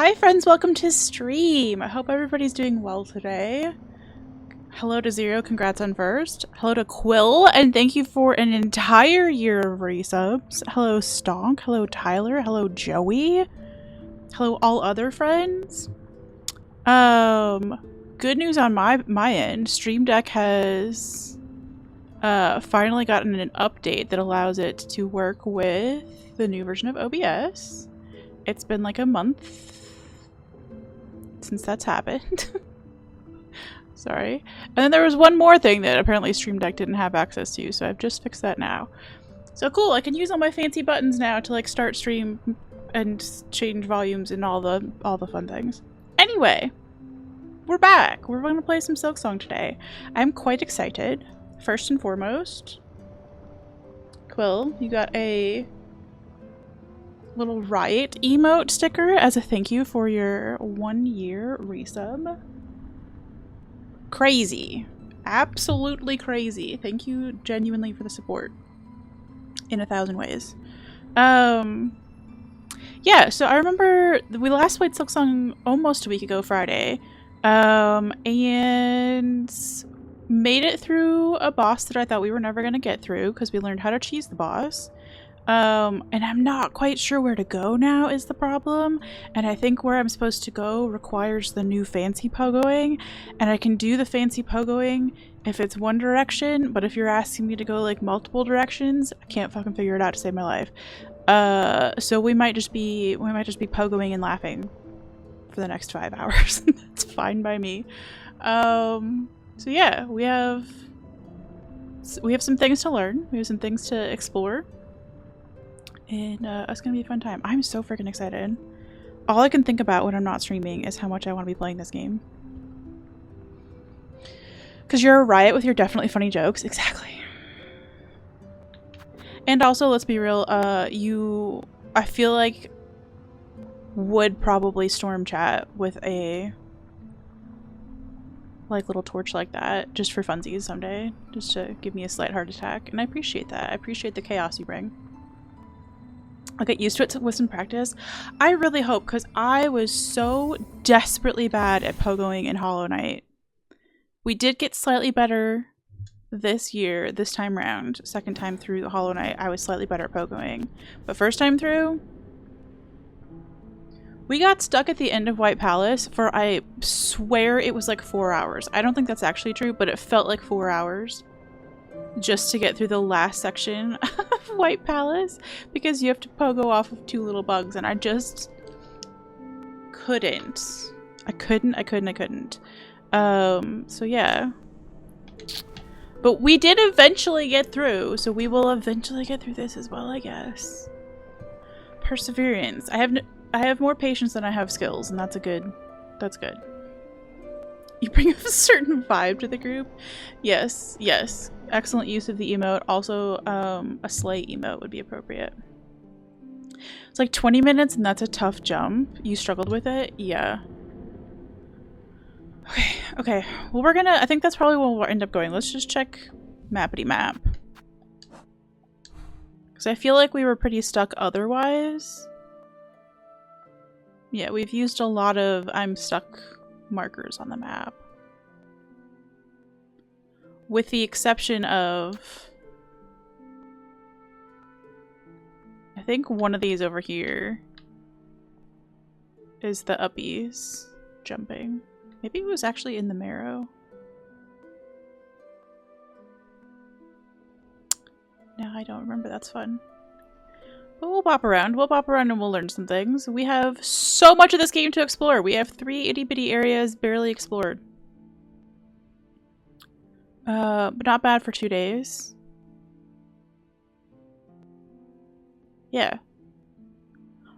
Hi friends, welcome to stream. I hope everybody's doing well today. Hello to Zero, congrats on first. Hello to Quill, and thank you for an entire year of resubs. Hello Stonk, hello Tyler, hello Joey. Hello all other friends. Good news on my end. Stream Deck has finally gotten an update that allows it to work with the new version of OBS. It's been like a month since that's happened. Sorry. And then there was one more thing that apparently Stream Deck didn't have access to, so I've just fixed that now. So cool, I can use all my fancy buttons now to like start stream and change volumes and all the fun things. Anyway, we're back. We're going to play some Silksong today. I'm quite excited. First and foremost, Quill, you got a little riot emote sticker as a thank you for your 1 year resub. Crazy. Absolutely crazy. Thank you genuinely for the support in 1,000 ways. Yeah, so I remember we last played Silksong almost a week ago Friday, and made it through a boss that I thought we were never going to get through because we learned how to cheese the boss. And I'm not quite sure where to go now is the problem, and I think where I'm supposed to go requires the new fancy pogoing, and I can do the fancy pogoing if it's one direction, but if you're asking me to go like multiple directions, I can't fucking figure it out to save my life. So we might just be pogoing and laughing for the next 5 hours. That's fine by me. So yeah, we have some things to learn, we have some things to explore. And it's gonna be a fun time. I'm so freaking excited. All I can think about when I'm not streaming is how much I want to be playing this game. Because you're a riot with your definitely funny jokes. Exactly. And also, let's be real, I feel like would probably storm chat with a like little torch like that just for funsies someday. Just to give me a slight heart attack. And I appreciate that. I appreciate the chaos you bring. I'll get used to it with some practice. I really hope, because I was so desperately bad at pogoing in Hollow Knight. We did get slightly better this year, this time round. Second time through the Hollow Knight, I was slightly better at pogoing. But first time through, we got stuck at the end of White Palace for, I swear it was like 4 hours. I don't think that's actually true, but it felt like 4 hours. Just to get through the last section of White Palace, because you have to pogo off of 2 little bugs, and I just couldn't. I couldn't. So yeah. But we did eventually get through, so we will eventually get through this as well, I guess. Perseverance. I have more patience than I have skills, and that's good. You bring a certain vibe to the group. Yes. Excellent use of the emote. Also, a slay emote would be appropriate. It's like 20 minutes and that's a tough jump. You struggled with it? Yeah. Okay. Well, I think that's probably where we'll end up going. Let's just check mappity map. Because I feel like we were pretty stuck otherwise. Yeah, we've used a lot of I'm stuck markers on the map. With the exception of, I think one of these over here is the uppies jumping. Maybe it was actually in the marrow. No, I don't remember. That's fun. But we'll bop around. And we'll learn some things. We have so much of this game to explore. We have 3 itty-bitty areas barely explored. But not bad for 2 days. Yeah.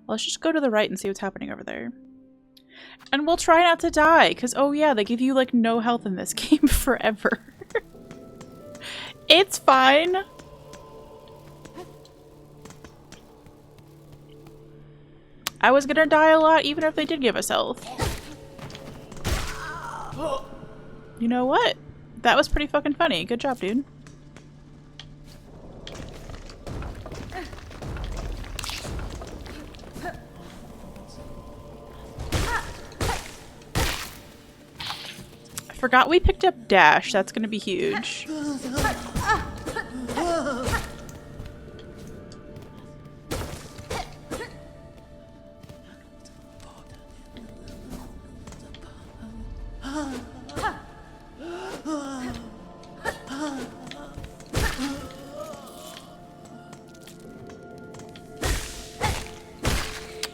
Let's just go to the right and see what's happening over there. And we'll try not to die, because oh yeah, they give you like no health in this game forever. It's fine. I was gonna die a lot even if they did give us health. You know what? That was pretty fucking funny. Good job, dude. Forgot we picked up dash. That's gonna be huge.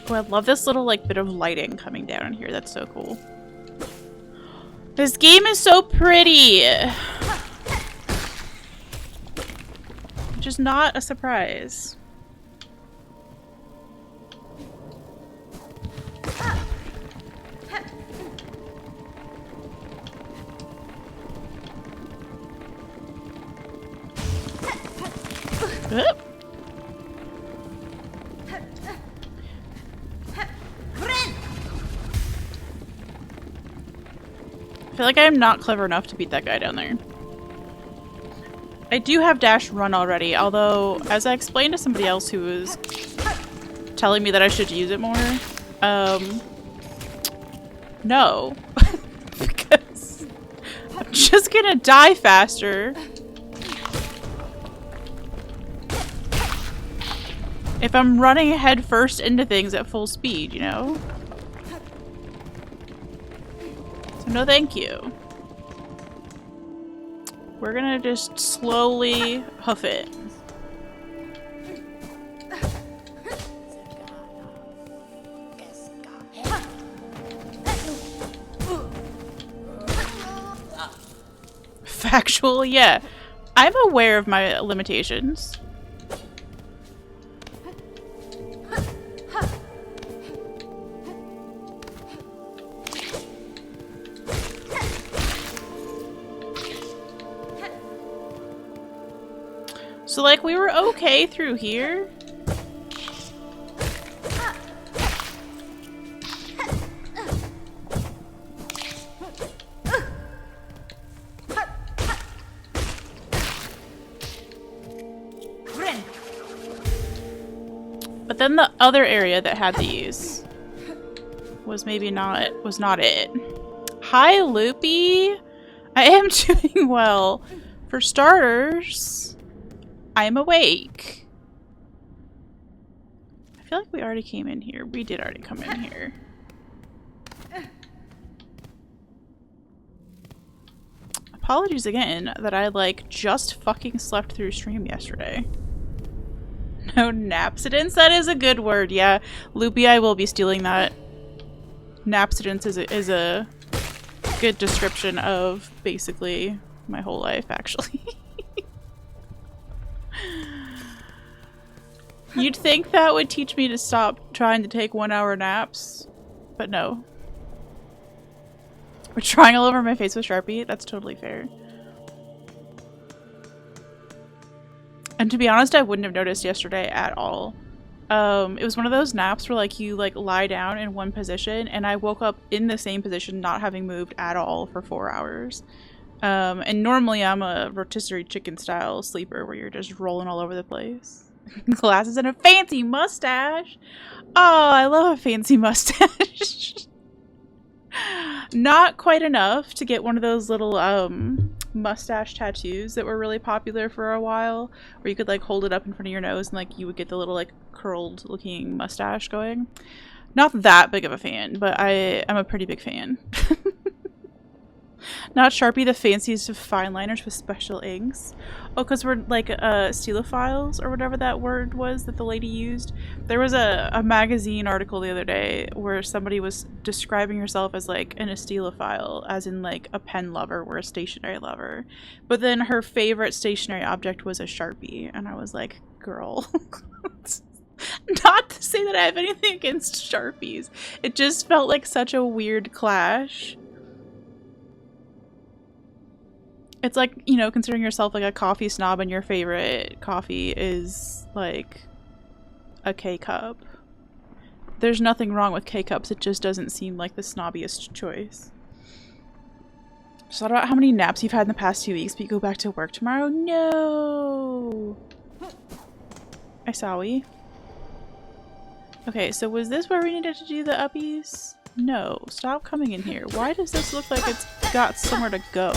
Oh, I love this little like bit of lighting coming down in here. That's so cool. This game is so pretty. Which is not a surprise. Oop. I feel like I'm not clever enough to beat that guy down there. I do have dash run already, although as I explained to somebody else who was telling me that I should use it more, no. Because I'm just gonna die faster if I'm running head first into things at full speed, you know? So no thank you. We're gonna just slowly hoof it. Factual, yeah. I'm aware of my limitations. So, like, we were okay through here. But then the other area that had these was not it. Hi, Loopy! I am doing well. For starters, I'm awake. I feel like we already came in here. We did already come in here. Apologies again that I, like, just fucking slept through stream yesterday. No napsidence? That is a good word, yeah. Loopy, I will be stealing that. Napsidence is a good description of basically my whole life, actually. You'd think that would teach me to stop trying to take 1 hour naps, but no. We're trying all over my face with Sharpie? That's totally fair. And to be honest, I wouldn't have noticed yesterday at all. It was one of those naps where like you like lie down in one position, and I woke up in the same position, not having moved at all for 4 hours. And normally I'm a rotisserie chicken style sleeper where you're just rolling all over the place. Glasses and a fancy mustache. Oh, I love a fancy mustache. Not quite enough to get one of those little mustache tattoos that were really popular for a while, where you could like hold it up in front of your nose and like you would get the little like curled looking mustache going. Not that big of a fan, but I'm a pretty big fan. Not Sharpie the fanciest of fine liners with special inks. Oh, because we're like steelophiles or whatever that word was that the lady used. There was a magazine article the other day where somebody was describing herself as like an estelophile, as in like a pen lover or a stationery lover. But then her favorite stationery object was a Sharpie. And I was like, girl. Not to say that I have anything against Sharpies. It just felt like such a weird clash. It's like, you know, considering yourself like a coffee snob and your favorite coffee is like a K-cup. There's nothing wrong with K-cups, it just doesn't seem like the snobbiest choice. Just thought about how many naps you've had in the past 2 weeks, but you go back to work tomorrow? No! I saw we. Okay, so was this where we needed to do the uppies? No, stop coming in here. Why does this look like it's got somewhere to go?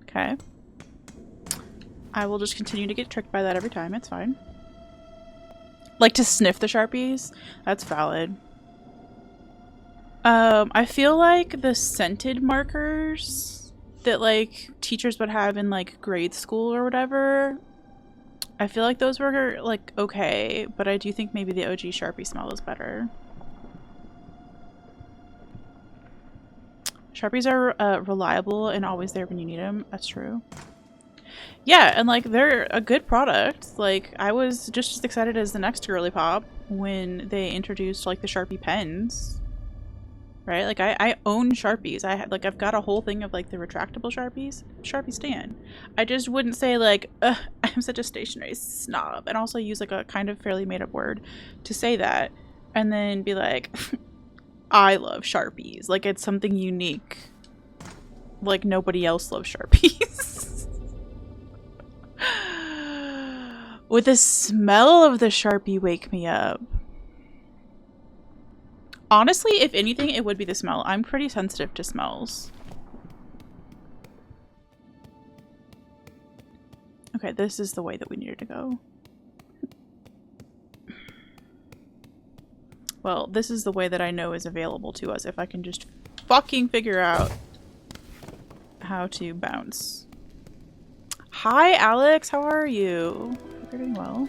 Okay. I will just continue to get tricked by that every time. It's fine. Like to sniff the Sharpies? That's valid. I feel like the scented markers that like teachers would have in like grade school or whatever, I feel like those were like okay, but I do think maybe the OG Sharpie smell is better. Sharpies are reliable and always there when you need them. That's true. Yeah, and like they're a good product. Like I was just as excited as the next Girly Pop when they introduced like the Sharpie pens. Right? Like I own Sharpies. I've got a whole thing of like the retractable Sharpies. Sharpie stan. I just wouldn't say like I'm such a stationery snob and also use like a kind of fairly made up word to say that and then be like I love Sharpies. Like it's something unique. Like nobody else loves Sharpies. Would the smell of the Sharpie wake me up? Honestly, if anything, it would be the smell. I'm pretty sensitive to smells. Okay, this is the way that we needed to go. Well, this is the way that I know is available to us if I can just fucking figure out how to bounce. Hi, Alex. How are you? Hope you're doing well.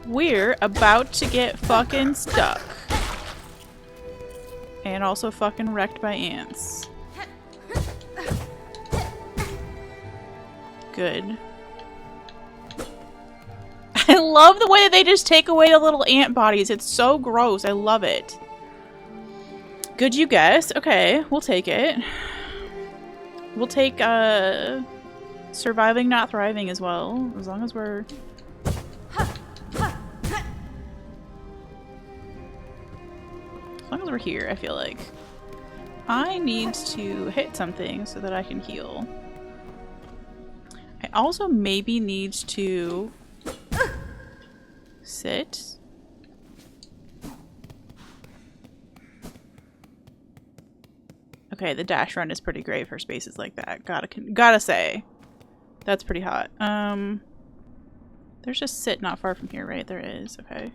We're about to get fucking stuck. And also fucking wrecked by ants. Good. I love the way that they just take away the little ant bodies. It's so gross. I love it. Good you guess. Okay, we'll take it. We'll take surviving, not thriving as well. As long as we're... As long as we're here, I feel like. I need to hit something so that I can heal. I also maybe need to sit. Okay, the dash run is pretty great for spaces like that. Gotta say. That's pretty hot. There's just sit not far from here, right? There is. Okay.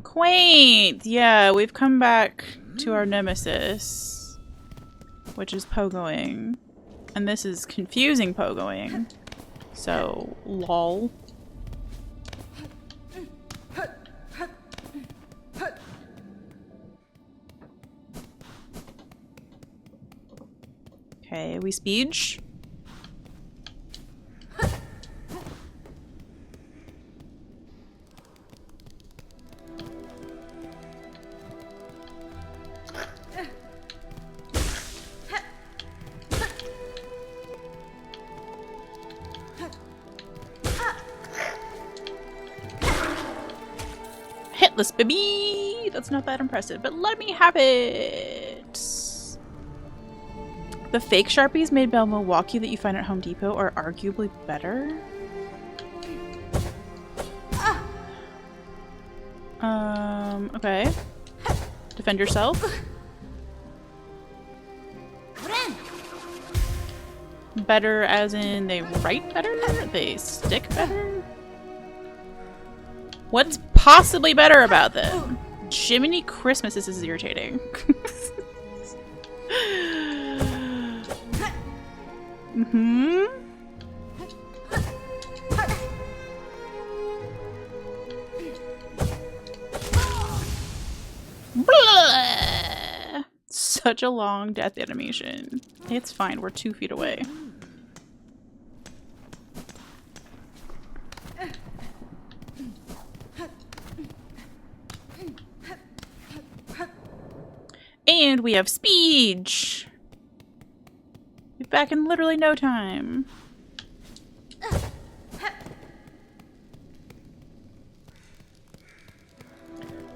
Quaint! Yeah, we've come back to our nemesis, which is pogoing. And this is confusing pogoing. So, lol. Okay, we speech. Hitless, baby! That's not that impressive, but let me have it! The fake Sharpies made by Milwaukee that you find at Home Depot are arguably better? Okay. Defend yourself. Better as in they write better? They stick better? What's possibly better about them? Jiminy Christmas, this is irritating. Mm-hmm. Blah. Such a long death animation. It's fine, we're 2 feet away. And we have speech! Be back in literally no time.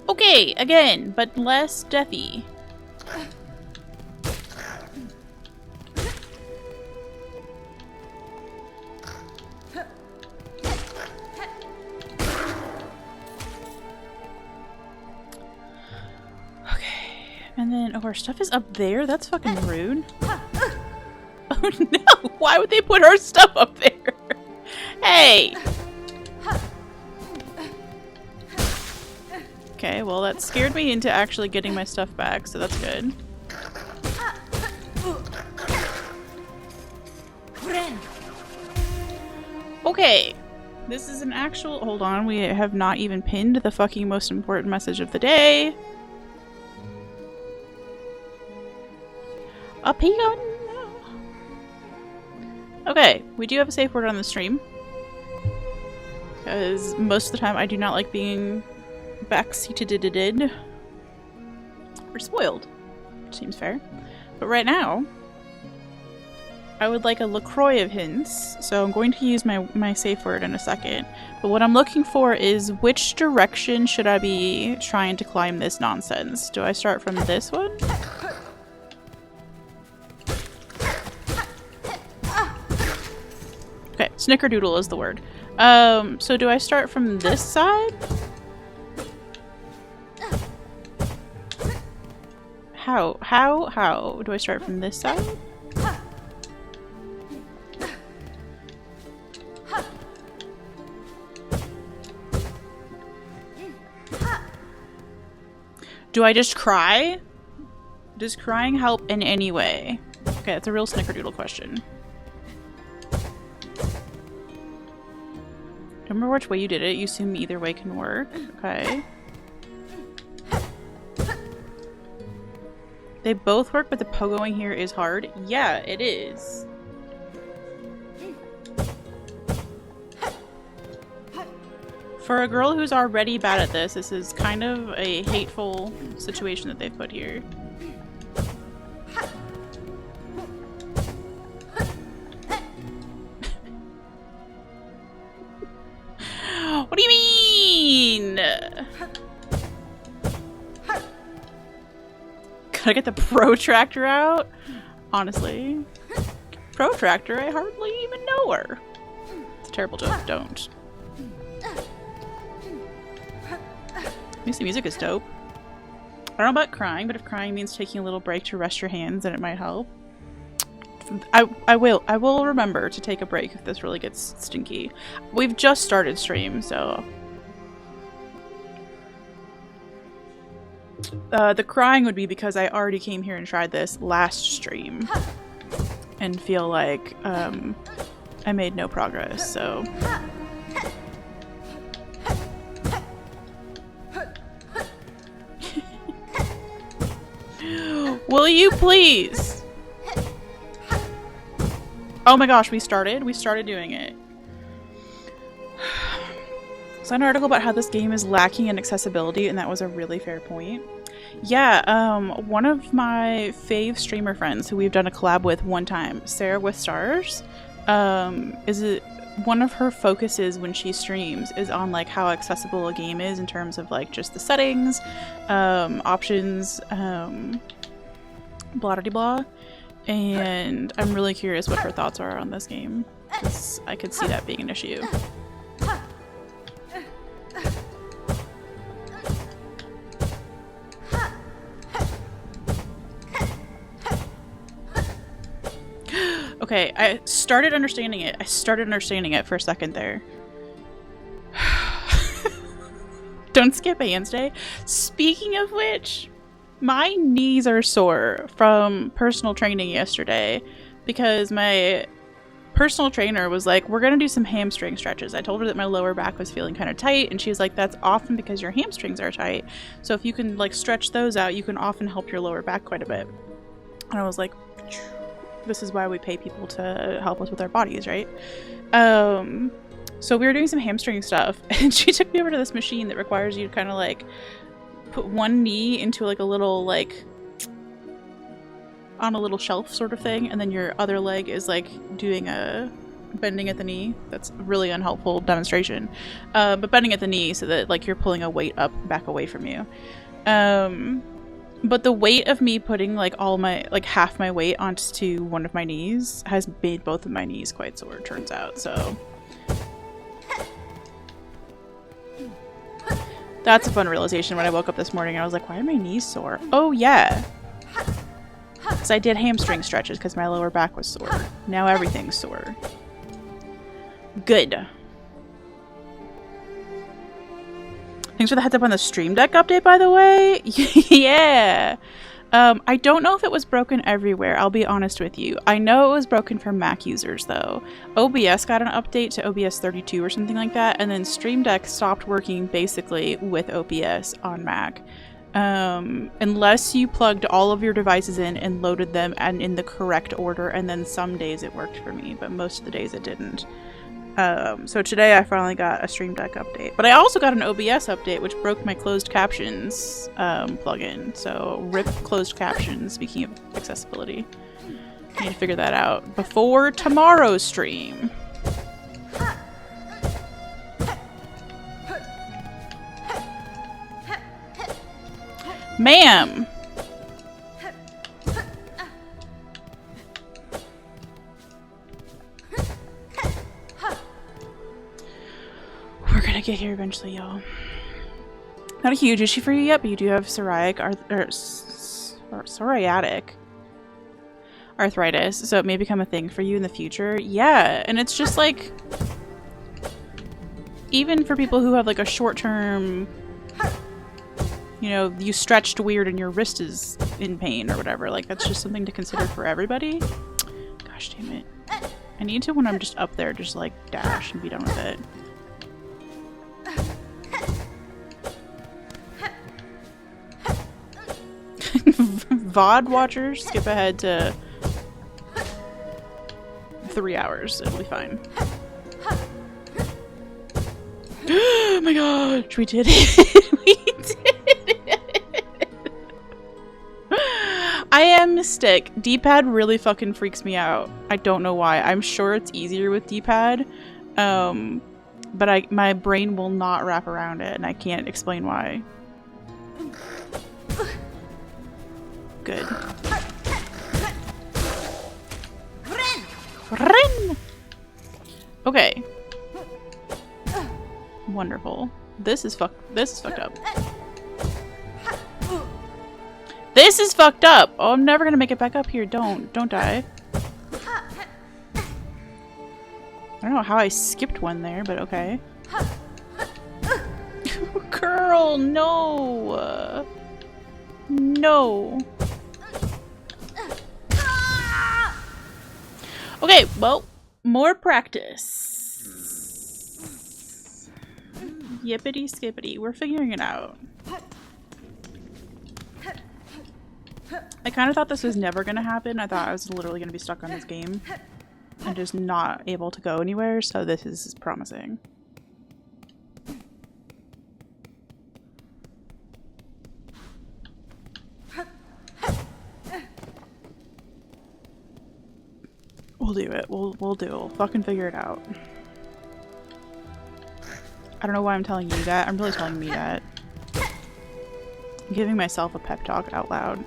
Okay, Yay! Again, but less deathy. And then, oh, our stuff is up there? That's fucking rude. Oh no! Why would they put our stuff up there? Hey! Okay, well that scared me into actually getting my stuff back, so that's good. Okay. This is an actual- hold on, we have not even pinned the fucking most important message of the day. A peon. Okay, we do have a safe word on the stream. Because most of the time I do not like being backseated or spoiled. Which seems fair. But right now, I would like a LaCroix of hints. So I'm going to use my safe word in a second. But what I'm looking for is which direction should I be trying to climb this nonsense? Do I start from this one? Okay, snickerdoodle is the word. So do I start from this side? How? Do I start from this side? Do I just cry? Does crying help in any way? Okay, that's a real snickerdoodle question. Remember which way you did it. You assume either way can work. Okay. They both work, but the pogoing here is hard. Yeah, it is. For a girl who's already bad at this, this is kind of a hateful situation that they've put here. What do you mean? Gotta get the protractor out? Honestly. Protractor? I hardly even know her. It's a terrible joke. Don't. At least the music is dope. I don't know about crying, but if crying means taking a little break to rest your hands, then it might help. I will remember to take a break if this really gets stinky. We've just started stream, so the crying would be because I already came here and tried this last stream and feel like I made no progress, so will you please? Oh my gosh, we started doing it. Saw an article about how this game is lacking in accessibility, and that was a really fair point. Yeah, one of my fave streamer friends who we've done a collab with one time, Sarah with Stars, one of her focuses when she streams is on like how accessible a game is in terms of like just the settings, options, blah de blah. And I'm really curious what her thoughts are on this game, because I could see that being an issue. Okay, I started understanding it for a second there. Don't skip hands day. Speaking of which, my knees are sore from personal training yesterday because my personal trainer was like, we're going to do some hamstring stretches. I told her that my lower back was feeling kind of tight, and she's like, that's often because your hamstrings are tight. So if you can like stretch those out, you can often help your lower back quite a bit. And I was like, this is why we pay people to help us with our bodies, right? So we were doing some hamstring stuff, and she took me over to this machine that requires you to kind of like put one knee into like a little like on a little shelf sort of thing, and then your other leg is like doing a bending at the knee. That's a really unhelpful demonstration. But bending at the knee so that like you're pulling a weight up back away from you. But the weight of me putting like half my weight onto one of my knees has made both of my knees quite sore, turns out. So that's a fun realization when I woke up this morning and I was like, why are my knees sore? Oh yeah. Because I did hamstring stretches because my lower back was sore. Now everything's sore. Good. Thanks for the heads up on the Stream Deck update, by the way. Yeah. I don't know if it was broken everywhere, I'll be honest with you. I know it was broken for Mac users, though. OBS got an update to OBS 32 or something like that, and then Stream Deck stopped working, basically, with OBS on Mac. Unless you plugged all of your devices in and loaded them and in the correct order, and then some days it worked for me, but most of the days it didn't. So today I finally got a Stream Deck update. But I also got an OBS update, which broke my closed captions plugin. So rip closed captions, speaking of accessibility. I need to figure that out before tomorrow's stream. Ma'am! We're gonna get here eventually, y'all. Not a huge issue for you yet, but you do have psoriatic arthritis, so it may become a thing for you in the future. Yeah, and it's just like, even for people who have like a short-term, you know, you stretched weird and your wrist is in pain or whatever, like that's just something to consider for everybody. Gosh damn it. I need to, when I'm just up there, just like dash and be done with it. VOD watchers, skip ahead to 3 hours. It'll be fine. Oh my gosh, we did it. We did it. I am Mystic. D-pad really fucking freaks me out. I don't know why. I'm sure it's easier with D-pad. But my brain will not wrap around it and I can't explain why. Good. Rin! Okay. Wonderful. This is fucked up. This is fucked up! Oh, I'm never gonna make it back up here. Don't die. I don't know how I skipped one there, but okay. Girl, no! No. Okay, well, more practice. Yippity skippity, we're figuring it out. I kind of thought this was never going to happen. I thought I was literally going to be stuck on this game and just not able to go anywhere, so this is promising. We'll do it. We'll do it. We'll fucking figure it out. I don't know why I'm telling you that. I'm really telling me that. I'm giving myself a pep talk out loud.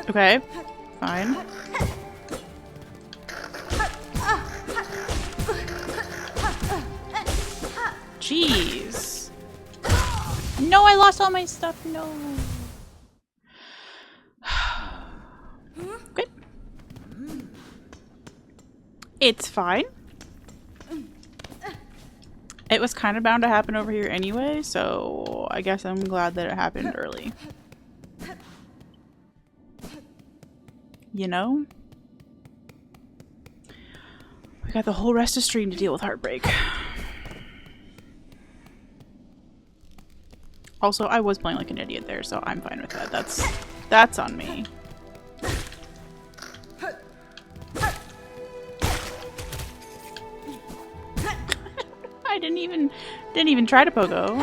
Okay. Fine. Jeez. No, I lost all my stuff. No. Okay. It's fine. It was kind of bound to happen over here anyway, so I guess I'm glad that it happened early. You know? We got the whole rest of stream to deal with heartbreak. Also, I was playing like an idiot there, so I'm fine with that. That's on me. I didn't even try to pogo.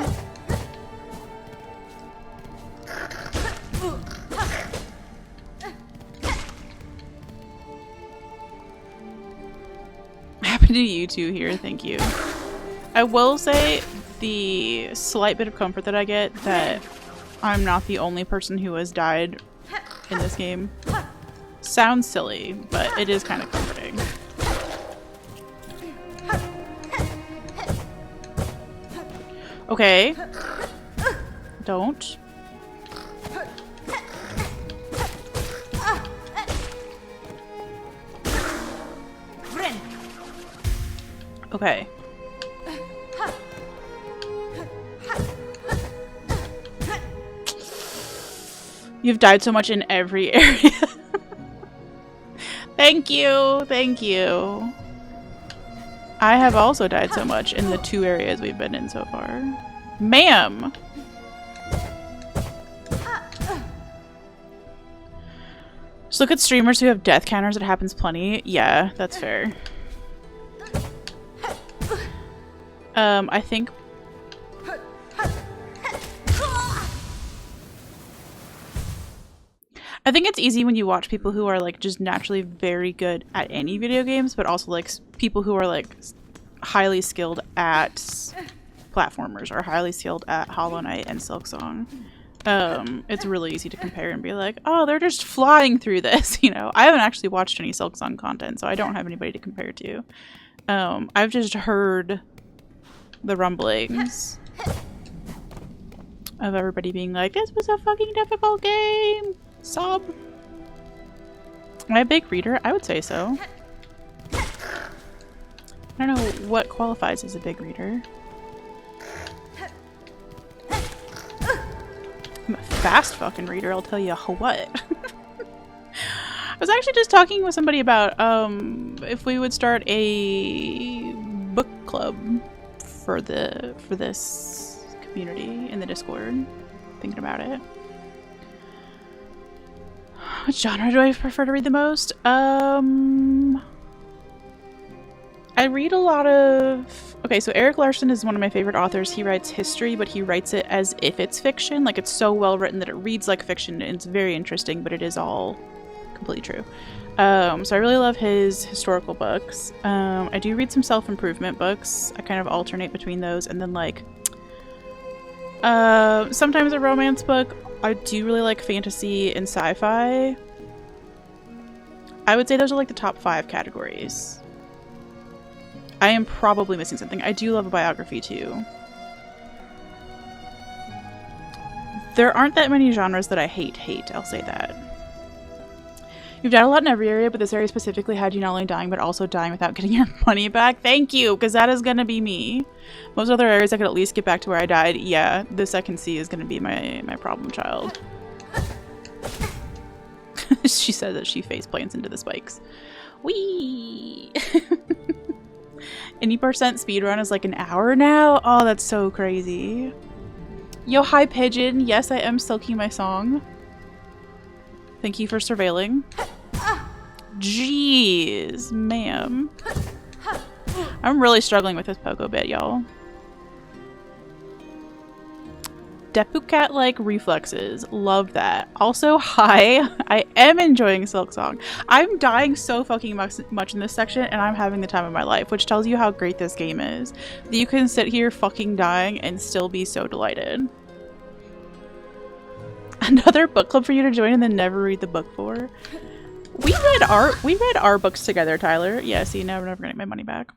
do you two here, thank you. I will say the slight bit of comfort that I get that I'm not the only person who has died in this game. Sounds silly, but it is kind of comforting. Okay. Don't. Okay. You've died so much in every area. Thank you. Thank you. I have also died so much in the 2 areas we've been in so far. Ma'am! Just look at streamers who have death counters. It happens plenty. Yeah, that's fair. I think... I think it's easy when you watch people who are like just naturally very good at any video games, but also like people who are like highly skilled at platformers or highly skilled at Hollow Knight and Silksong. It's really easy to compare and be like, oh, they're just flying through this, you know. I haven't actually watched any Silksong content, so I don't have anybody to compare to. I've just heard the rumblings of everybody being like, this was a fucking difficult game. Sob. Am I a big reader? I would say so. I don't know what qualifies as a big reader. I'm a fast fucking reader, I'll tell you what. I was actually just talking with somebody about if we would start a book club for this community in the Discord. Thinking about it. Which genre do I prefer to read the most? I read a lot of... Okay, so Eric Larson is one of my favorite authors. He writes history, but he writes it as if it's fiction. Like, it's so well written that it reads like fiction, and it's very interesting, but it is all completely true. So I really love his historical books. I do read some self-improvement books. I kind of alternate between those, and then, like... sometimes a romance book. I do really like fantasy and sci-fi. I would say those are like the top 5 categories. I am probably missing something. I do love a biography too. There aren't that many genres that I hate, I'll say that. You've died a lot in every area, but this area specifically had you not only dying, but also dying without getting your money back. Thank you, because that is going to be me. Most other areas I could at least get back to where I died. Yeah, the second C is going to be my problem child. She said that she face plants into the spikes. Whee! Any percent speedrun is like an hour now? Oh, that's so crazy. Yo, hi Pigeon. Yes, I am silking my song. Thank you for surveilling. Jeez, ma'am. I'm really struggling with this pogo bit, y'all. Depu Cat-like reflexes. Love that. Also, hi. I am enjoying Silksong. I'm dying so fucking much in this section, and I'm having the time of my life, which tells you how great this game is. That you can sit here fucking dying and still be so delighted. Another book club for you to join and then never read the book for. We read our books together, Tyler. Yeah, see, now we're never gonna get my money back.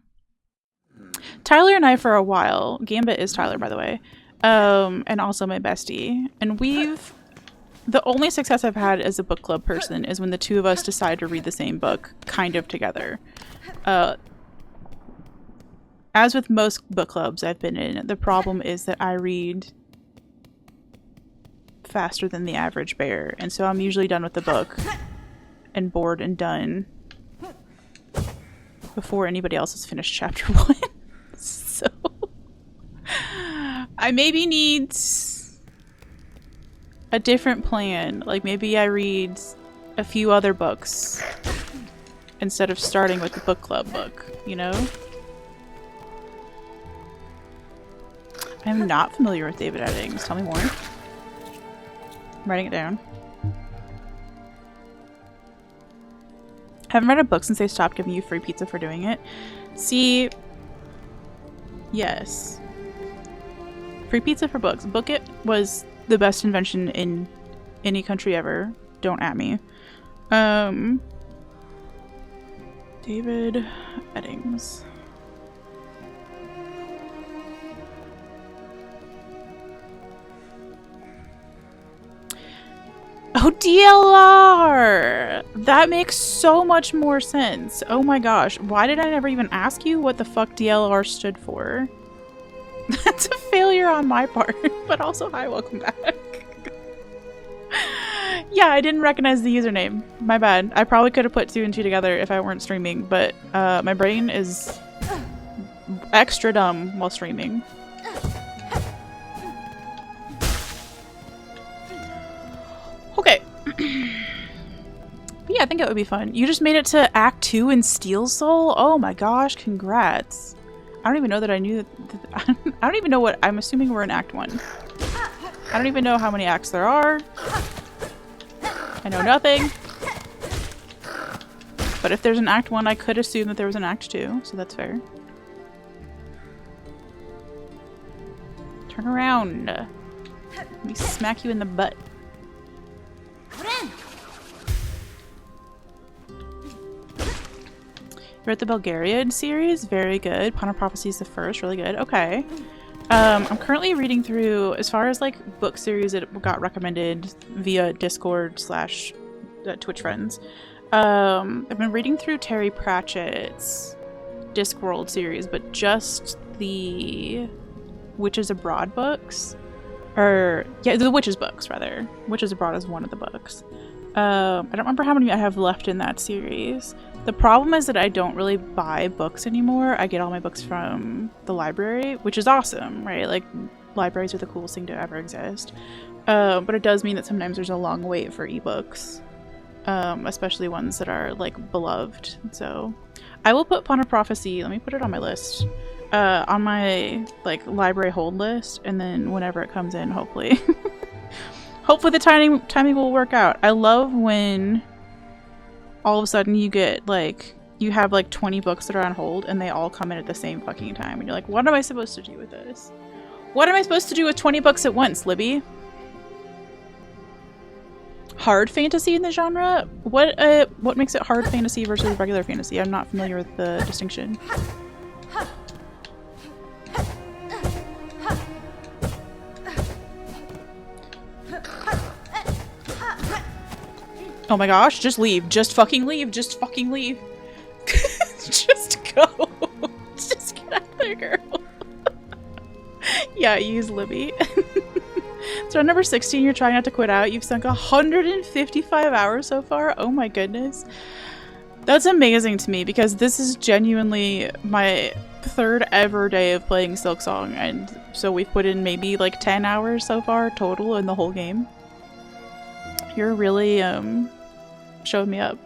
Tyler and I for a while, Gambit is Tyler, by the way, and also my bestie, and the only success I've had as a book club person is when the two of us decide to read the same book kind of together. As with most book clubs I've been in, the problem is that I read faster than the average bear, and so I'm usually done with the book and bored and done before anybody else has finished chapter 1. So I maybe need a different plan. Like maybe I read a few other books instead of starting with the book club book, you know? I'm not familiar with David Eddings. Tell me more. I'm writing it down. Haven't read a book since they stopped giving you free pizza for doing it. See, yes. Free pizza for books. Book It was the best invention in any country ever. Don't at me. David Eddings. Oh, DLR! That makes so much more sense. Oh my gosh. Why did I never even ask you what the fuck DLR stood for? That's a failure on my part, but also hi, welcome back. Yeah, I didn't recognize the username. My bad. I probably could have put 2 and 2 together if I weren't streaming, but my brain is extra dumb while streaming. Okay. But yeah, I think it would be fun. You just made it to Act 2 in Steel Soul? Oh my gosh, congrats. I don't even know that I knew that. I don't even know what. I'm assuming we're in Act 1. I don't even know how many acts there are. I know nothing. But if there's an Act 1, I could assume that there was an Act 2, so that's fair. Turn around. Let me smack you in the butt. You read the Bulgarian series? Very good. Pawn of Prophecy is the first. Really good. Okay. I'm currently reading through, as far as like book series that got recommended via Discord / Twitch friends. I've been reading through Terry Pratchett's Discworld series, but just the Witches Abroad books. Or, yeah, the Witches books, rather. Witches Abroad is one of the books. I don't remember how many I have left in that series. The problem is that I don't really buy books anymore. I get all my books from the library, which is awesome, right? Like, libraries are the coolest thing to ever exist. But it does mean that sometimes there's a long wait for ebooks, especially ones that are, like, beloved. So, I will put Pawn of Prophecy, let me put it on my list, on my, like, library hold list, and then whenever it comes in, hopefully. Hopefully the timing will work out. I love when all of a sudden you get, like, you have, like, 20 books that are on hold and they all come in at the same fucking time. And you're like, what am I supposed to do with this? What am I supposed to do with 20 books at once, Libby? Hard fantasy in the genre? What makes it hard fantasy versus regular fantasy? I'm not familiar with the distinction. Oh my gosh, just leave. Just fucking leave. Just fucking leave. Just go. Just get out of there, girl. Yeah, use Libby. So number 16, you're trying not to quit out. You've sunk 155 hours so far. Oh my goodness. That's amazing to me because this is genuinely my 3rd ever day of playing Silksong. And so we've put in maybe like 10 hours so far total in the whole game. You're really showing me up.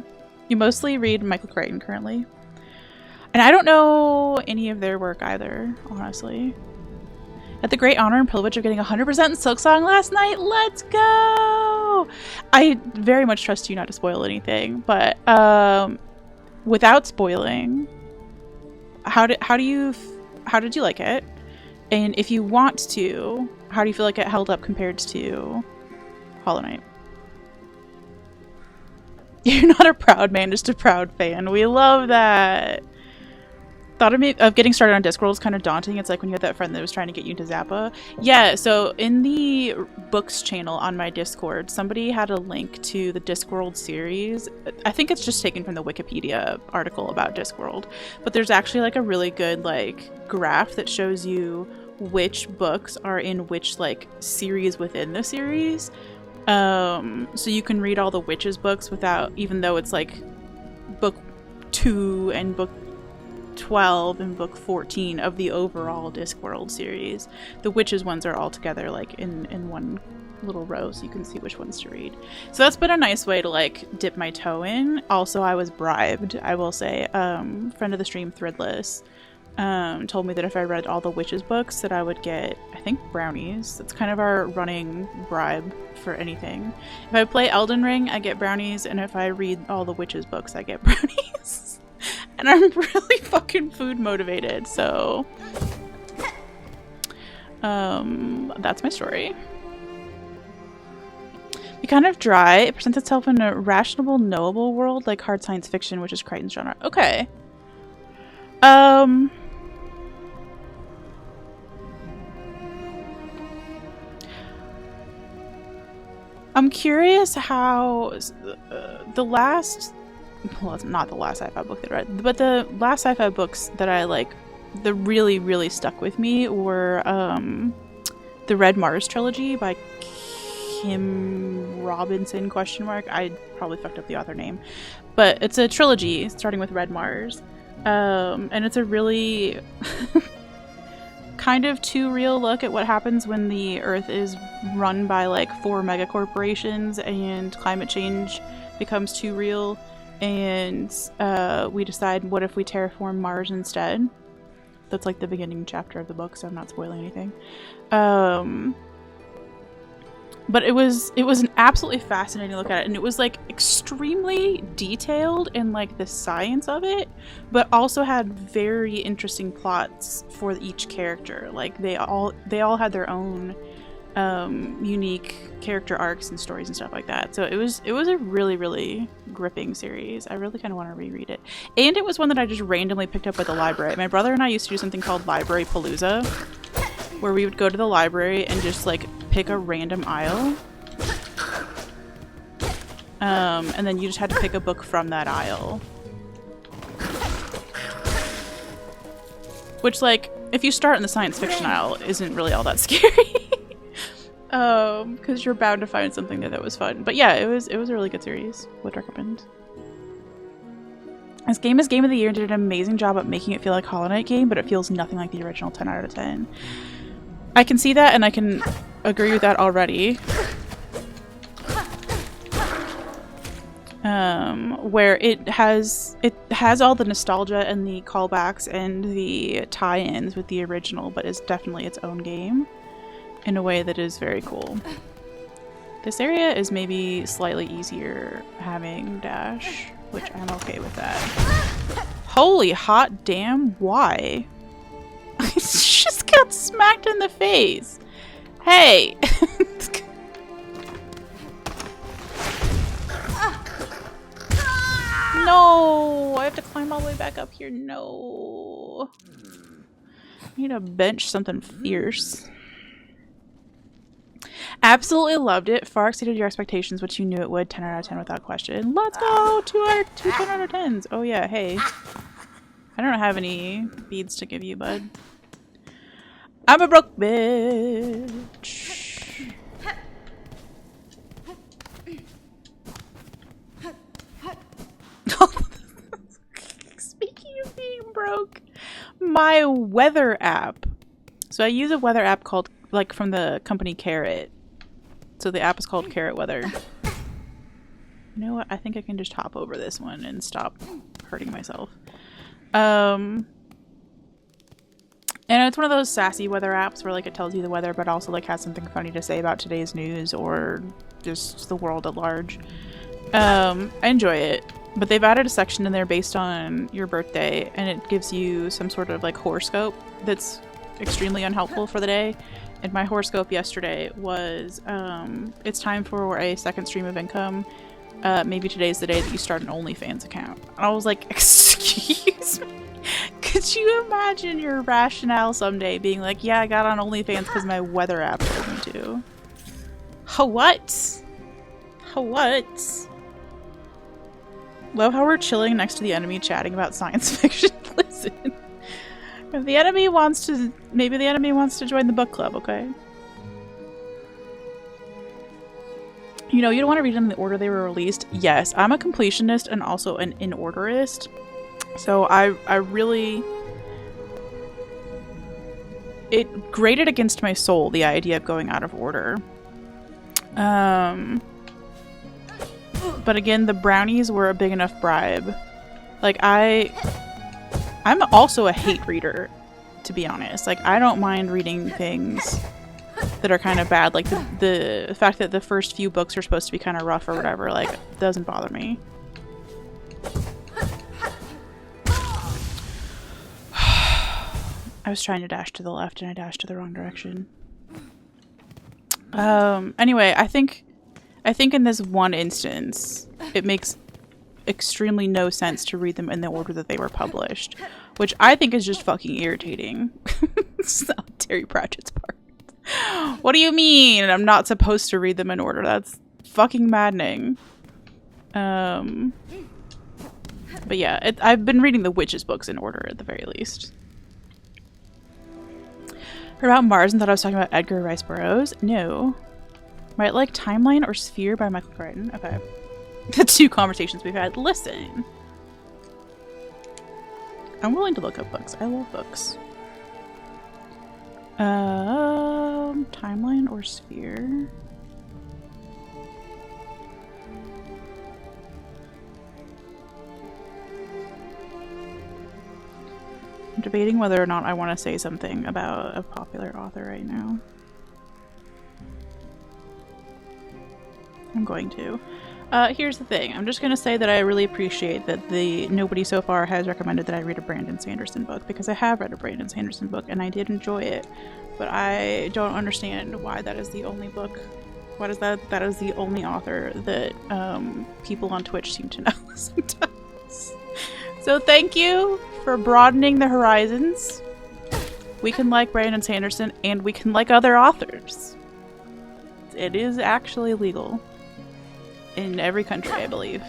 You mostly read Michael Crichton currently. And I don't know any of their work either, honestly. Had the great honor and privilege of getting 100% in Silksong last night. Let's go! I very much trust you not to spoil anything, but without spoiling, how did you like it? And if you want to, how do you feel like it held up compared to Hollow Knight? You're not a proud man, just a proud fan. We love that. Thought of getting started on Discworld is kind of daunting. It's like when you had that friend that was trying to get you into Zappa. Yeah, so in the books channel on my Discord, somebody had a link to the Discworld series. I think it's just taken from the Wikipedia article about Discworld. But there's actually like a really good like graph that shows you which books are in which like series within the series. So you can read all the Witches books without, even though it's like book 2 and book 12 and book 14 of the overall Discworld series. The Witches ones are all together like in one little row, so you can see which ones to read. So that's been a nice way to like dip my toe in. Also, I was bribed, I will say. Friend of the stream, Threadless, told me that if I read all the witches books that I would get, I think, brownies. That's kind of our running bribe for anything. If I play Elden Ring, I get brownies, and if I read all the witches books, I get brownies. And I'm really fucking food motivated, so that's my story. Be kind of dry. It presents itself in a rational, knowable world, like hard science fiction, which is Crichton's genre. Okay. I'm curious how the last, well, it's not the last sci-fi book that I read, but the last sci-fi books that I like, that really, really stuck with me were the Red Mars trilogy by Kim Robinson, ? I probably fucked up the author name. But it's a trilogy starting with Red Mars. And it's a really kind of too real look at what happens when the Earth is run by like 4 mega corporations and climate change becomes too real, and we decide, what if we terraform Mars instead? That's like the beginning chapter of the book, so I'm not spoiling anything. But it was an absolutely fascinating look at it, and it was like extremely detailed in like the science of it, but also had very interesting plots for each character. Like they all had their own unique character arcs and stories and stuff like that. So it was a really, really gripping series. I really kind of want to reread it. And it was one that I just randomly picked up at the library. My brother and I used to do something called Library Palooza, where we would go to the library and just like pick a random aisle, and then you just had to pick a book from that aisle, which, like, if you start in the science fiction aisle, isn't really all that scary, because you're bound to find something there that was fun. But yeah, it was a really good series. Would recommend. This game is Game of the Year and did an amazing job at making it feel like Hollow Knight game, but it feels nothing like the original. 10 out of 10. I can see that, and I can agree with that already. Where it has all the nostalgia and the callbacks and the tie-ins with the original, but is definitely its own game in a way that is very cool. This area is maybe slightly easier having dash, which I'm okay with that. Holy hot damn, why? I just got smacked in the face. Hey! No! I have to climb all the way back up here. No. I need to bench something fierce. Absolutely loved it. Far exceeded your expectations, which you knew it would. 10 out of 10 without question. Let's go to our 2 10 out of 10s. Oh yeah, hey. I don't have any beads to give you, bud. I'm a broke bitch. Speaking of being broke, my weather app. So I use a weather app called, like, from the company Carrot. So the app is called Carrot Weather. You know what? I think I can just hop over this one and stop hurting myself. And it's one of those sassy weather apps where, like, it tells you the weather, but also, like, has something funny to say about today's news or just the world at large. I enjoy it. But they've added a section in there based on your birthday, and it gives you some sort of, like, horoscope that's extremely unhelpful for the day. And my horoscope yesterday was, it's time for a second stream of income. Maybe today's the day that you start an OnlyFans account. And I was like, excuse me? Could you imagine your rationale someday being like, yeah, I got on OnlyFans because my weather app told me to? What? What? Love how we're chilling next to the enemy chatting about science fiction. Listen. If the enemy wants to, maybe the enemy wants to join the book club, okay? You know, you don't want to read them in the order they were released. Yes, I'm a completionist and also an in-orderist. So I really... It grated against my soul, the idea of going out of order. But again, the brownies were a big enough bribe. Like, I I'm also a hate reader, to be honest. Like, I don't mind reading things that are kind of bad. Like, the fact that the first few books are supposed to be kind of rough or whatever, like, doesn't bother me. I was trying to dash to the left and I dashed to the wrong direction. Anyway, I think in this one instance, it makes extremely no sense to read them in the order that they were published, which I think is just fucking irritating. It's not Terry Pratchett's part. What do you mean I'm not supposed to read them in order? That's fucking maddening. But yeah, I've been reading the Witches books in order at the very least. Heard about Mars and thought I was talking about Edgar Rice Burroughs? No. Might like Timeline or Sphere by Michael Crichton? Okay. The two conversations we've had. Listen. I'm willing to look up books. I love books. Timeline or Sphere? I'm debating whether or not I want to say something about a popular author right now. I'm going to. Here's the thing. I'm just going to say that I really appreciate that nobody so far has recommended that I read a Brandon Sanderson book, because I have read a Brandon Sanderson book and I did enjoy it, but I don't understand why that is the only book. Why is that is the only author that people on Twitch seem to know sometimes. So thank you for broadening the horizons. We can like Brandon Sanderson and we can like other authors. It is actually legal in every country, I believe.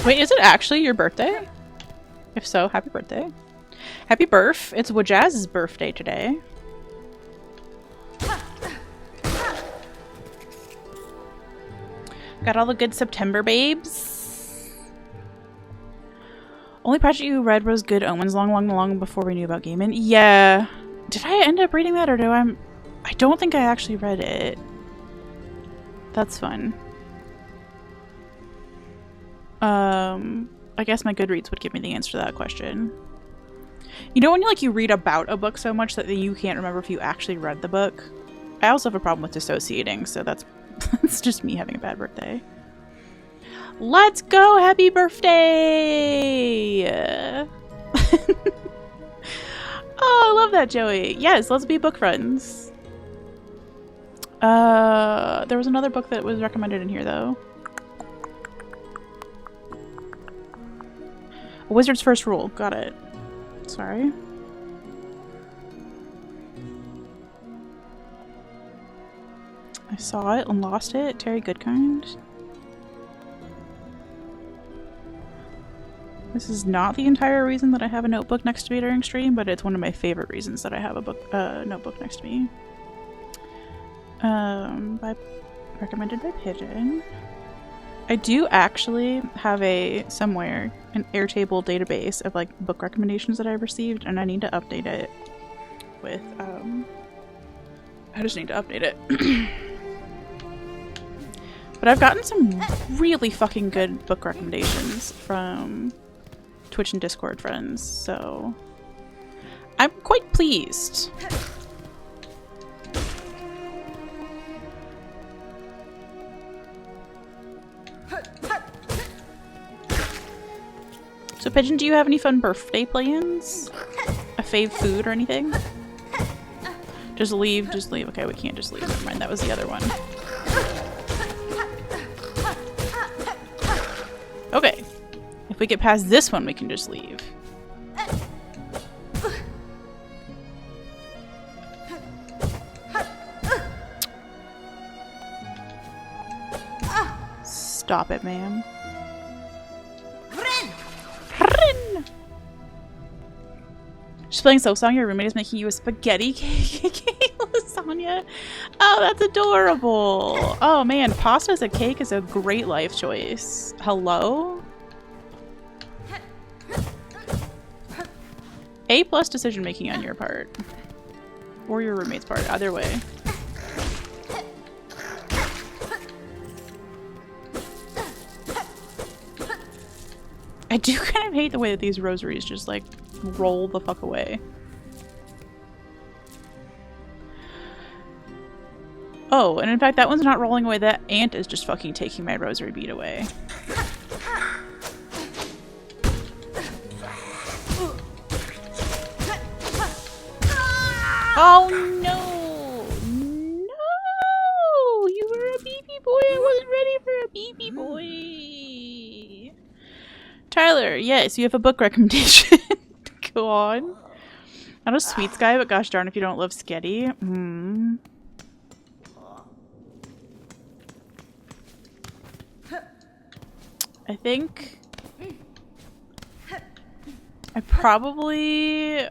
Wait, is it actually your birthday? If so, happy birthday. Happy birth. It's Wajaz's birthday today. Got all the good September babes. Only Pratchett you read was Good Omens long before we knew about Gaiman. Yeah. Did I end up reading that, or I don't think I actually read it. That's fun. I guess my Goodreads would give me the answer to that question. You know when you read about a book so much that you can't remember if you actually read the book? I also have a problem with dissociating, so that's just me having a bad birthday. Let's go! Happy birthday! Oh, I love that, Joey. Yes, let's be book friends. There was another book that was recommended in here, though. A Wizard's First Rule. Got it. Sorry. I saw it and lost it. Terry Goodkind. This is not the entire reason that I have a notebook next to me during stream, but it's one of my favorite reasons that I have a notebook next to me. Recommended by Pigeon. I do actually have an Airtable database of book recommendations that I've received, and I need to update it with I just need to update it. But I've gotten some really fucking good book recommendations from Twitch and Discord friends, so I'm quite pleased. So Pigeon, do you have any fun birthday plans? A fave food or anything? Just leave. Okay, we can't just leave. Never mind, that was the other one. Okay. If we get past this one, we can just leave. Stop it, ma'am. She's playing Silksong. Your roommate is making you a spaghetti cake lasagna. Oh, that's adorable. Oh man, pasta as a cake is a great life choice. Hello? A+ decision making on your part. Or your roommate's part. Either way. I do kind of hate the way that these rosaries just like roll the fuck away. Oh, and in fact that one's not rolling away, that ant is just fucking taking my rosary bead away. Oh no! No! You were a BB boy! I wasn't ready for a BB boy! Tyler, yes, you have a book recommendation. Go on. Not a sweets guy, but gosh darn if you don't love Sketty. I think I probably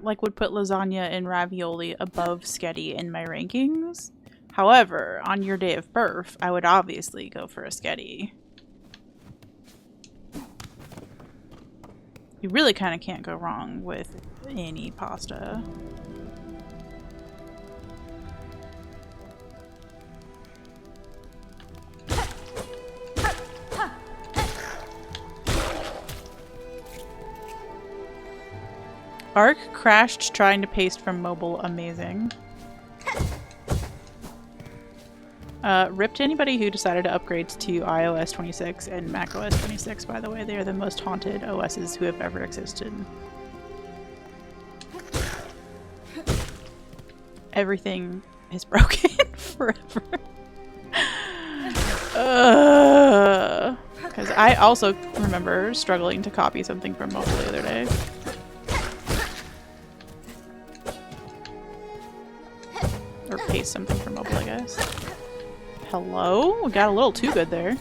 would put lasagna and ravioli above Sketty in my rankings. However, on your day of birth, I would obviously go for a Sketty. You really kind of can't go wrong with any pasta. Arc crashed trying to paste from mobile. Amazing. Rip to anybody who decided to upgrade to iOS 26 and macOS 26, by the way. They are the most haunted OSs who have ever existed. Everything is broken forever. Because I also remember struggling to copy something from mobile the other day. Or paste something from mobile, I guess. Hello? We got a little too good there.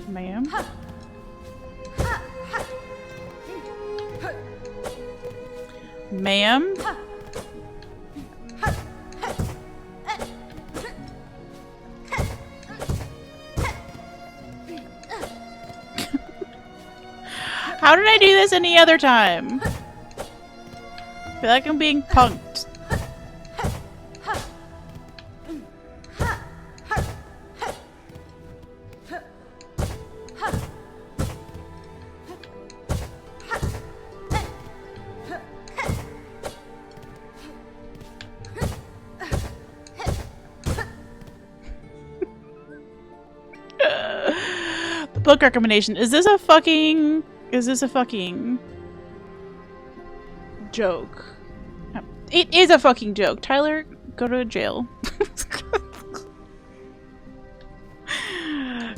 Ma'am? Ma'am? How did I do this any other time? I feel like I'm being punked. Book recommendation. Is this a fucking joke? No. It is a fucking joke. Tyler, go to jail.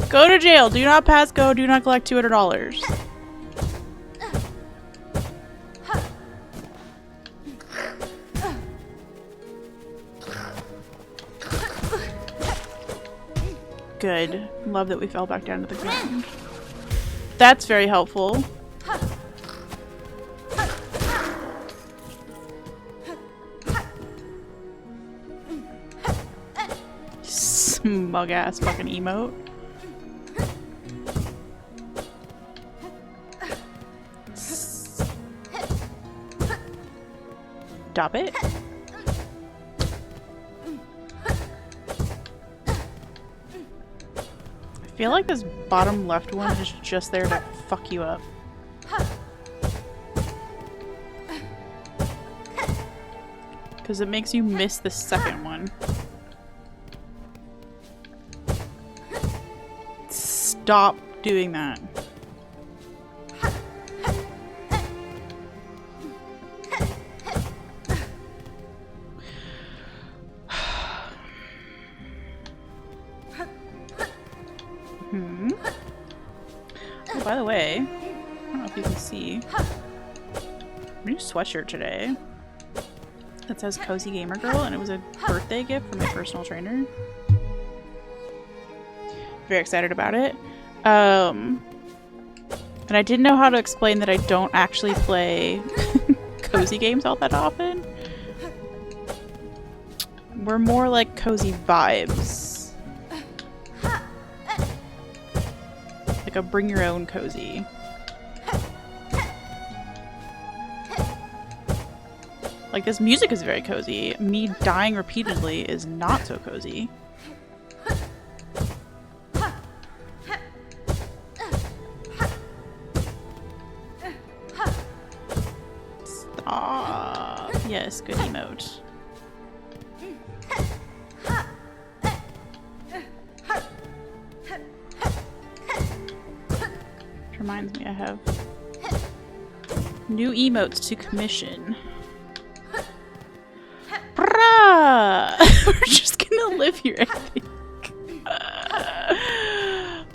Go to jail. Do not pass go. Do not collect $200. Good. Love that we fell back down to the ground. That's very helpful. Smug ass fucking emote. Stop it. I feel like this bottom left one is just there to fuck you up. Because it makes you miss the second one. Stop doing that. Oh, by the way, I don't know if you can see, new sweatshirt today that says Cozy Gamer Girl, and it was a birthday gift from my personal trainer. Very excited about it. And I didn't know how to explain that I don't actually play cozy games all that often. We're more like cozy vibes. Like a bring your own cozy. Like, this music is very cozy. Me dying repeatedly is not so cozy. Yes, good emote. Which reminds me, I have new emotes to commission. We're just gonna live here, I think.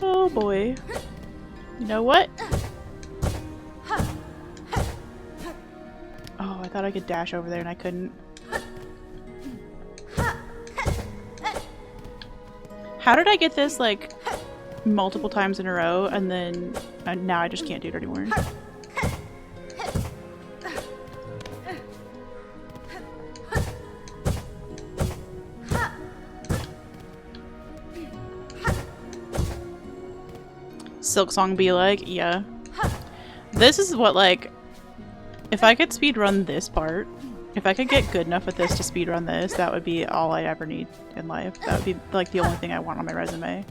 Oh boy. You know what? Oh, I thought I could dash over there and I couldn't. How did I get this, like, multiple times in a row and then now I just can't do it anymore? Silksong be like, yeah. This is what, like, if I could speedrun this part, if I could get good enough at this to speedrun this, that would be all I ever need in life. That would be, like, the only thing I want on my resume.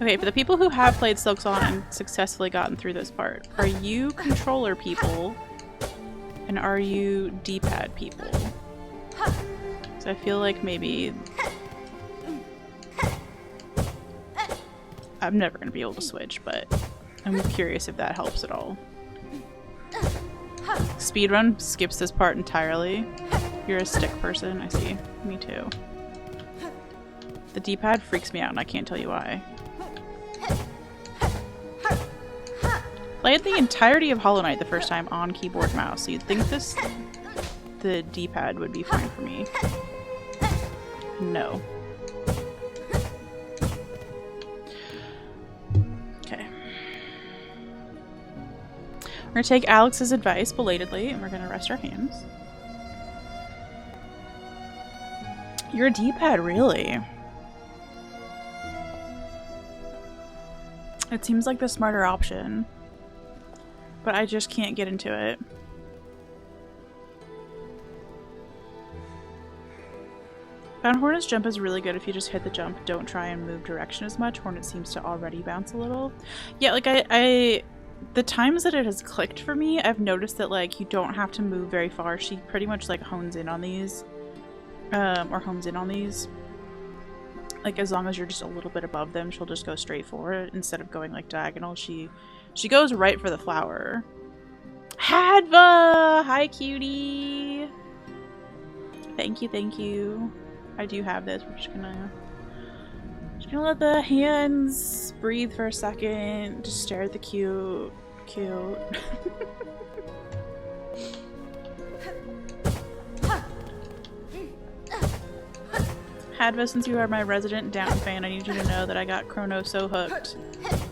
Okay, for the people who have played Silksong and successfully gotten through this part, are you controller people? And are you D-pad people? So I feel like maybe I'm never going to be able to switch, but I'm curious if that helps at all. Speedrun skips this part entirely. You're a stick person, I see. Me too. The D-pad freaks me out and I can't tell you why. Played the entirety of Hollow Knight the first time on keyboard mouse, so you'd think the D-pad would be fine for me. No. Okay. We're gonna take Alex's advice belatedly and we're gonna rest our hands. You're a D-pad, really? It seems like the smarter option. But I just can't get into it. Found Hornet's jump is really good if you just hit the jump, don't try and move direction as much. Hornet seems to already bounce a little. Yeah, like the times that it has clicked for me, I've noticed that, like, you don't have to move very far. She pretty much, like, hones in on these. Like, as long as you're just a little bit above them, she'll just go straight for it instead of going, like, diagonal. She goes right for the flower. Hadva! Hi, cutie! Thank you, thank you. I do have this. We're just gonna let the hands breathe for a second. Just stare at the cute. Hadva, since you are my resident Downton fan, I need you to know that I got Chrono so hooked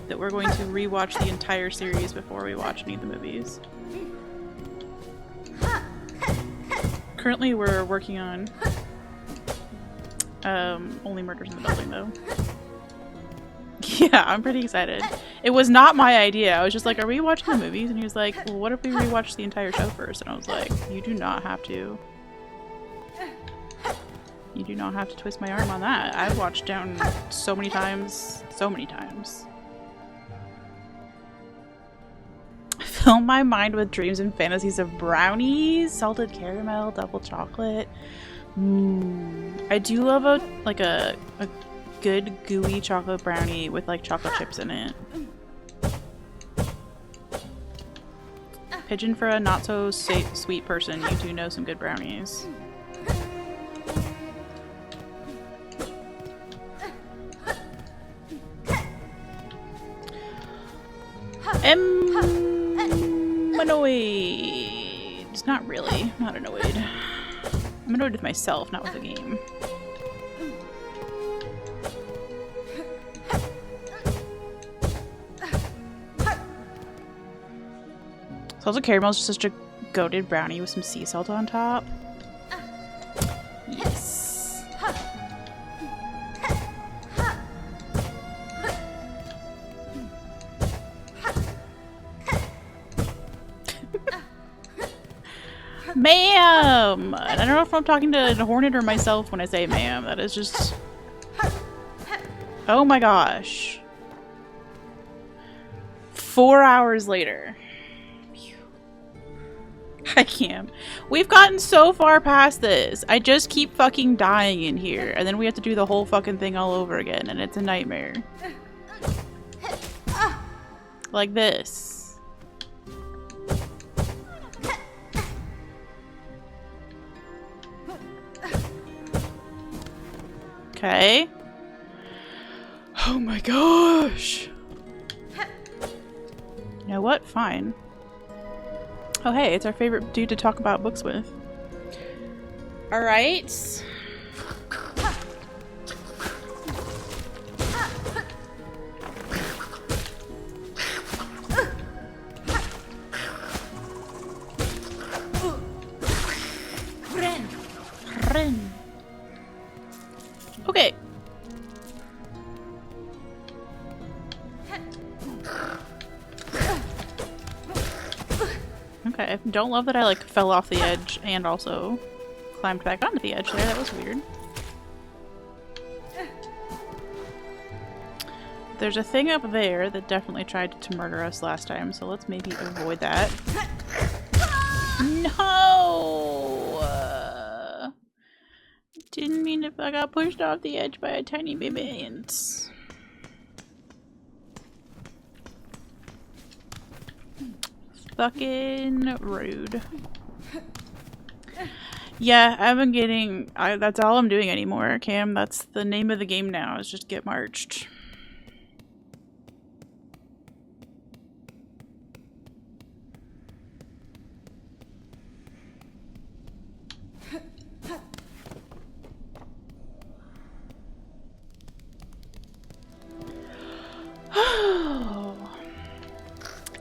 that we're going to rewatch the entire series before we watch any of the movies. Currently, we're working on Only Murders in the Building, though. Yeah, I'm pretty excited. It was not my idea. I was just like, are we watching the movies? And he was like, well, what if we rewatch the entire show first? And I was like, you do not have to. You do not have to twist my arm on that. I've watched Downton so many times. So many times. Fill my mind with dreams and fantasies of brownies, salted caramel, double chocolate. I do love a good gooey chocolate brownie with, like, chocolate chips in it. Pigeon for a not so sweet person, you do know some good brownies. I'm annoyed. Not really. Not annoyed. I'm annoyed with myself, not with the game. Salted caramel is just such a goated brownie with some sea salt on top. Yes. Ma'am! I don't know if I'm talking to Hornet or myself when I say ma'am. That is just Oh my gosh. 4 hours later. Hi, Cam. We've gotten so far past this. I just keep fucking dying in here, and then we have to do the whole fucking thing all over again, and it's a nightmare. Like this. Okay. Oh my gosh. You know what? Fine. Oh hey, it's our favorite dude to talk about books with. Alright. Okay. Okay, don't love that I like fell off the edge and also climbed back onto the edge there. That was weird. There's a thing up there that definitely tried to murder us last time, so let's maybe avoid that. No! Didn't mean if I got pushed off the edge by a tiny baby ant. Fucking rude. Yeah, I've been getting... that's all I'm doing anymore, Cam. That's the name of the game now, is just get marched.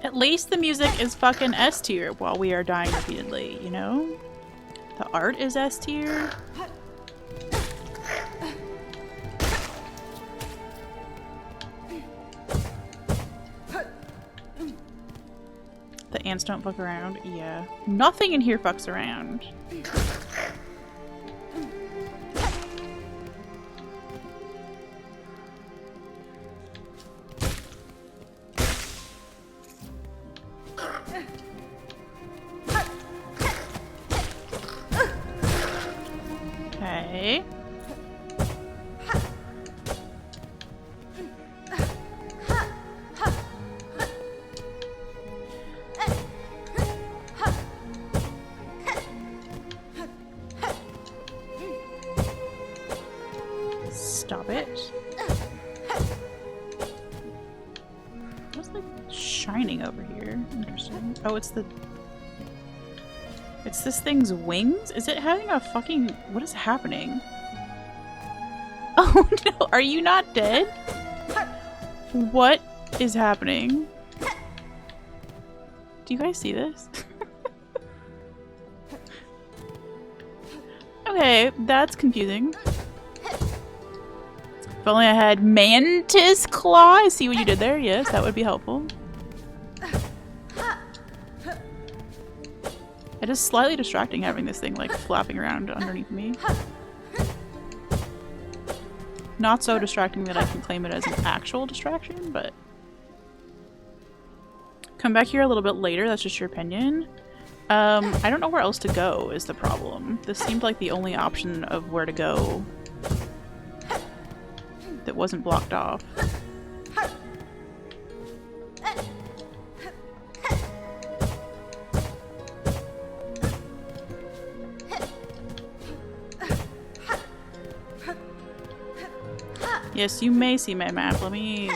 At least the music is fucking S tier while we are dying repeatedly, you know? The art is S tier. The ants don't fuck around. Yeah. Nothing in here fucks around. Okay. Stop it. What's like shining over here? Interesting. Oh, it's this thing's wings? Is it having a fucking... What is happening? Oh no, are you not dead? What is happening? Do you guys see this? Okay, that's confusing. If only I had mantis claw. I see what you did there. Yes, that would be helpful. It is slightly distracting having this thing like flapping around underneath me. Not so distracting that I can claim it as an actual distraction, but... Come back here a little bit later, that's just your opinion. I don't know where else to go is the problem. This seemed like the only option of where to go that wasn't blocked off. Yes, you may see my map. Let me...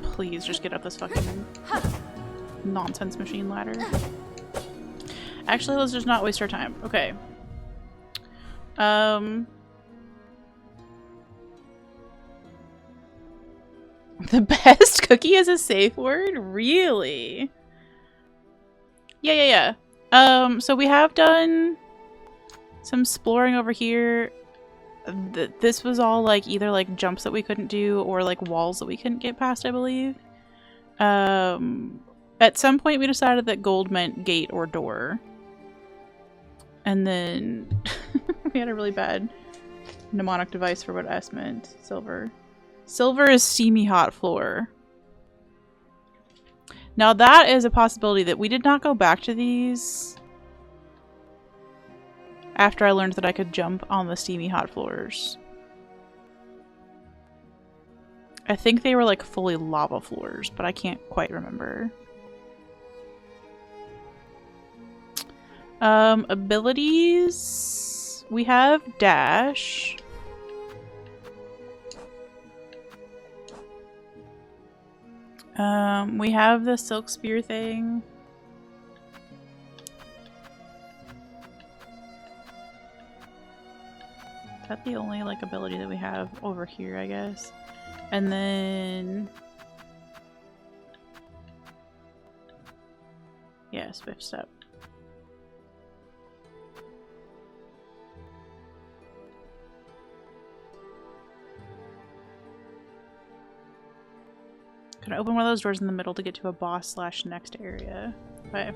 Please, just get up this fucking nonsense machine ladder. Actually, let's just not waste our time. Okay. The best cookie is a safe word? Really? Yeah. So we have done some exploring over here. This was all like either like jumps that we couldn't do or like walls that we couldn't get past, I believe. At some point we decided that gold meant gate or door. And then we had a really bad mnemonic device for what S meant. Silver. Silver is steamy hot floor. Now that is a possibility that we did not go back to these after I learned that I could jump on the steamy hot floors. I think they were like fully lava floors, but I can't quite remember. Abilities. We have dash. We have the silk spear thing. Is that the only like ability that we have over here, I guess? And then yeah, swift step. Can I open one of those doors in the middle to get to a boss / next area? Okay.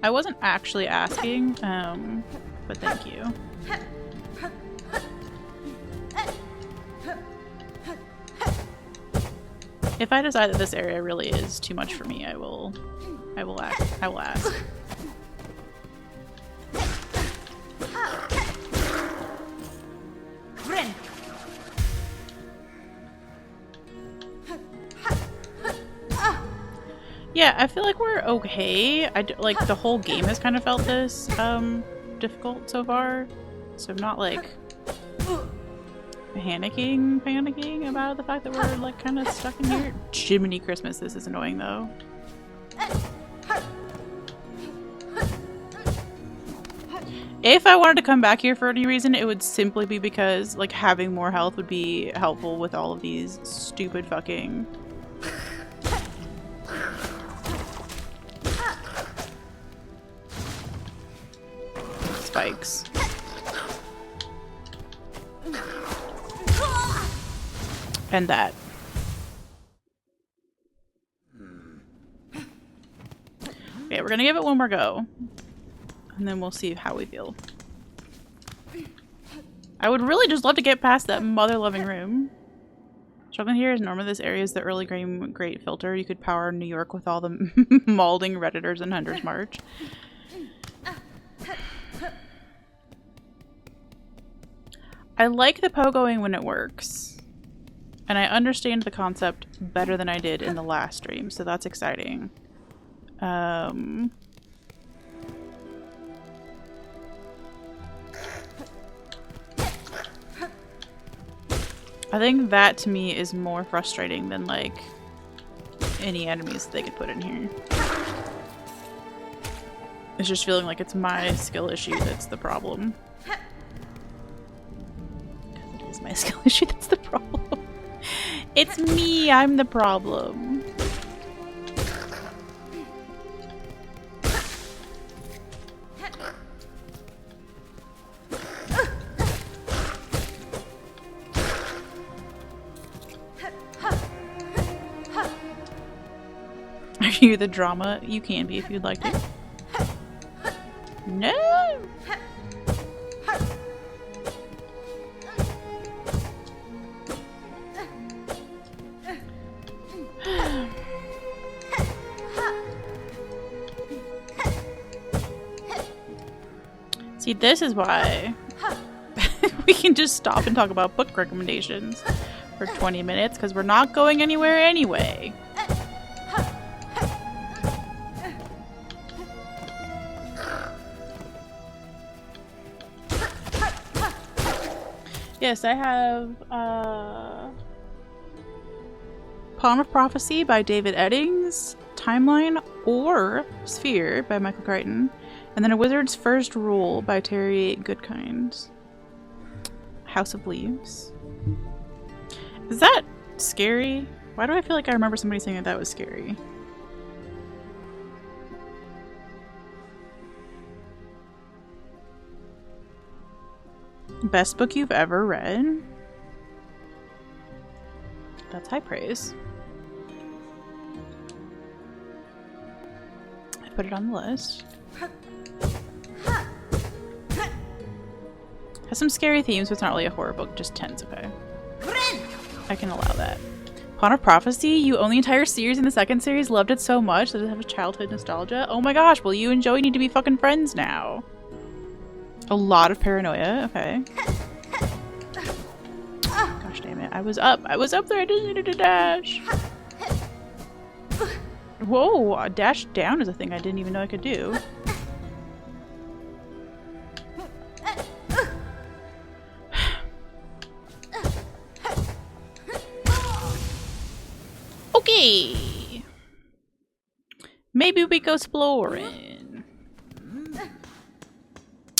I wasn't actually asking, but thank you. If I decide that this area really is too much for me, I will ask. Yeah, I feel like we're okay. Like the whole game has kind of felt this difficult so far, so I'm not like panicking about the fact that we're like kind of stuck in here. Jiminy Christmas, this is annoying though. If I wanted to come back here for any reason, it would simply be because like having more health would be helpful with all of these stupid fucking spikes. And that. Okay, we're gonna give it one more go. And then we'll see how we feel. I would really just love to get past that mother-loving room. Struggling here is normally this area is the early game great filter. You could power New York with all the malding Redditors in Hunter's March. I like the pogoing when it works. And I understand the concept better than I did in the last stream, so that's exciting. I think that to me is more frustrating than like any enemies that they could put in here. It's just feeling like it's my skill issue that's the problem. Because it is my skill issue that's the problem. It's me, I'm the problem. Are you the drama? You can be if you'd like to. No! See, this is why we can just stop and talk about book recommendations for 20 minutes, because we're not going anywhere anyway. Yes, I have Pawn of Prophecy by David Eddings, Timeline or Sphere by Michael Crichton, and then A Wizard's First Rule by Terry Goodkind. House of Leaves. Is that scary? Why do I feel like I remember somebody saying that was scary? Best book you've ever read? That's high praise. I put it on the list. Has Has some scary themes, but it's not really a horror book, just tense, okay. I can allow that. Pawn of Prophecy, you own the entire series in the second series, loved it so much that it has childhood nostalgia. Oh my gosh, well you and Joey need to be fucking friends now. A lot of paranoia, okay. Gosh damn it, I was up there, I just needed to dash. Whoa, a dash down is a thing I didn't even know I could do. Okay. Maybe we go exploring.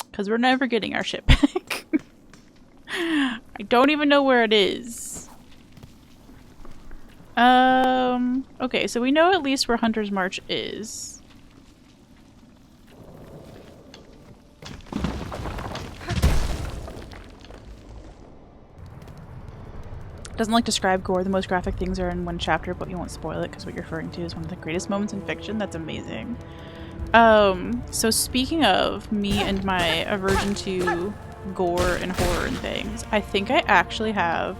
Because we're never getting our ship back. I don't even know where it is. Okay, so we know at least where Hunter's March is. Doesn't like describe gore. The most graphic things are in one chapter, but you won't spoil it because what you're referring to is one of the greatest moments in fiction. That's amazing. So speaking of me and my aversion to gore and horror and things, I think I actually have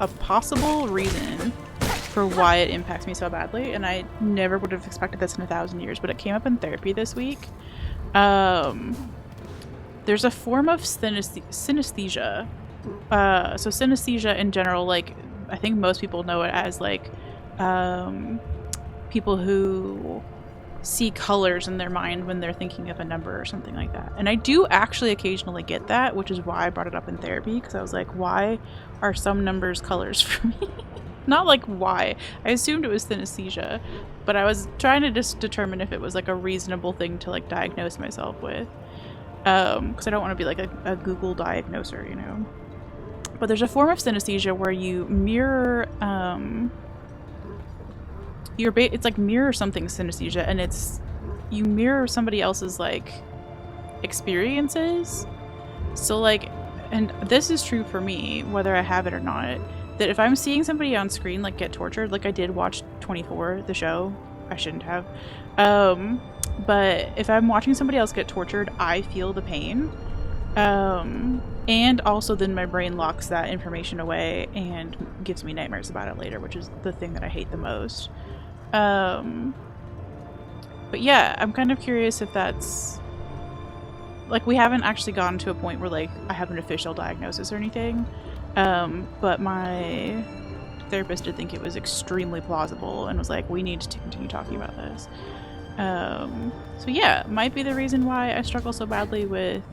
a possible reason for why it impacts me so badly, and I never would have expected this in 1,000 years, but it came up in therapy this week. There's a form of synesthesia. So synesthesia in general, like, I think most people know it as, like, people who see colors in their mind when they're thinking of a number or something like that. And I do actually occasionally get that, which is why I brought it up in therapy, because I was like, why are some numbers colors for me? Not like why. I assumed it was synesthesia, but I was trying to just determine if it was like a reasonable thing to like diagnose myself with. Because I don't want to be like a Google diagnoser, you know? But there's a form of synesthesia where you mirror, it's like mirror something synesthesia, and it's, you mirror somebody else's like experiences. So like, and this is true for me, whether I have it or not, that if I'm seeing somebody on screen like get tortured, like I did watch 24, the show, I shouldn't have, but if I'm watching somebody else get tortured, I feel the pain. And also then my brain locks that information away and gives me nightmares about it later, which is the thing that I hate the most. But yeah, I'm kind of curious if that's, like, we haven't actually gotten to a point where like I have an official diagnosis or anything, but my therapist did think it was extremely plausible and was like, we need to continue talking about this. So yeah, might be the reason why I struggle so badly with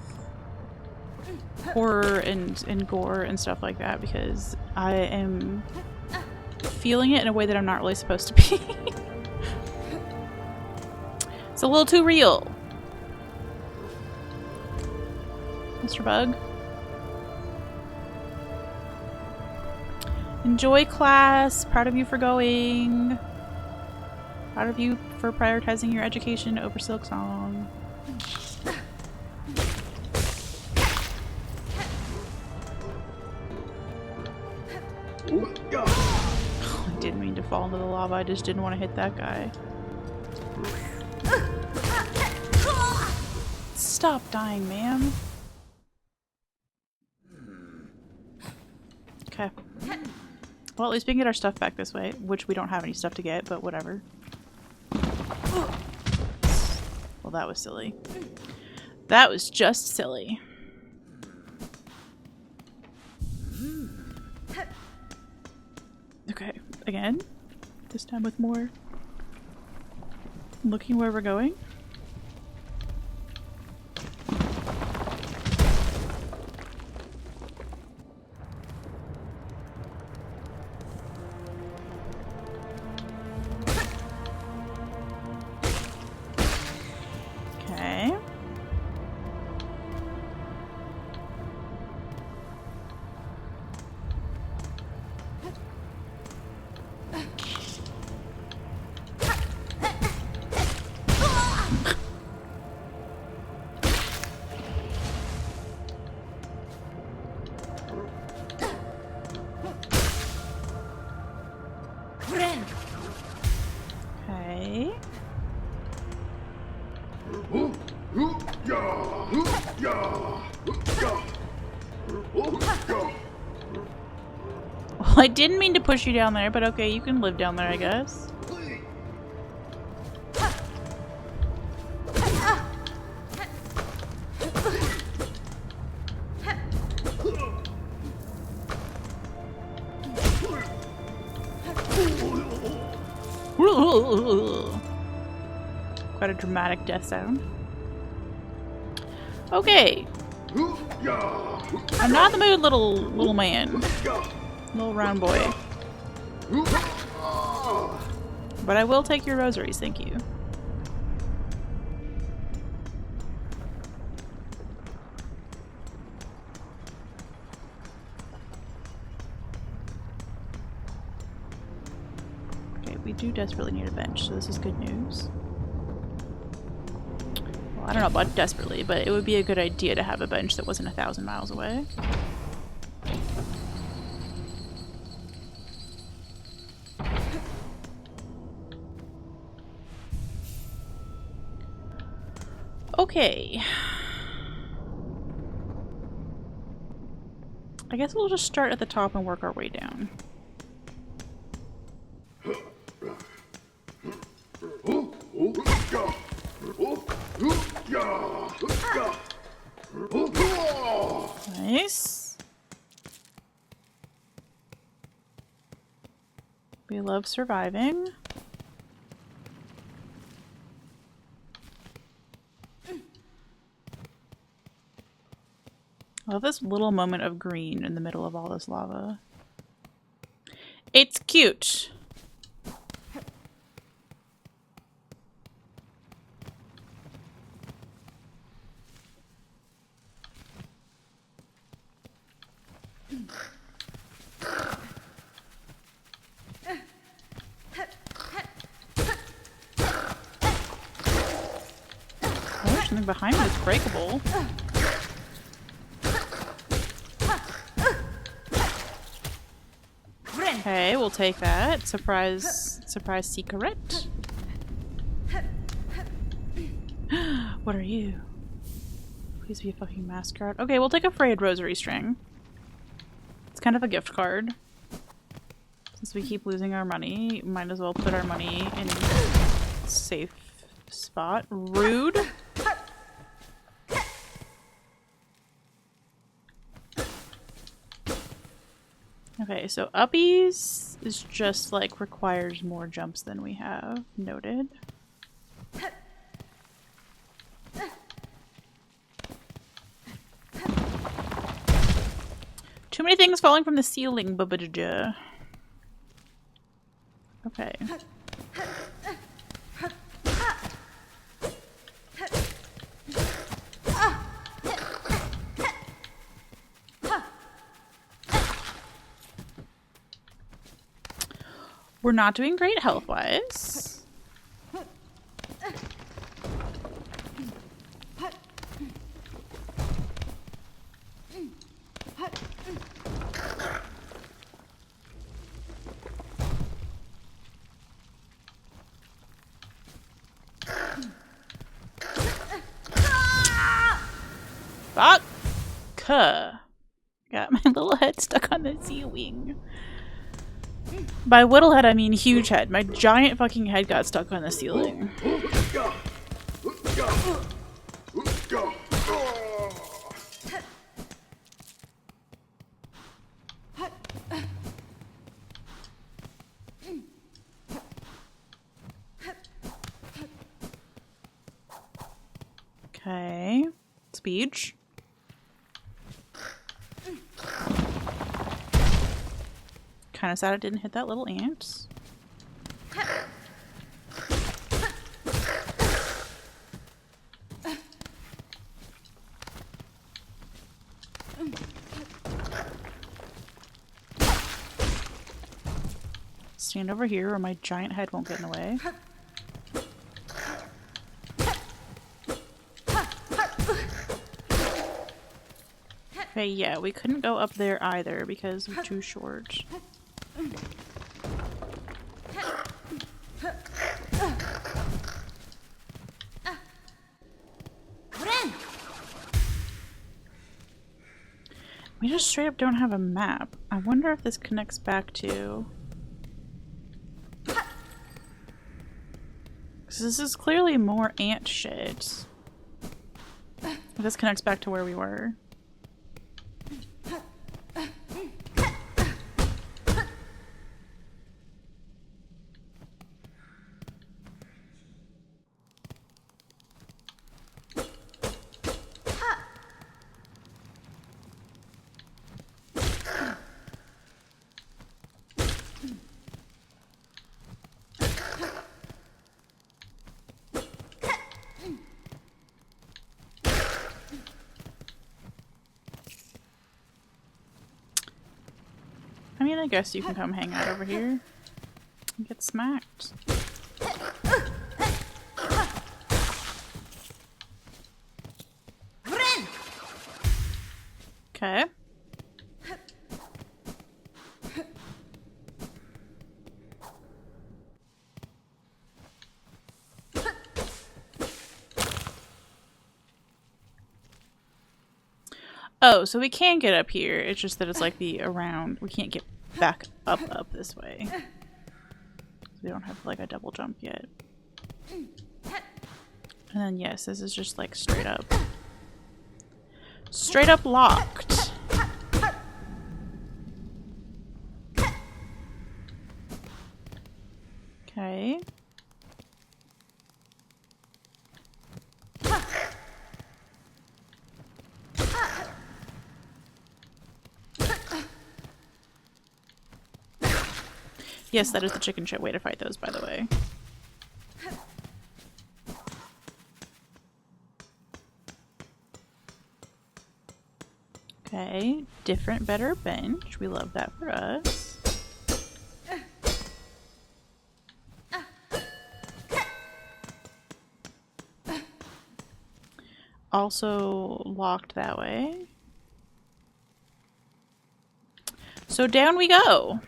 horror and gore and stuff like that, because I am feeling it in a way that I'm not really supposed to be. It's a little too real. Mr. Bug. Enjoy class. Proud of you for going. Proud of you for prioritizing your education over Silksong. Oh, I didn't mean to fall into the lava. I just didn't want to hit that guy. Stop dying, ma'am. Okay. Well, at least we can get our stuff back this way, which we don't have any stuff to get, but whatever. Well, that was silly. That was just silly. Okay, again. This time with more. Looking where we're going. Okay. Well, I didn't mean to push you down there, but okay, you can live down there, I guess. Quite a dramatic death sound. Okay. I'm not in the mood, little man. Little round boy. But I will take your rosaries, thank you. Okay, we do desperately need a bench, so this is good news. Well, I don't know about desperately, but it would be a good idea to have a bench that wasn't 1,000 miles away. Okay. I guess we'll just start at the top and work our way down. Nice. We love surviving. I love this little moment of green in the middle of all this lava. It's cute. Oh, there's something behind me that's breakable. Okay, we'll take that. Surprise secret. What are you? Please be a fucking mascot. Okay, we'll take a frayed rosary string. It's kind of a gift card. Since we keep losing our money, might as well put our money in a safe spot. Rude. Okay, so uppies is just like requires more jumps than we have. Noted. Too many things falling from the ceiling, babaja. Okay. We're not doing great health-wise. Fuck! Got my little head stuck on the ceiling. By little head, I mean huge head. My giant fucking head got stuck on the ceiling. Okay. Speech. Kind of sad it didn't hit that little ant. Stand over here or my giant head won't get in the way. Okay, yeah, we couldn't go up there either because we're too short. We just straight up don't have a map. I wonder if this connects back to... Because this is clearly more ant shit. If this connects back to where we were. I mean, I guess you can come hang out over here and get smacked. Okay. Oh, so we can get up here. It's just that it's like the around. We can't get back up this way. So we don't have like a double jump yet. And then yes, this is just like straight up. Straight up locked. Okay. Yes, that is the chicken shit way to fight those, by the way. Okay, different, better bench. We love that for us. Also locked that way. So down we go.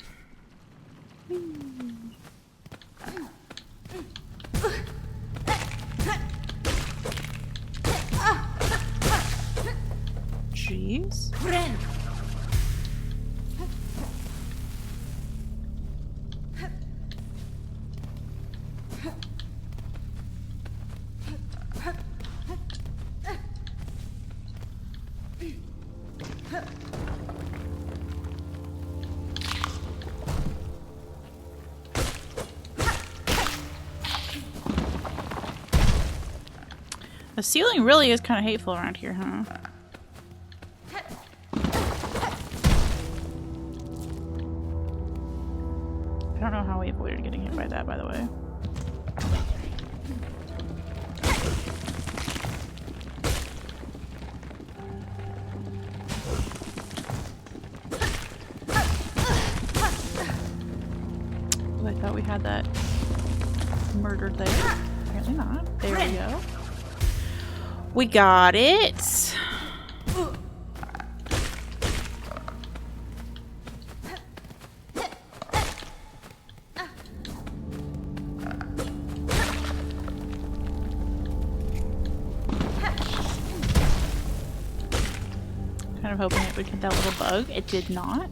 Jeez. The ceiling really is kind of hateful around here, huh? I don't know how we avoided getting hit by that, by the way. Oh, I thought we had that murdered there. Apparently not. There we go. We got it. Kind of hoping it would get that little bug. It did not.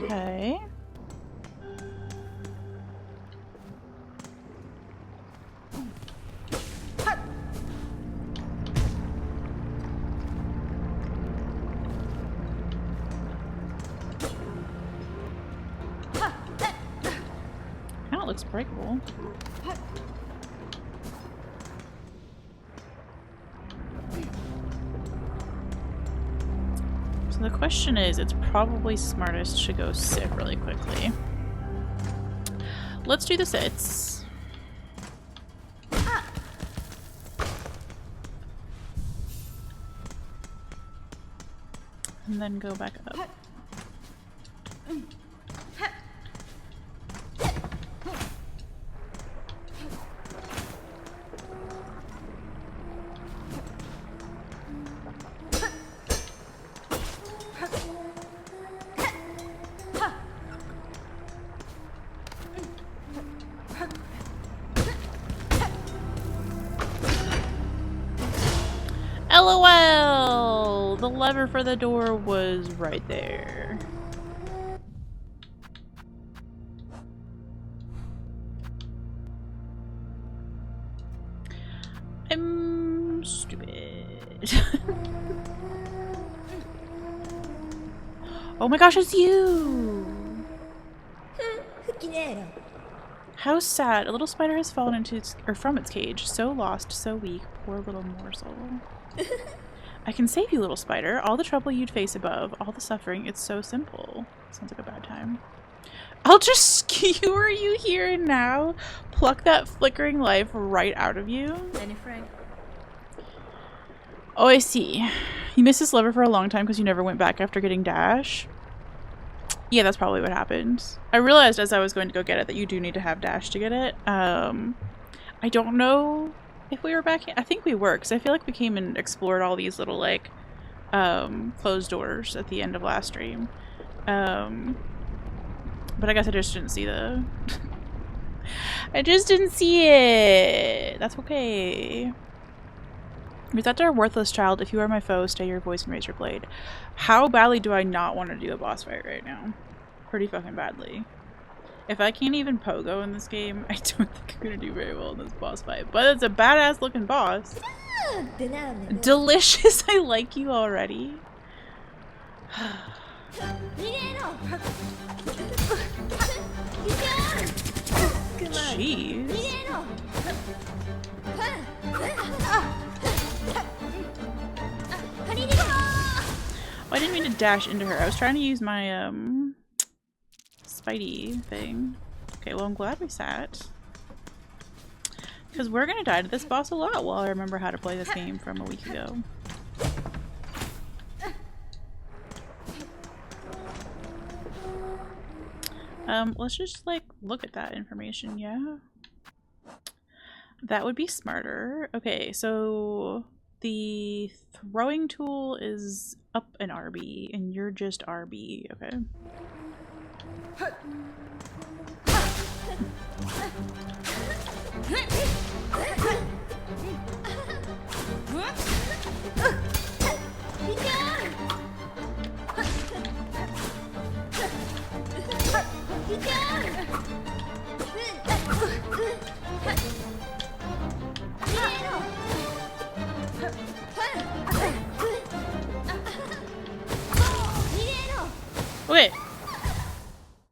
Okay. Kind of looks breakable. So the question is, it's probably smartest to go sit really quickly. Let's do the sits. And then go back up. LOL! The lever for the door was right there. I'm stupid. Oh my gosh, it's you! How sad. A little spider has fallen into its, or from its cage. So lost, so weak. Poor little morsel. I can save you, little spider. All the trouble you'd face above, all the suffering, it's so simple. Sounds like a bad time. I'll just skewer you here and now. Pluck that flickering life right out of you. Oh, I see. You missed this lever for a long time because you never went back after getting dash. Yeah, that's probably what happened. I realized as I was going to go get it that you do need to have dash to get it. I don't know if we were back here. I think we were, because I feel like we came and explored all these little, like, closed doors at the end of last stream. But I guess I just didn't see the... I just didn't see it! That's okay. We thought they're a worthless child. If you are my foe, stay your voice and raise your blade. How badly do I not want to do a boss fight right now? Pretty fucking badly. If I can't even pogo in this game, I don't think I'm gonna do very well in this boss fight. But it's a badass looking boss. Delicious, I like you already. Jeez. Oh, I didn't mean to dash into her. I was trying to use my, Spidey thing. Okay, well, I'm glad we sat. Because we're gonna die to this boss a lot while I remember how to play this game from a week ago. Let's just, like, look at that information, yeah? That would be smarter. Okay, so the throwing tool is up an RB, and you're just RB, okay? Okay.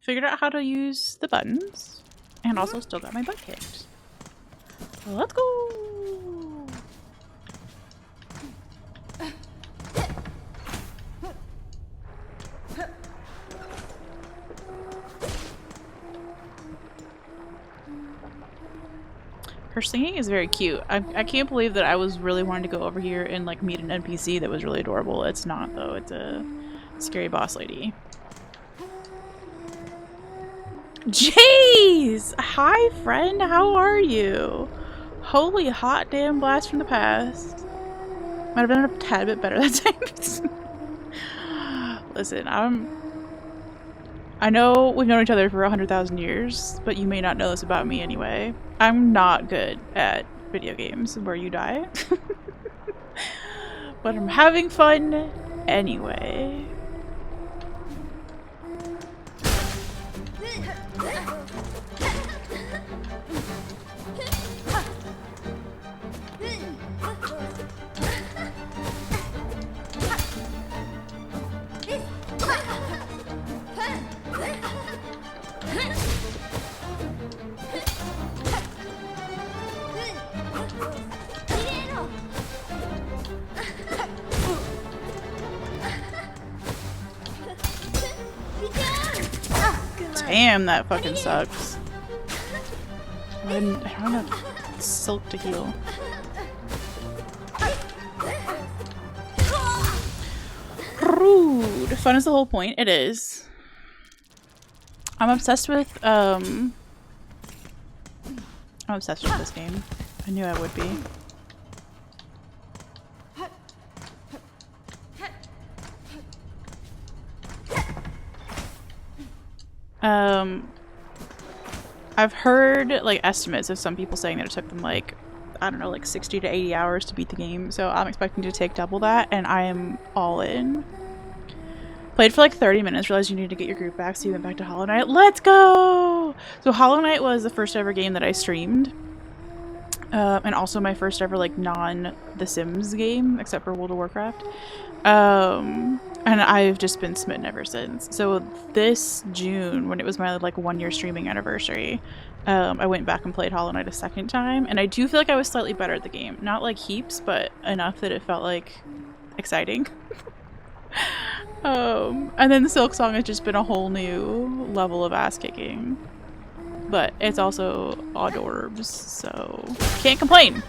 Figured out how to use the buttons, and also still got my butt kicked. Let's go! Her singing is very cute. I can't believe that I was really wanting to go over here and like meet an NPC that was really adorable. It's not though. It's a scary boss lady. Jeez! Hi friend, how are you? Holy hot damn blast from the past. Might have been a tad bit better that time. Listen, I know we've known each other for 100,000 years, but you may not know this about me anyway. I'm not good at video games where you die. But I'm having fun anyway. Damn, that fucking sucks. I don't have silk to heal. Rude. Fun is the whole point. It is. I'm obsessed with this game. I knew I would be. I've heard like estimates of some people saying that it took them like, I don't know, like 60 to 80 hours to beat the game. So I'm expecting to take double that, and I am all in. Played for like 30 minutes, realized you needed to get your group back, so you went back to Hollow Knight. Let's go! So Hollow Knight was the first ever game that I streamed. And also my first ever like non-The Sims game, except for World of Warcraft. And I've just been smitten ever since. So this June, when it was my like 1 year streaming anniversary, I went back and played Hollow Knight a second time, and I do feel like I was slightly better at the game. Not like heaps, but enough that it felt like exciting. And then the Silksong has just been a whole new level of ass kicking. But it's also adorbs, so can't complain.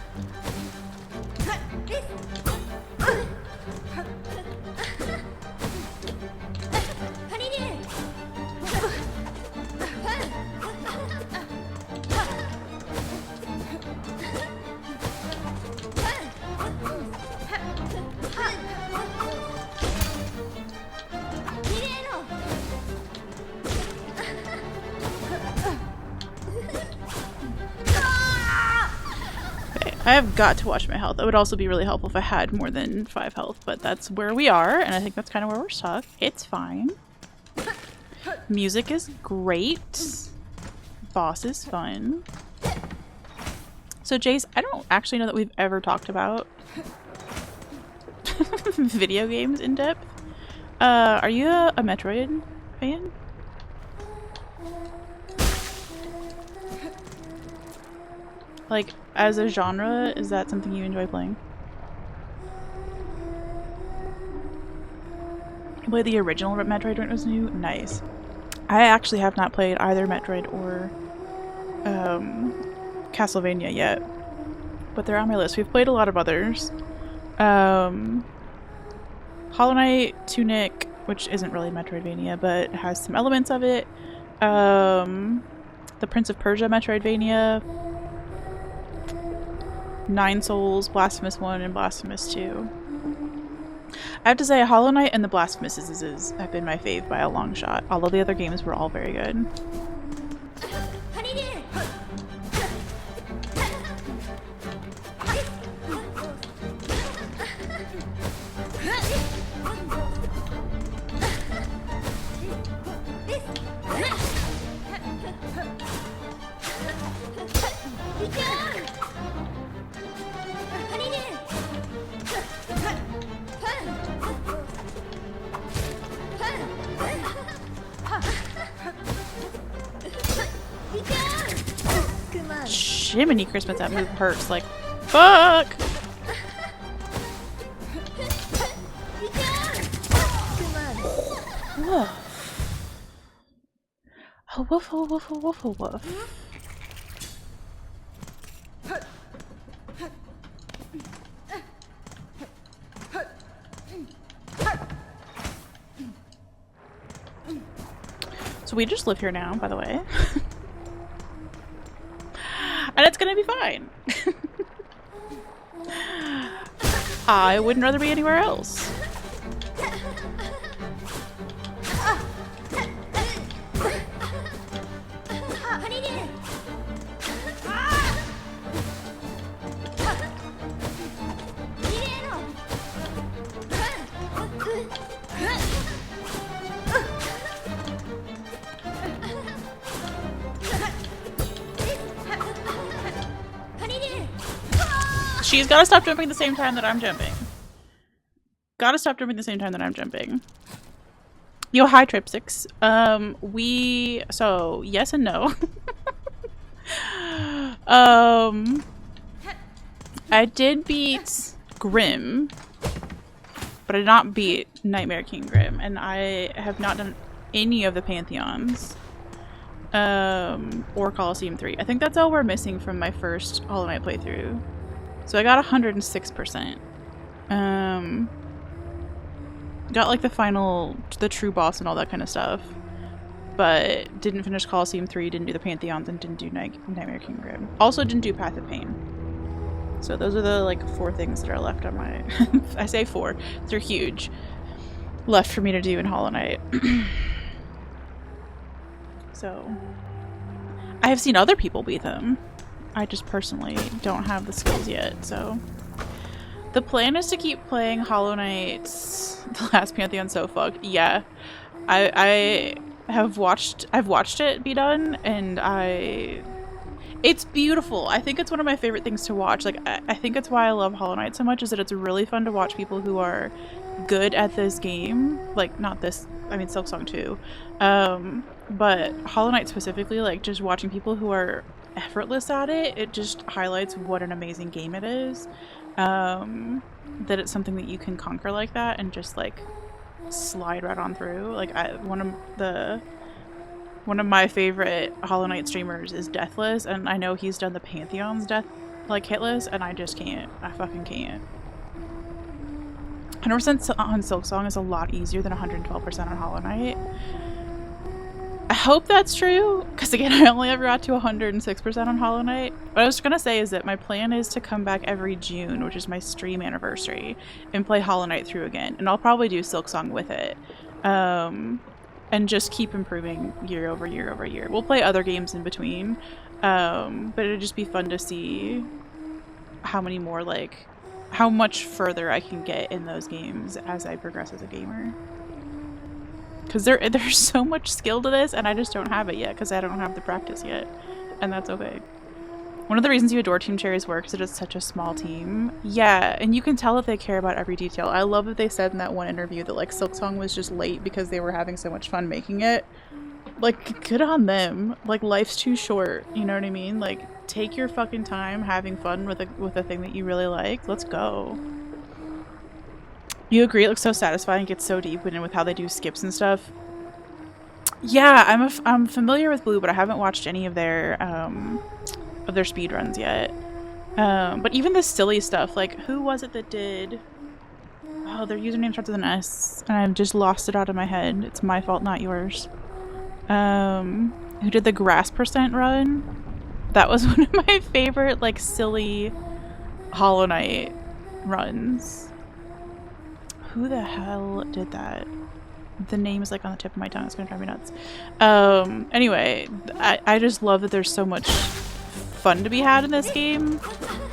I have got to watch my health. It would also be really helpful if I had more than 5 health, but that's where we are, and I think that's kind of where we're stuck. It's fine. Music is great. Boss is fun. So Jace, I don't actually know that we've ever talked about video games in depth. Are you a Metroid fan? Like, as a genre, is that something you enjoy playing? You played the original Metroid when it was new? Nice. I actually have not played either Metroid or Castlevania yet, but they're on my list. We've played a lot of others. Hollow Knight, Tunic, which isn't really Metroidvania, but has some elements of it. The Prince of Persia Metroidvania. 9 Souls, Blasphemous 1, and Blasphemous 2. I have to say, Hollow Knight and the Blasphemous have been my fave by a long shot, although the other games were all very good. Jiminy Christmas, that move hurts like fuck! Woof. Oh, woof, oh, woof, oh, woof, oh, woof. So we just live here now, by the way. And it's gonna be fine. I wouldn't rather be anywhere else. She's gotta stop jumping at the same time that I'm jumping. Gotta stop jumping at the same time that I'm jumping. Yo, hi Tripsix. So yes and no. I did beat Grimm, but I did not beat Nightmare King Grimm, and I have not done any of the Pantheons. Or Coliseum 3. I think that's all we're missing from my first Hollow Knight playthrough. So I got 106%. Got Got like the true boss and all that kind of stuff. But didn't finish Coliseum 3, didn't do the Pantheons, and didn't do Nightmare Kingdom. Also didn't do Path of Pain. So those are the like 4 things that are left on my... I say 4. They're huge. Left for me to do in Hollow Knight. So... I have seen other people beat them. I just personally don't have the skills yet, so... The plan is to keep playing Hollow Knight, The Last Pantheon so fucked. Yeah. I've watched it be done, and it's beautiful. I think it's one of my favorite things to watch. Like, I think it's why I love Hollow Knight so much, is that it's really fun to watch people who are good at this game. Like, not this, I mean, Silksong too. But Hollow Knight specifically, like, just watching people who are effortless at it, it just highlights what an amazing game it is. That it's something that you can conquer like that and just, like, slide right on through. Like, one of my favorite Hollow Knight streamers is Deathless, and I know he's done the Pantheon's hitless, and I just can't. I fucking can't. 100% on Silksong is a lot easier than 112% on Hollow Knight. I hope that's true, because again, I only ever got to 106% on Hollow Knight. What I was gonna say is that my plan is to come back every June, which is my stream anniversary, and play Hollow Knight through again. And I'll probably do Silksong with it. And just keep improving year over year over year. We'll play other games in between, but it'd just be fun to see how many more, like, how much further I can get in those games as I progress as a gamer. Because there's so much skill to this, and I just don't have it yet because I don't have the practice yet, and that's okay. One of the reasons you adore Team Cherry's work is that it's such a small team. Yeah, and you can tell that they care about every detail. I love that they said in that one interview that, like, Silksong was just late because they were having so much fun making it. Like, good on them. Like, life's too short, you know what I mean? Like, take your fucking time having fun with a thing that you really like. Let's go. You agree it looks so satisfying, gets so deep with how they do skips and stuff? Yeah, I'm familiar with Blue, but I haven't watched any of their speedruns yet. But even the silly stuff, like, who was it that did... Oh, their username starts with an S, and I've just lost it out of my head. It's my fault, not yours. Who did the grass percent run? That was one of my favorite, like, silly Hollow Knight runs. Who the hell did that? The name is like on the tip of my tongue. It's gonna drive me nuts. Anyway, I just love that there's so much fun to be had in this game,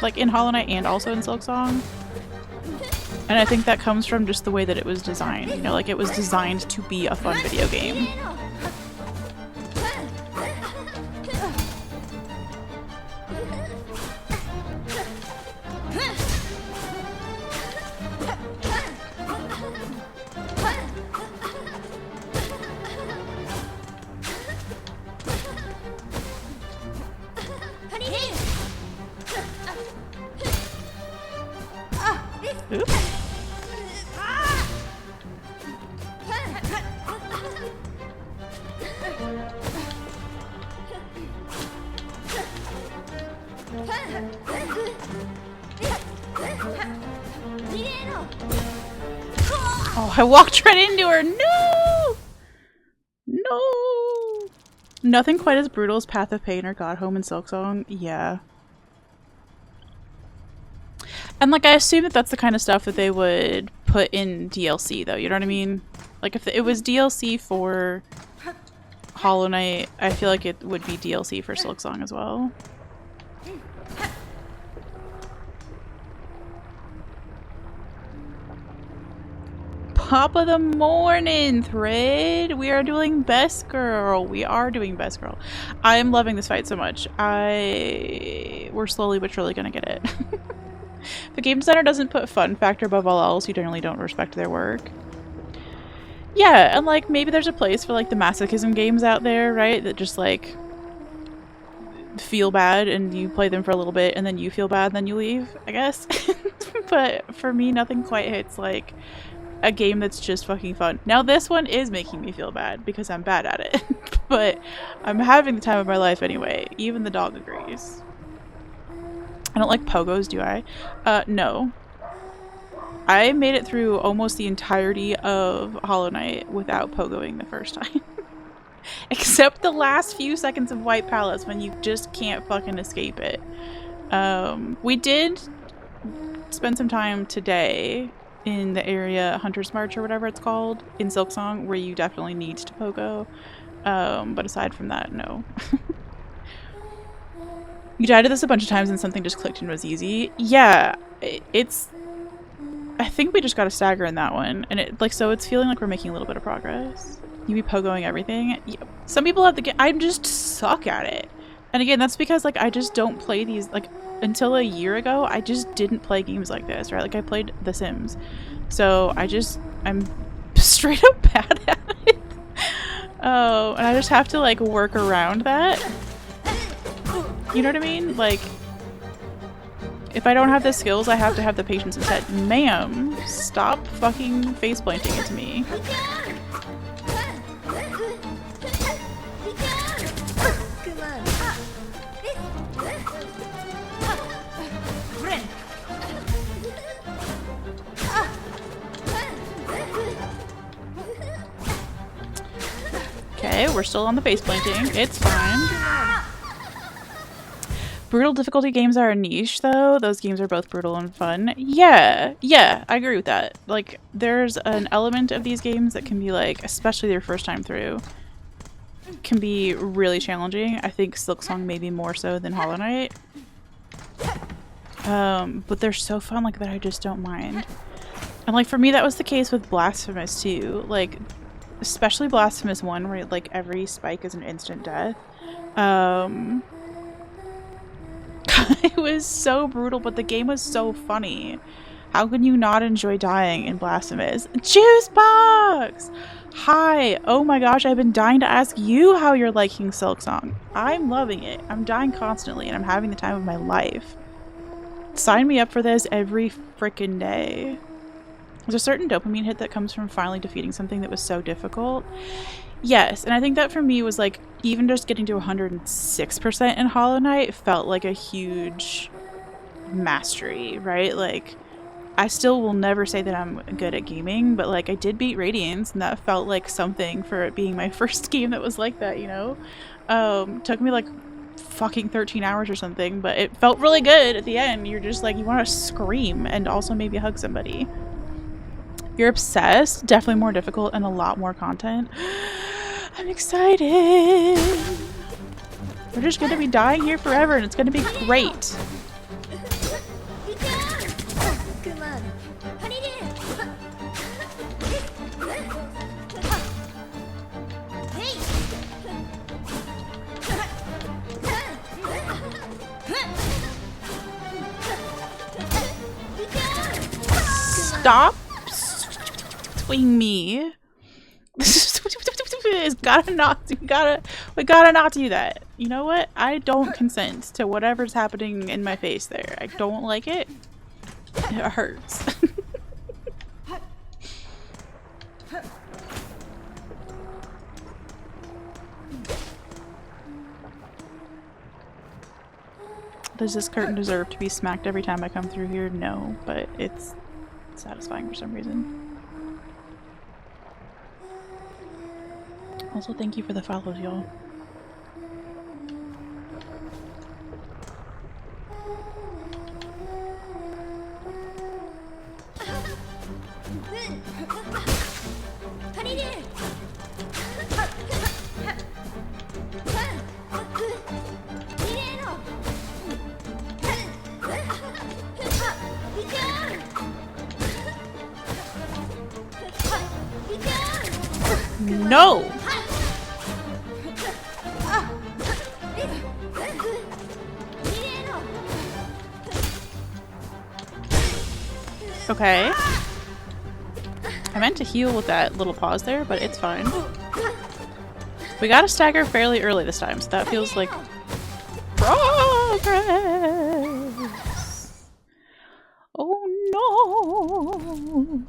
like in Hollow Knight and also in Silksong. And I think that comes from just the way that it was designed. You know, like, it was designed to be a fun video game. Oops. Oh, I walked right into her. No! No! Nothing quite as brutal as Path of Pain or God Home in Silksong. Yeah. And, like, I assume that that's the kind of stuff that they would put in DLC, though. You know what I mean? Like, if it was DLC for Hollow Knight, I feel like it would be DLC for Silksong as well. Pop of the morning, Thread! We are doing Best Girl. We are doing Best Girl. I am loving this fight so much. We're slowly but surely gonna get it. If a game designer doesn't put fun factor above all else, you generally don't respect their work. Yeah, and, like, maybe there's a place for, like, the masochism games out there, right? That just, like, feel bad and you play them for a little bit and then you feel bad and then you leave, I guess. But for me, nothing quite hits, like, a game that's just fucking fun. Now, this one is making me feel bad because I'm bad at it. But I'm having the time of my life anyway. Even the dog agrees. I don't like pogos, do I? No. I made it through almost the entirety of Hollow Knight without pogoing the first time. Except the last few seconds of White Palace when you just can't fucking escape it. We did spend some time today in the area Hunter's March or whatever it's called in Silksong where you definitely need to pogo. But aside from that, no. You died to this a bunch of times and something just clicked and was easy. Yeah, it's... I think we just got a stagger in that one. And it so it's feeling like we're making a little bit of progress. You be pogoing everything. Some people have the... I just suck at it. And again, that's because like I just don't play these... Like until a year ago, I just didn't play games like this, right? Like I played The Sims. So I'm straight up bad at it. Oh, and I just have to like work around that. You know what I mean? Like, if I don't have the skills, I have to have the patience instead. Ma'am, stop fucking face planting into me. Okay, we're still on the face planting. It's fine. Brutal difficulty games are a niche, though. Those games are both brutal and fun. Yeah, I agree with that. Like, there's an element of these games that can be, like, especially their first time through, can be really challenging. I think Silksong maybe more so than Hollow Knight. But they're so fun like that I just don't mind. And, like, for me, that was the case with Blasphemous, too. Like, especially Blasphemous 1, where, like, every spike is an instant death. It was so brutal, but the game was so funny. How can you not enjoy dying in Blasphemous? Juice Box! Hi! Oh my gosh, I've been dying to ask you how you're liking Silksong. I'm loving it. I'm dying constantly, and I'm having the time of my life. Sign me up for this every frickin' day. There's a certain dopamine hit that comes from finally defeating something that was so difficult. Yes, and I think that for me was like, even just getting to 106% in Hollow Knight felt like a huge mastery, right? Like, I still will never say that I'm good at gaming, but like I did beat Radiance, and that felt like something for it being my first game that was like that, you know? Took me like fucking 13 hours or something, but it felt really good at the end. You're just like, you want to scream and also maybe hug somebody. You're Obsessed, definitely more difficult and a lot more content. I'm excited. We're just gonna be dying here forever and it's gonna be great. Stop swing me. We gotta not do that. You know what? I don't consent to whatever's happening in my face there. I don't like it. It hurts. Does this curtain deserve to be smacked every time I come through here? No, but it's satisfying for some reason. Also, thank you for the follows, y'all. No! Okay. I meant to heal with that little pause there, but it's fine. We got a stagger fairly early this time, so that feels like progress. Oh no!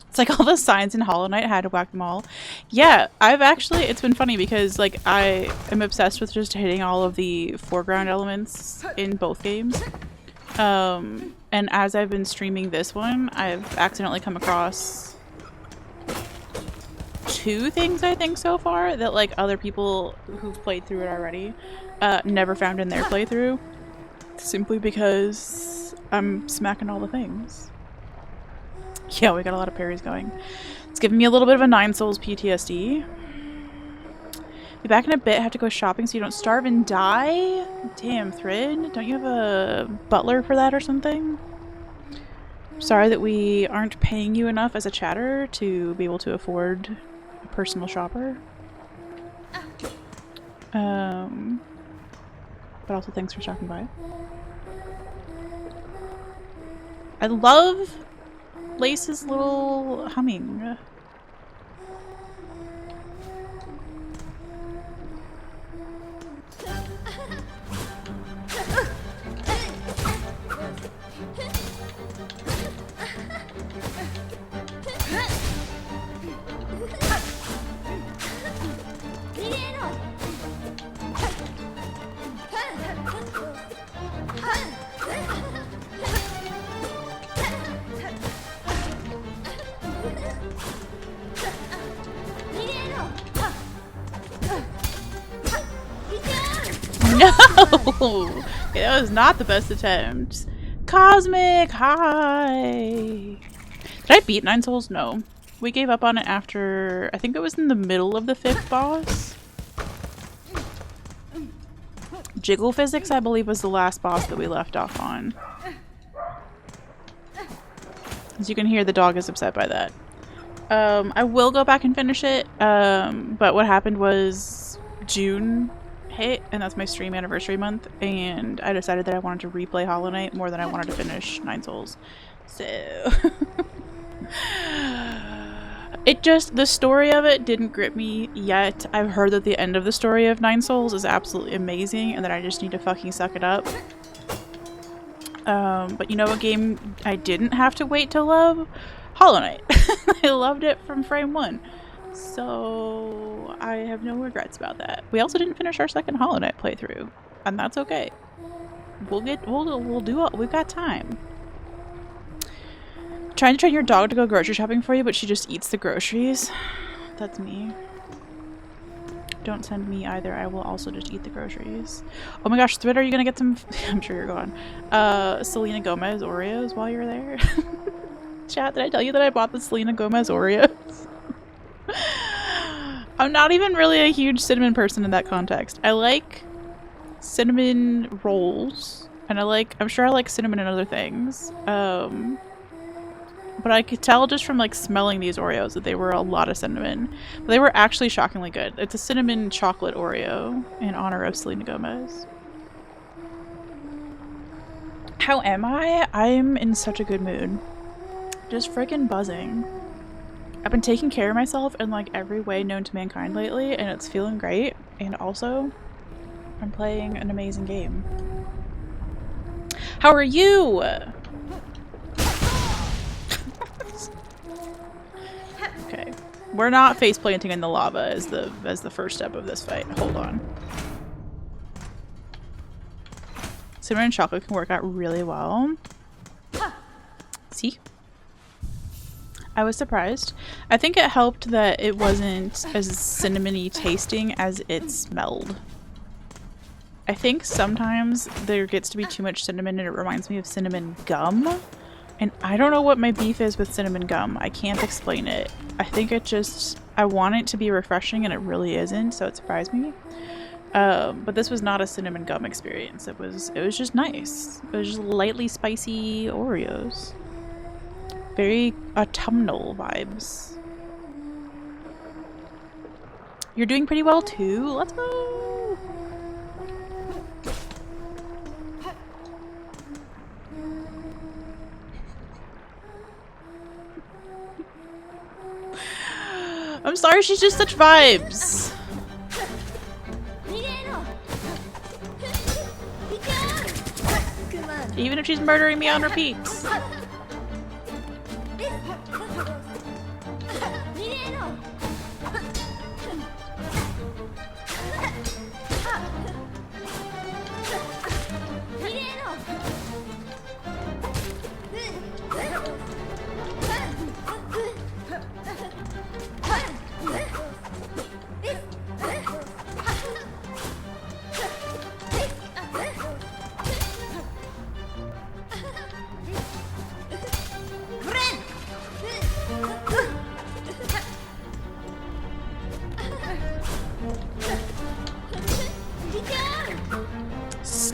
It's like all the signs in Hollow Knight, I had to whack them all. Yeah, it's been funny because like I am obsessed with just hitting all of the foreground elements in both games. And as I've been streaming this one, I've accidentally come across 2 things, I think, so far that like other people who've played through it already never found in their playthrough, simply because I'm smacking all the things. Yeah, we got a lot of parries going. It's giving me a little bit of a 9 Souls PTSD. Be back in a bit. Have to go shopping so you don't starve and die? Damn, Thrid. Don't you have a butler for that or something? Sorry that we aren't paying you enough as a chatter to be able to afford a personal shopper. But also thanks for stopping by. I love Lace's little humming. No! Okay, that was not the best attempt. Cosmic, hi! Did I beat 9 Souls? No. We gave up on it after, I think it was in the middle of the 5th boss. Jiggle Physics, I believe, was the last boss that we left off on. As you can hear, the dog is upset by that. I will go back and finish it, but what happened was June hit, and that's my stream anniversary month, and I decided that I wanted to replay Hollow Knight more than I wanted to finish 9 Souls. So the story of it didn't grip me yet. I've heard that the end of the story of 9 Souls is absolutely amazing and that I just need to fucking suck it up. But you know what game I didn't have to wait to love? Hollow Knight. I loved it from frame 1. So I have no regrets about that. We also didn't finish our second Hollow Knight playthrough, and that's okay. We'll do it. We've got time. Trying to train your dog to go grocery shopping for you, but she just eats the groceries. That's me. Don't send me either. I will also just eat the groceries. Oh my gosh, Thrid, are you gonna get some? I'm sure you're gone. Selena Gomez Oreos while you're there. Chat, did I tell you that I bought the Selena Gomez Oreos? I'm not even really a huge cinnamon person in that context. I like cinnamon rolls, and I'm sure I like cinnamon and other things. But I could tell just from like smelling these Oreos that they were a lot of cinnamon. But they were actually shockingly good. It's a cinnamon chocolate Oreo in honor of Selena Gomez. How am I? I'm in such a good mood. Just freaking buzzing. I've been taking care of myself in like every way known to mankind lately, and it's feeling great. And also, I'm playing an amazing game. How are you? Okay, we're not face planting in the lava as the first step of this fight. Hold on. Cinnamon and chocolate can work out really well. See? I was surprised. I think it helped that it wasn't as cinnamony tasting as it smelled. I think sometimes there gets to be too much cinnamon and it reminds me of cinnamon gum. And I don't know what my beef is with cinnamon gum. I can't explain it. I think I want it to be refreshing and it really isn't, so it surprised me. But this was not a cinnamon gum experience. It was just nice. It was just lightly spicy Oreos. Very autumnal vibes. You're doing pretty well too. Let's go. I'm sorry, she's just such vibes. Even if she's murdering me on repeats.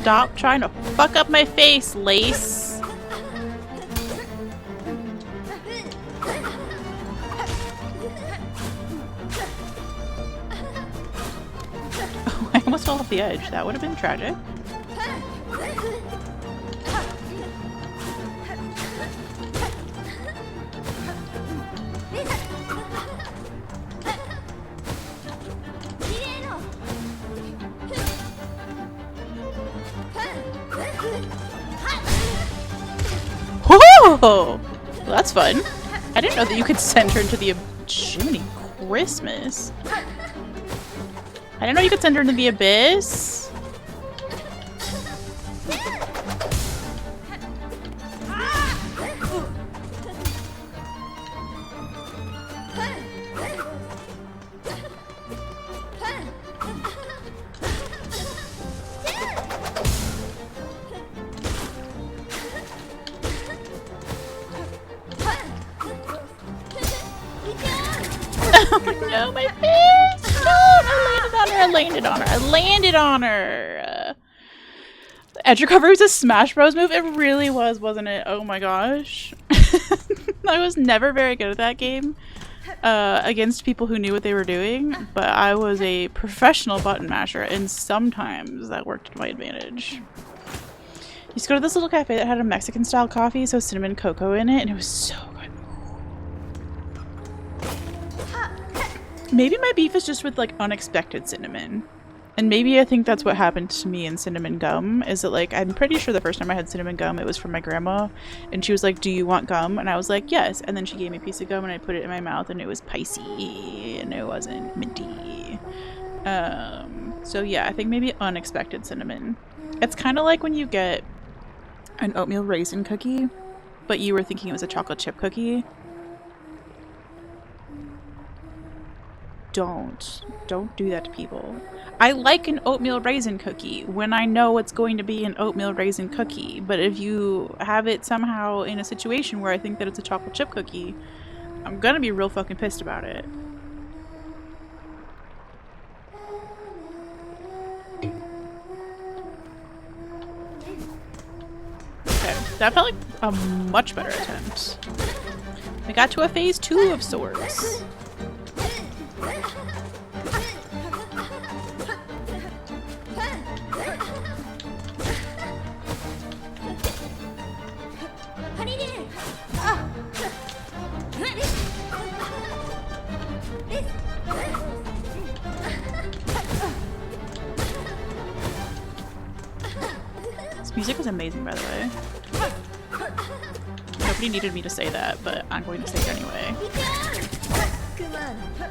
stop trying to fuck up my face, Lace. Oh, I almost fell off the edge. That would have been tragic. Whoa! Well, that's fun. I didn't know that you could send her into the Jiminy Christmas. I didn't know you could send her into the abyss. Oh no, my face! No, I landed on her! Edge recovery was a Smash Bros move? It really was, wasn't it? Oh my gosh. I was never very good at that game against people who knew what they were doing, but I was a professional button masher, and sometimes that worked to my advantage. Used to go to this little cafe that had a Mexican style coffee, so cinnamon cocoa in it, and it was so good. Maybe my beef is just with like unexpected cinnamon. And maybe I think that's what happened to me in cinnamon gum, is that like, I'm pretty sure the first time I had cinnamon gum, it was from my grandma, and she was like, do you want gum? And I was like, yes. And then she gave me a piece of gum and I put it in my mouth and it was spicy and it wasn't minty. So yeah, I think maybe unexpected cinnamon. It's kind of like when you get an oatmeal raisin cookie, but you were thinking it was a chocolate chip cookie. Don't do that to people. I like an oatmeal raisin cookie when I know it's going to be an oatmeal raisin cookie, but if you have it somehow in a situation where I think that it's a chocolate chip cookie, I'm gonna be real fucking pissed about it. Okay, that felt like a much better attempt. We got to a phase 2 of sorts. This music was amazing, by the way. Nobody needed me to say that, but I'm going to say it anyway.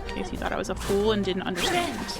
In case you thought I was a fool and didn't understand.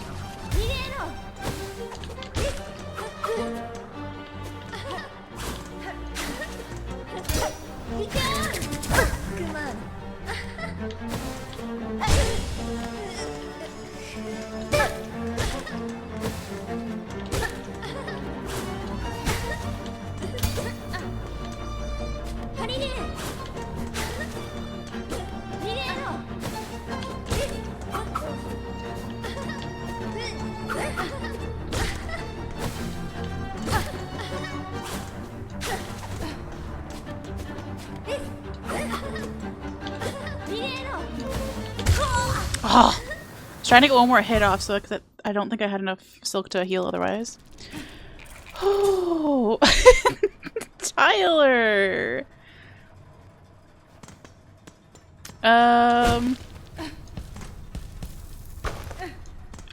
Oh, I was trying to get one more hit off so that I don't think I had enough silk to heal otherwise. Oh, Tyler. I'm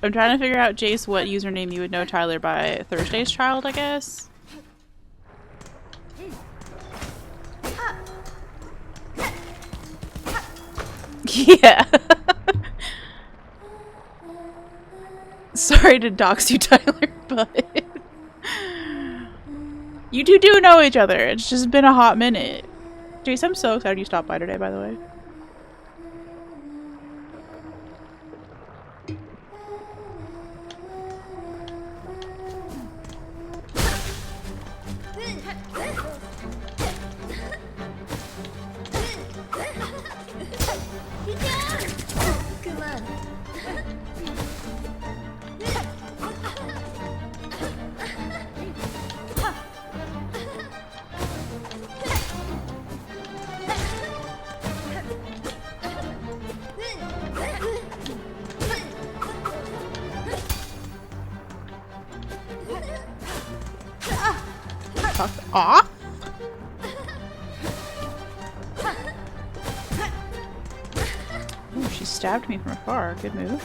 trying to figure out, Jace, what username you would know Tyler by. Thursday's Child, I guess. Yeah. Sorry to dox you, Tyler, but you two do know each other. It's just been a hot minute. Jace, I'm so excited you stopped by today, by the way. Fuck off. Ooh, she stabbed me from afar. Good move.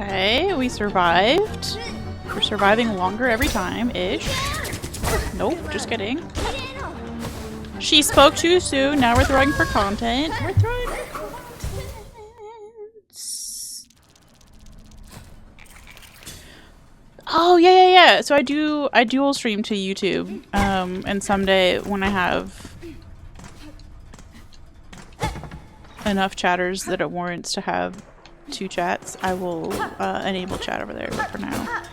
Okay, we survived. We're surviving longer every time-ish. Nope, just kidding. She spoke too soon. Now we're throwing for content. We're throwing for content. Oh yeah. So I dual stream to YouTube. And someday when I have enough chatters that it warrants to have 2 chats, I will enable chat over there, but for now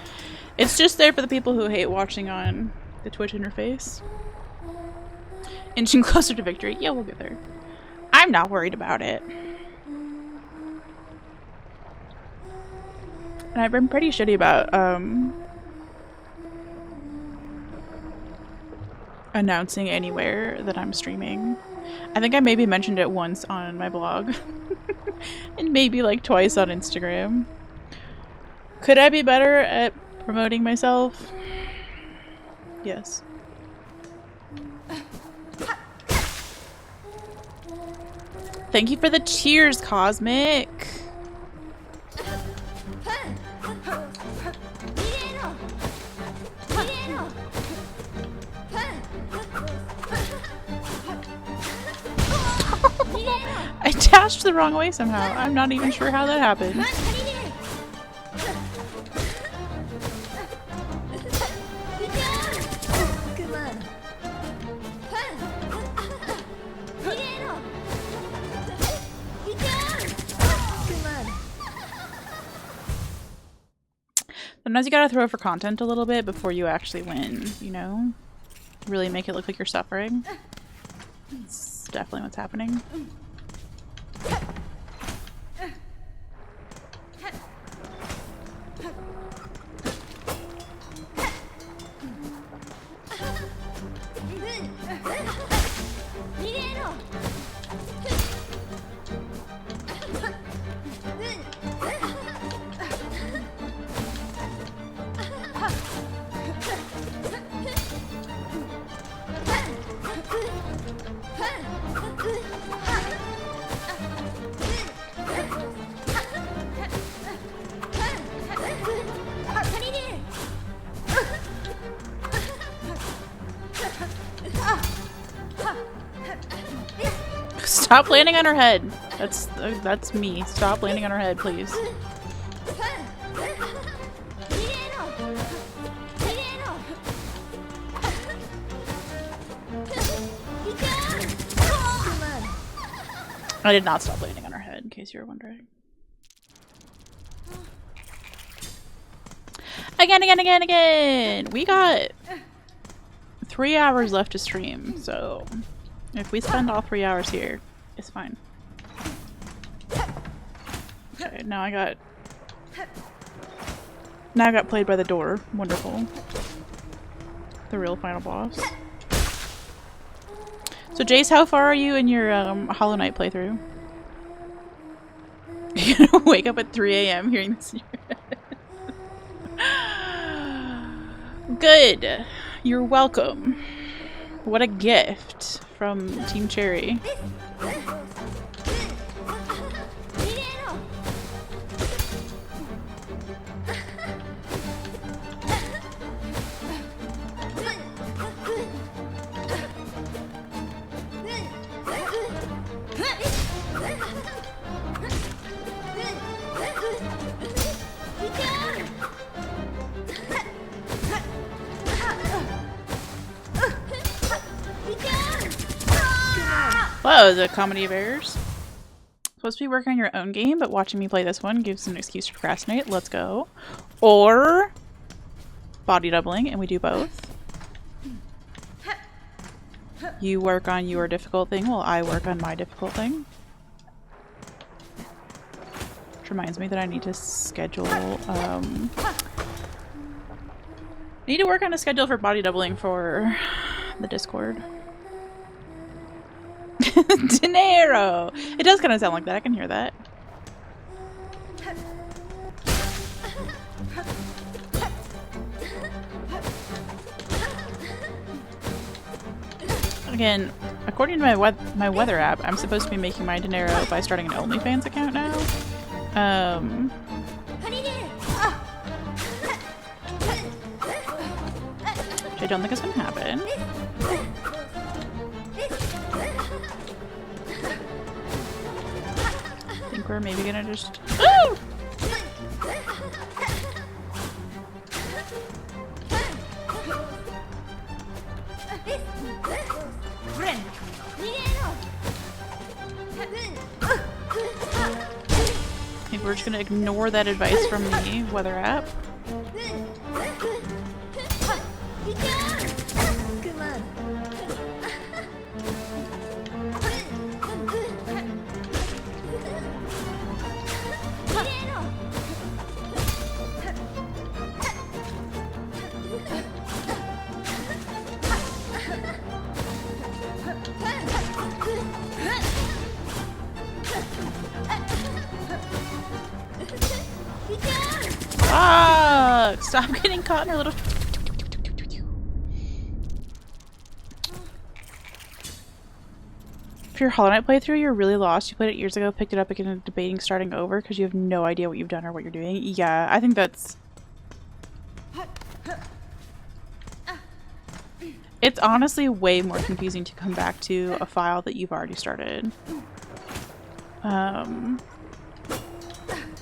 it's just there for the people who hate watching on the Twitch interface. Inching closer to victory. Yeah, we'll get there. I'm not worried about it. And I've been pretty shitty about announcing anywhere that I'm streaming. I think I maybe mentioned it once on my blog. And maybe like twice on Instagram. Could I be better at promoting myself? Yes. Thank you for the cheers, Cosmic. I dashed the wrong way somehow. I'm not even sure how that happened. Sometimes you gotta throw for content a little bit before you actually win, you know? Really make it look like you're suffering. That's definitely what's happening. Stop landing on her head. That's me. Stop landing on her head, please. I did not stop landing on her head, in case you were wondering. Again! We got 3 hours left to stream, so if we spend all 3 hours here, it's fine. Okay, now I got played by the door. Wonderful. The real final boss. So Jace, how far are you in your Hollow Knight playthrough? You're gonna wake up at 3 AM hearing this in your head. Good. You're welcome. What a gift from Team Cherry. Whoa, the comedy of errors. Supposed to be working on your own game, but watching me play this one gives an excuse to procrastinate. Let's go. Or body doubling, and we do both. You work on your difficult thing while I work on my difficult thing. Which reminds me that I need to schedule, I need to work on a schedule for body doubling for the Discord. Dinero! It does kind of sound like that. I can hear that. Again, according to my weather app, I'm supposed to be making my dinero by starting an OnlyFans account now. Which I don't think is gonna happen. I think we're maybe gonna just. Ooh! I think we're just gonna ignore that advice from the weather app. Fuck! Stop getting caught in her little. If your Hollow Knight playthrough, you're really lost. You played it years ago, picked it up again, and debating starting over because you have no idea what you've done or what you're doing. Yeah, I think that's. It's honestly way more confusing to come back to a file that you've already started.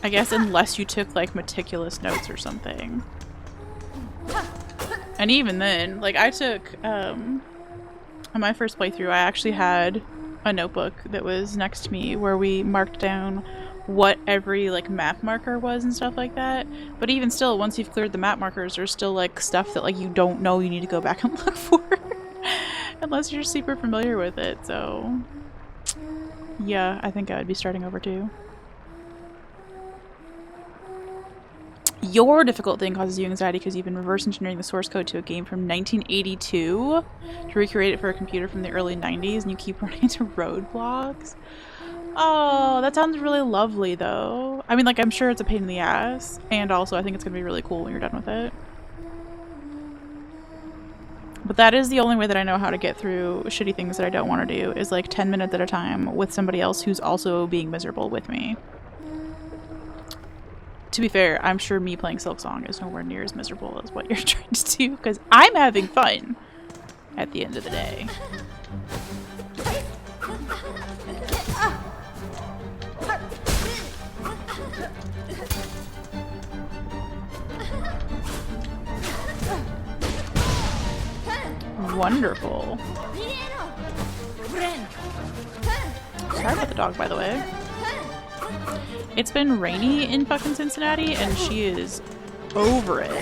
I guess unless you took like meticulous notes or something. And even then, like I took, on my first playthrough, I actually had a notebook that was next to me where we marked down what every like map marker was and stuff like that. But even still, once you've cleared the map markers, there's still like stuff that like you don't know you need to go back and look for. Unless you're super familiar with it, so yeah, I think I would be starting over too. Your difficult thing causes you anxiety because you've been reverse engineering the source code to a game from 1982 to recreate it for a computer from the early 90s, and you keep running into roadblocks. Oh, that sounds really lovely though. I mean, like, I'm sure it's a pain in the ass, and also I think it's gonna be really cool when you're done with it. But that is the only way that I know how to get through shitty things that I don't want to do, is like 10 minutes at a time with somebody else who's also being miserable with me. To be fair, I'm sure me playing Silksong is nowhere near as miserable as what you're trying to do, because I'm having fun at the end of the day. Wonderful. Sorry about the dog, by the way. It's been rainy in fucking Cincinnati, and she is over it.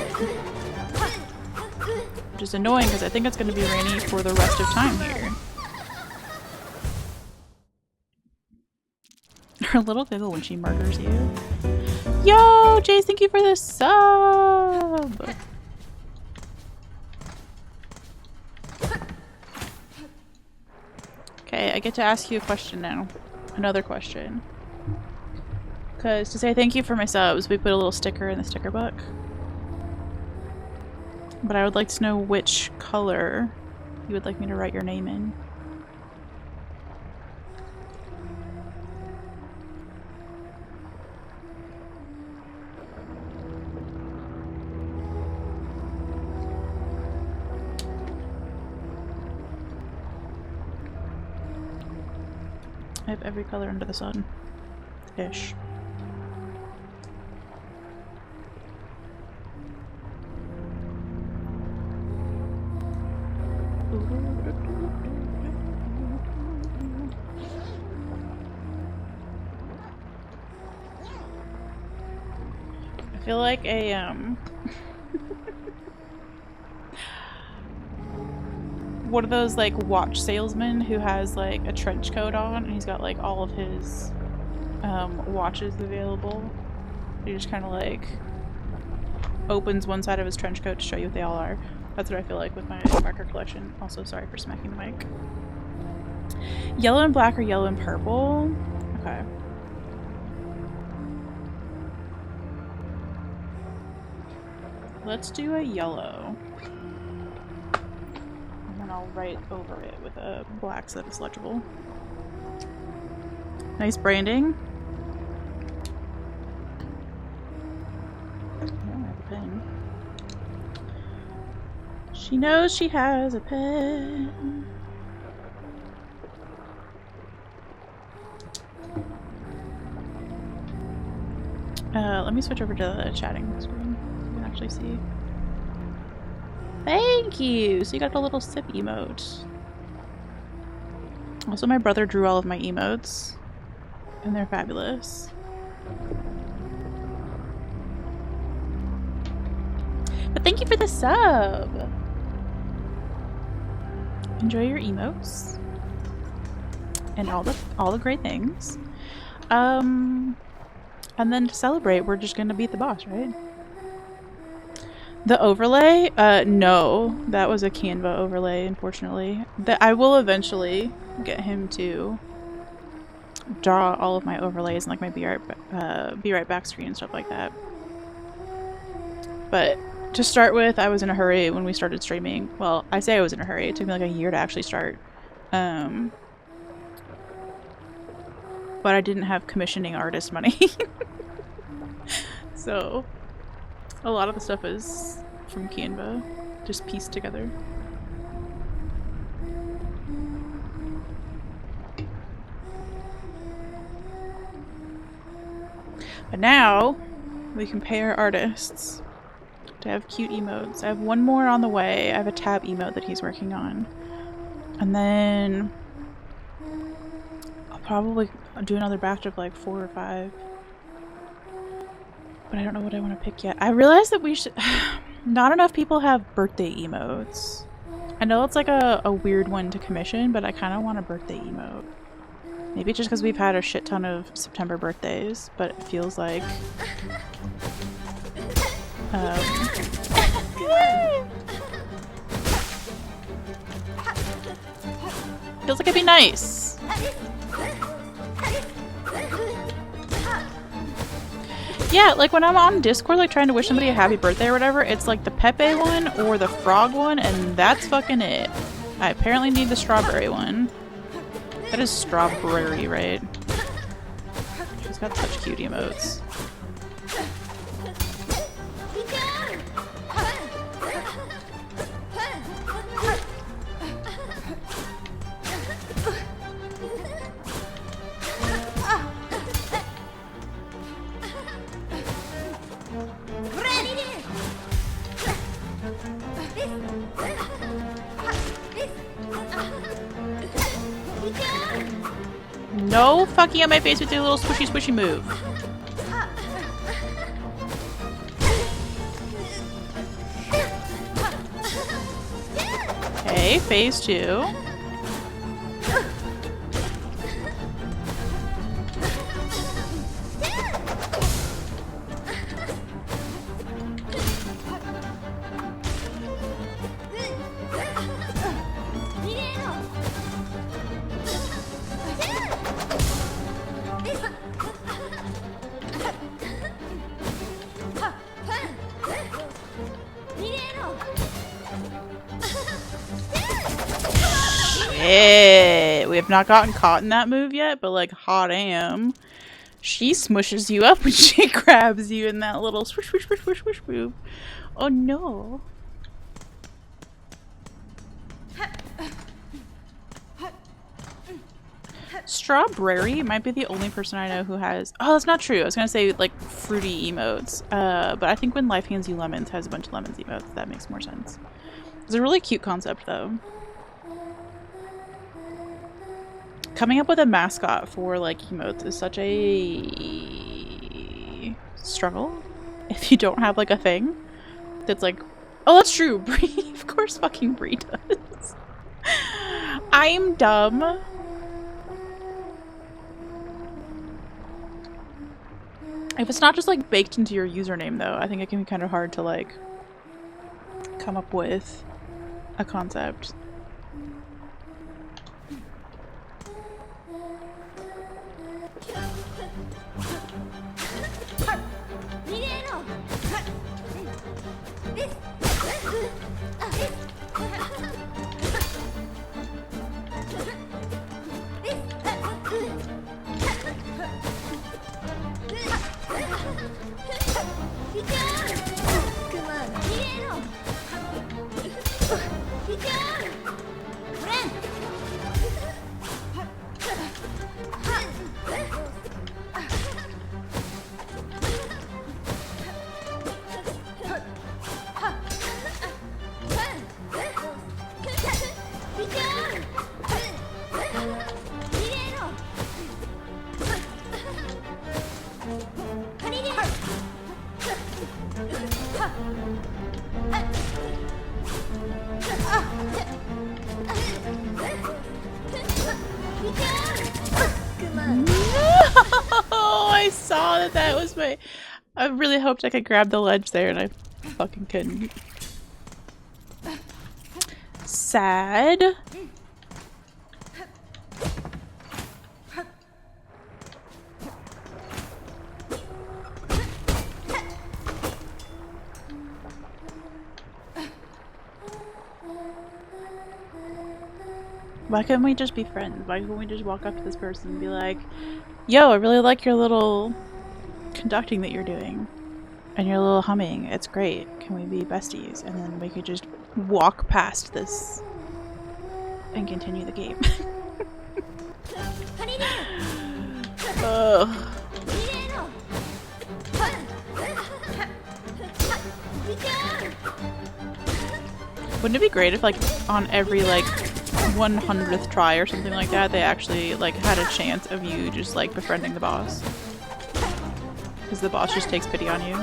Which is annoying, because I think it's going to be rainy for the rest of time here. Her little giggle when she murders you. Yo, Jace, thank you for the sub! Okay, I get to ask you a question now. Another question. Because to say thank you for my subs, we put a little sticker in the sticker book. But I would like to know which color you would like me to write your name in. I have every color under the sun. Ish. I feel like a one of those like watch salesmen who has like a trench coat on and he's got like all of his watches available. He just kind of like opens one side of his trench coat to show you what they all are. That's what I feel like with my marker collection. Also, sorry for smacking the mic. Yellow and black or yellow and purple? Okay. Let's do a yellow. And then I'll write over it with a black so that it's legible. Nice branding. I don't have a pen. She knows she has a pen. Let me switch over to the chatting screen. You can actually see. Thank you! So you got a little sip emote. Also, my brother drew all of my emotes. And they're fabulous. But thank you for the sub! Enjoy your emotes. And all the great things. And then to celebrate, we're just gonna beat the boss, right? The overlay? No. That was a Canva overlay, unfortunately. I will eventually get him to draw all of my overlays and like my be right back screen and stuff like that. But to start with, I was in a hurry when we started streaming. Well, I say I was in a hurry. It took me like a year to actually start. But I didn't have commissioning artist money. So a lot of the stuff is from Canva, just pieced together. But now we can pay our artists to have cute emotes. I have one more on the way. I have a tab emote that he's working on. And then I'll probably do another batch of like 4 or 5. But I don't know what I want to pick yet. I realized that we should... Not enough people have birthday emotes. I know it's like a weird one to commission, but I kind of want a birthday emote. Maybe just because we've had a shit ton of September birthdays, but it feels like... feels like it'd be nice. Yeah, like when I'm on Discord, like trying to wish somebody a happy birthday or whatever, it's like the Pepe one or the frog one, and that's fucking it. I apparently need the strawberry one. That is strawberry, right? She's got such cute emotes. No fucking up my face with your little squishy squishy move. Okay, phase 2. We have not gotten caught in that move yet, but like hot damn. She smushes you up when she grabs you in that little swish swish swish swish swish move. Oh no. Strawberry might be the only person I know who has... Oh, that's not true. I was gonna say like fruity emotes. But I think when Life Hands You Lemons has a bunch of lemons emotes. That makes more sense. It's a really cute concept though. Coming up with a mascot for like emotes is such a struggle if you don't have like a thing that's like, oh, that's true, Bree. Of course fucking Bree does. I'm dumb. If it's not just like baked into your username though, I think it can be kind of hard to like come up with a concept. I saw that that was my... I really hoped I could grab the ledge there and I fucking couldn't. Sad. Why couldn't we just be friends? Why couldn't we just walk up to this person and be like, yo, I really like your little conducting that you're doing and your little humming. It's great. Can we be besties? And then we could just walk past this and continue the game. Wouldn't it be great if like on every like 100th try or something like that, they actually like had a chance of you just like befriending the boss? Because the boss just takes pity on you.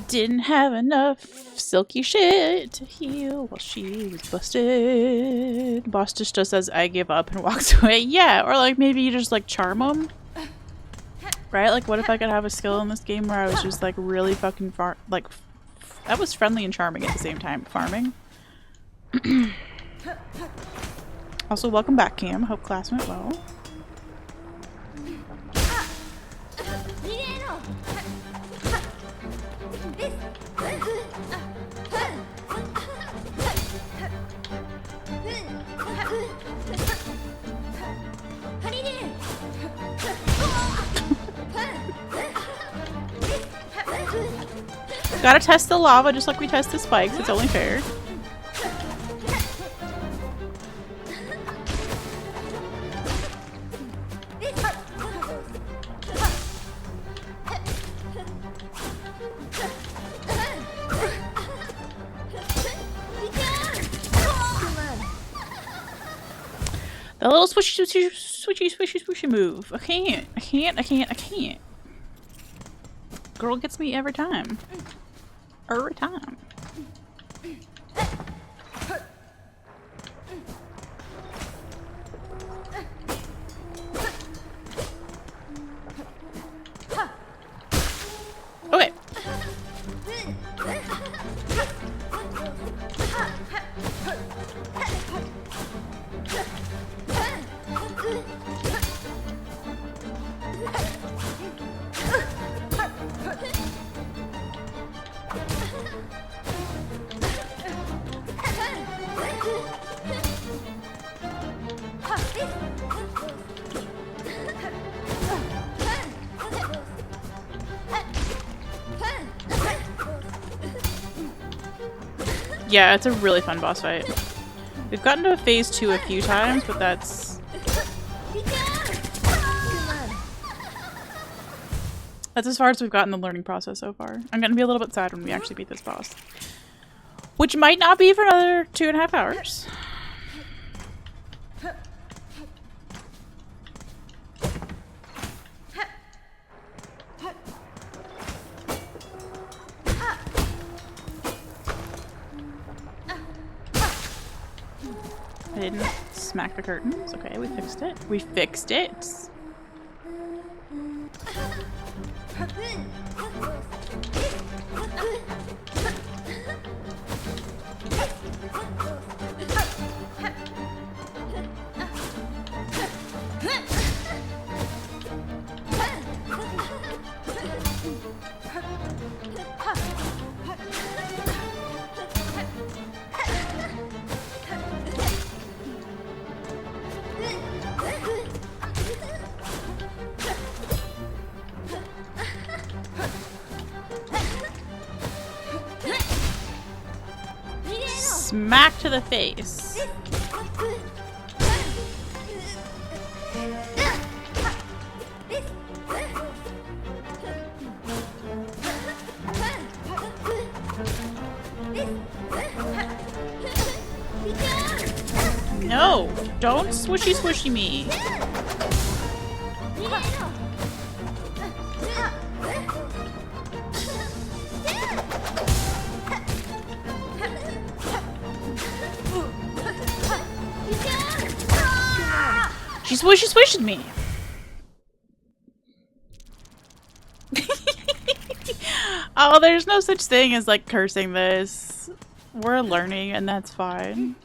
Didn't have enough silky shit to heal while she was busted. Boss just says, I give up and walks away. Yeah, or like maybe you just like charm them. Right? Like what if I could have a skill in this game where I was just like really fucking that was friendly and charming at the same time. Farming. Also, welcome back, Cam. Hope class went well. Gotta test the lava just like we test the spikes. It's only fair. The little swishy move. I can't. Girl gets me every time. Every time. Okay. Yeah, it's a really fun boss fight. We've gotten to phase 2 a few times, but that's as far as we've gotten the learning process so far. I'm gonna be a little bit sad when we actually beat this boss. Which might not be for another 2.5 hours. I didn't smack the curtains. Okay, we fixed it. We fixed it! Smack to the face. No, don't swishy swishy me. She swished me. Oh, there's no such thing as like cursing this. We're learning and that's fine.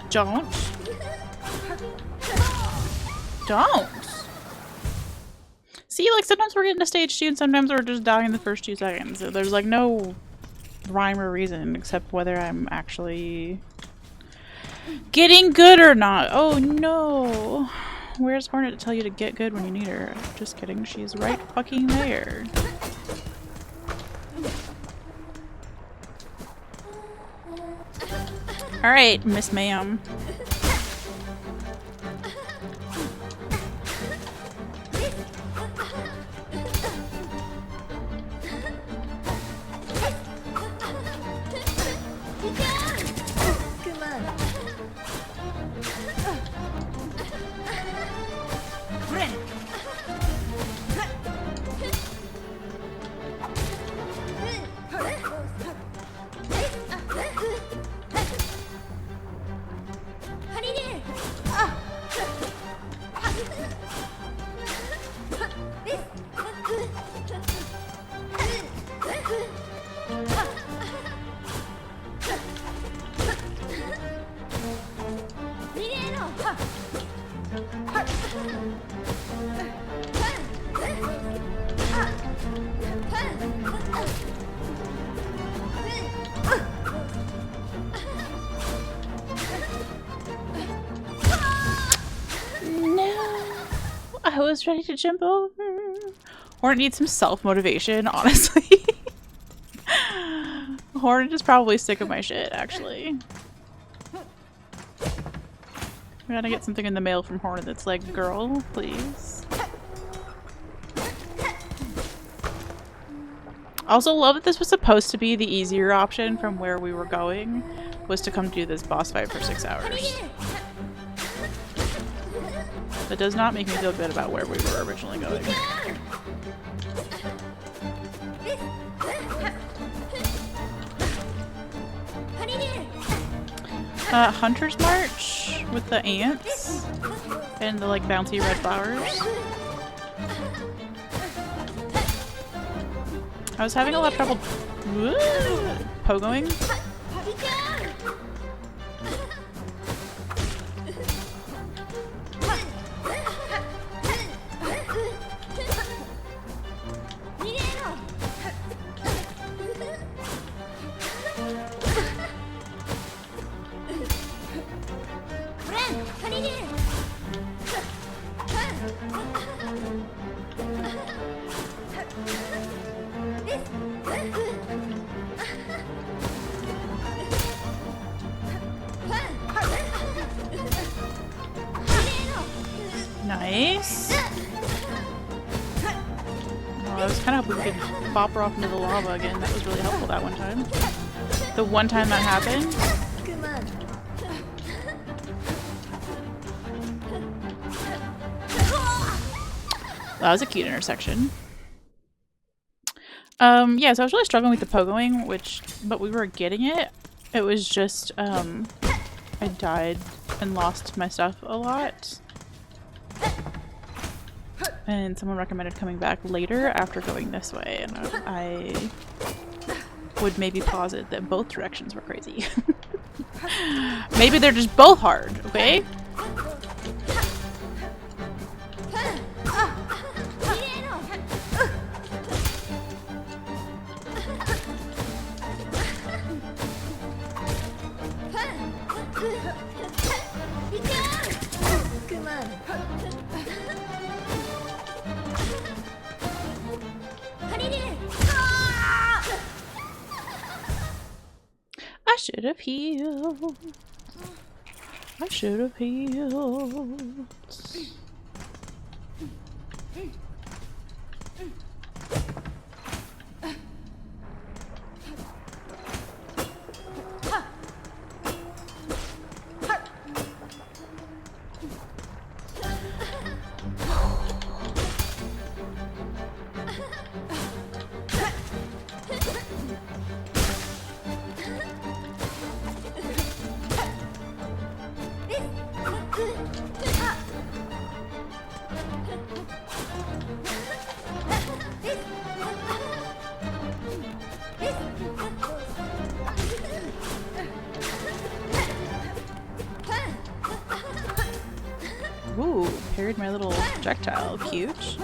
Don't. See, like, sometimes we're getting to stage 2 and sometimes we're just dying in the first 2 seconds. So there's, like, no rhyme or reason except whether I'm actually getting good or not. Oh, no. Where's Hornet to tell you to get good when you need her? Just kidding. She's right fucking there. Alright, Miss Ma'am. I was ready to jump over. Hornet needs some self-motivation, honestly. Hornet is probably sick of my shit, actually. We gotta get something in the mail from Hornet that's like, girl, please. Also love that this was supposed to be the easier option from where we were going, was to come do this boss fight for 6 hours. That does not make me feel good about where we were originally going. Hunter's March with the ants and the like bouncy red flowers. I was having a lot of trouble pogoing. Nice. Oh, I was kind of hoping we could bop her off into the lava again. That was really helpful that one time. The one time that happened. That was a cute intersection. Yeah, so I was really struggling with the pogoing, but we were getting it. It was just, I died and lost my stuff a lot. And someone recommended coming back later after going this way, and I would maybe posit that both directions were crazy. Maybe they're just both hard, okay? I should have healed. I should have healed. Ooh, parried my little projectile. Cute.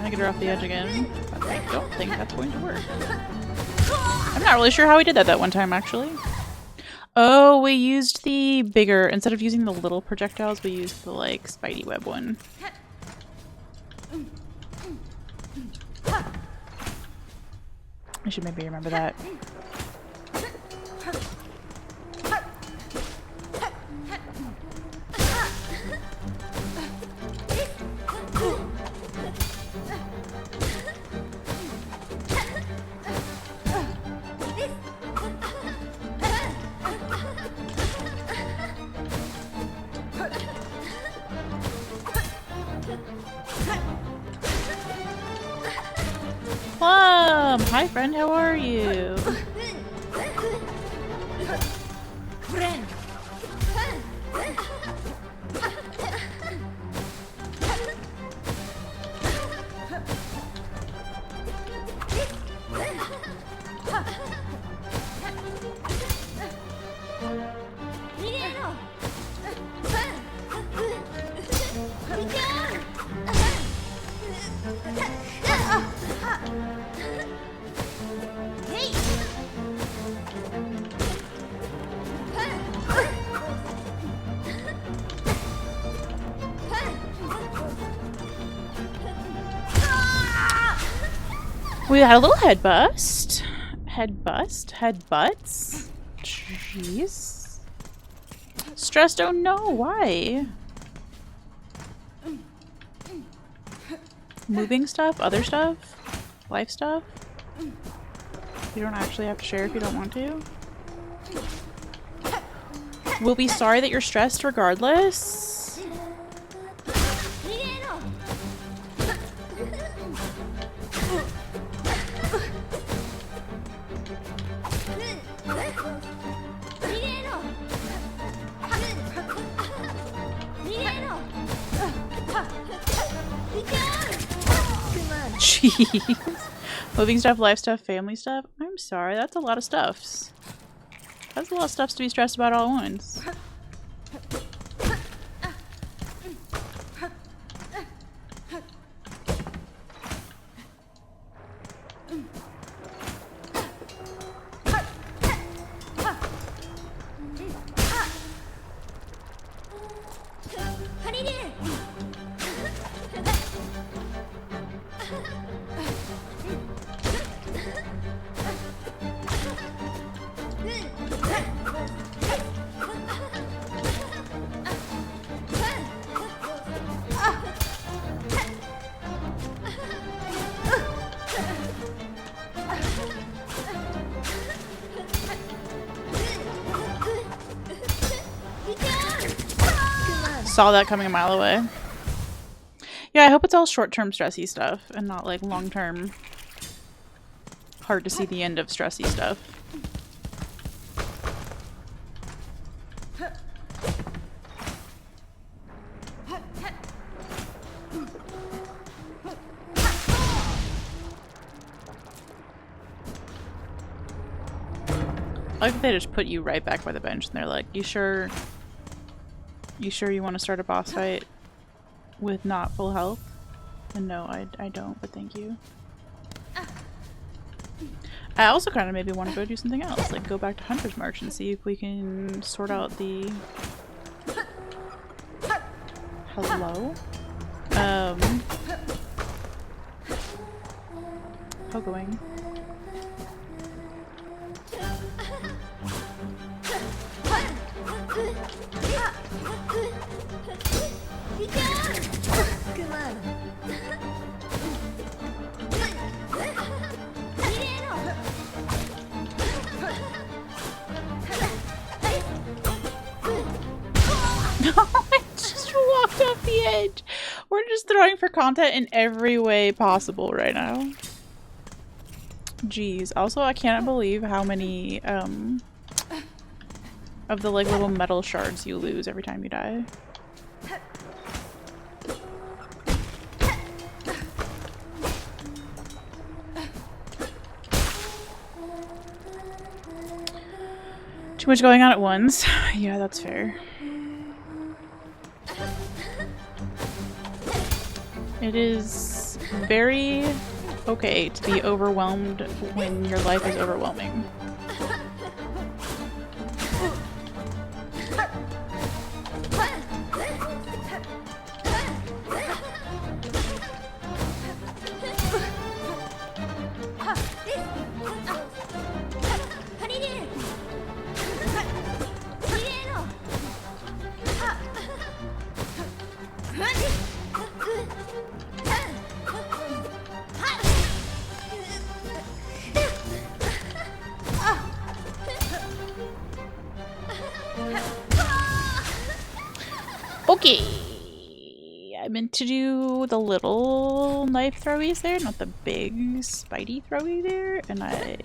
Get her off the edge again. But I don't think that's going to work. I'm not really sure how we did that one time, actually. Oh, we used the bigger, instead of using the little projectiles, we used the, like, spidey web one. I should maybe remember that. Plum! Hi friend, how are you? We had a little head bust. Head bust? Head butts? Jeez. Stressed? Oh no, why? Moving stuff? Other stuff? Life stuff? You don't actually have to share if you don't want to. We'll be sorry that you're stressed regardless. Jeez. Moving stuff, life stuff, family stuff. I'm sorry, that's a lot of stuffs. That's a lot of stuffs to be stressed about all at once. Saw that coming a mile away. Yeah, I hope it's all short-term stressy stuff and not like long-term hard to see the end of stressy stuff. I like that they just put you right back by the bench and they're like, you sure you want to start a boss fight with not full health? And no, I don't, but thank you. I also kind of maybe want to go do something else, like go back to Hunter's March and see if we can sort out the... Hello? Pogoing. I just walked off the edge. We're just throwing for content in every way possible right now. Jeez. Also, I cannot believe how many of the like little metal shards you lose every time you die. Too much going on at once. Yeah, that's fair. It is very okay to be overwhelmed when your life is overwhelming. Okay, I meant to do the little knife throwies there, not the big spidey throwy there, and I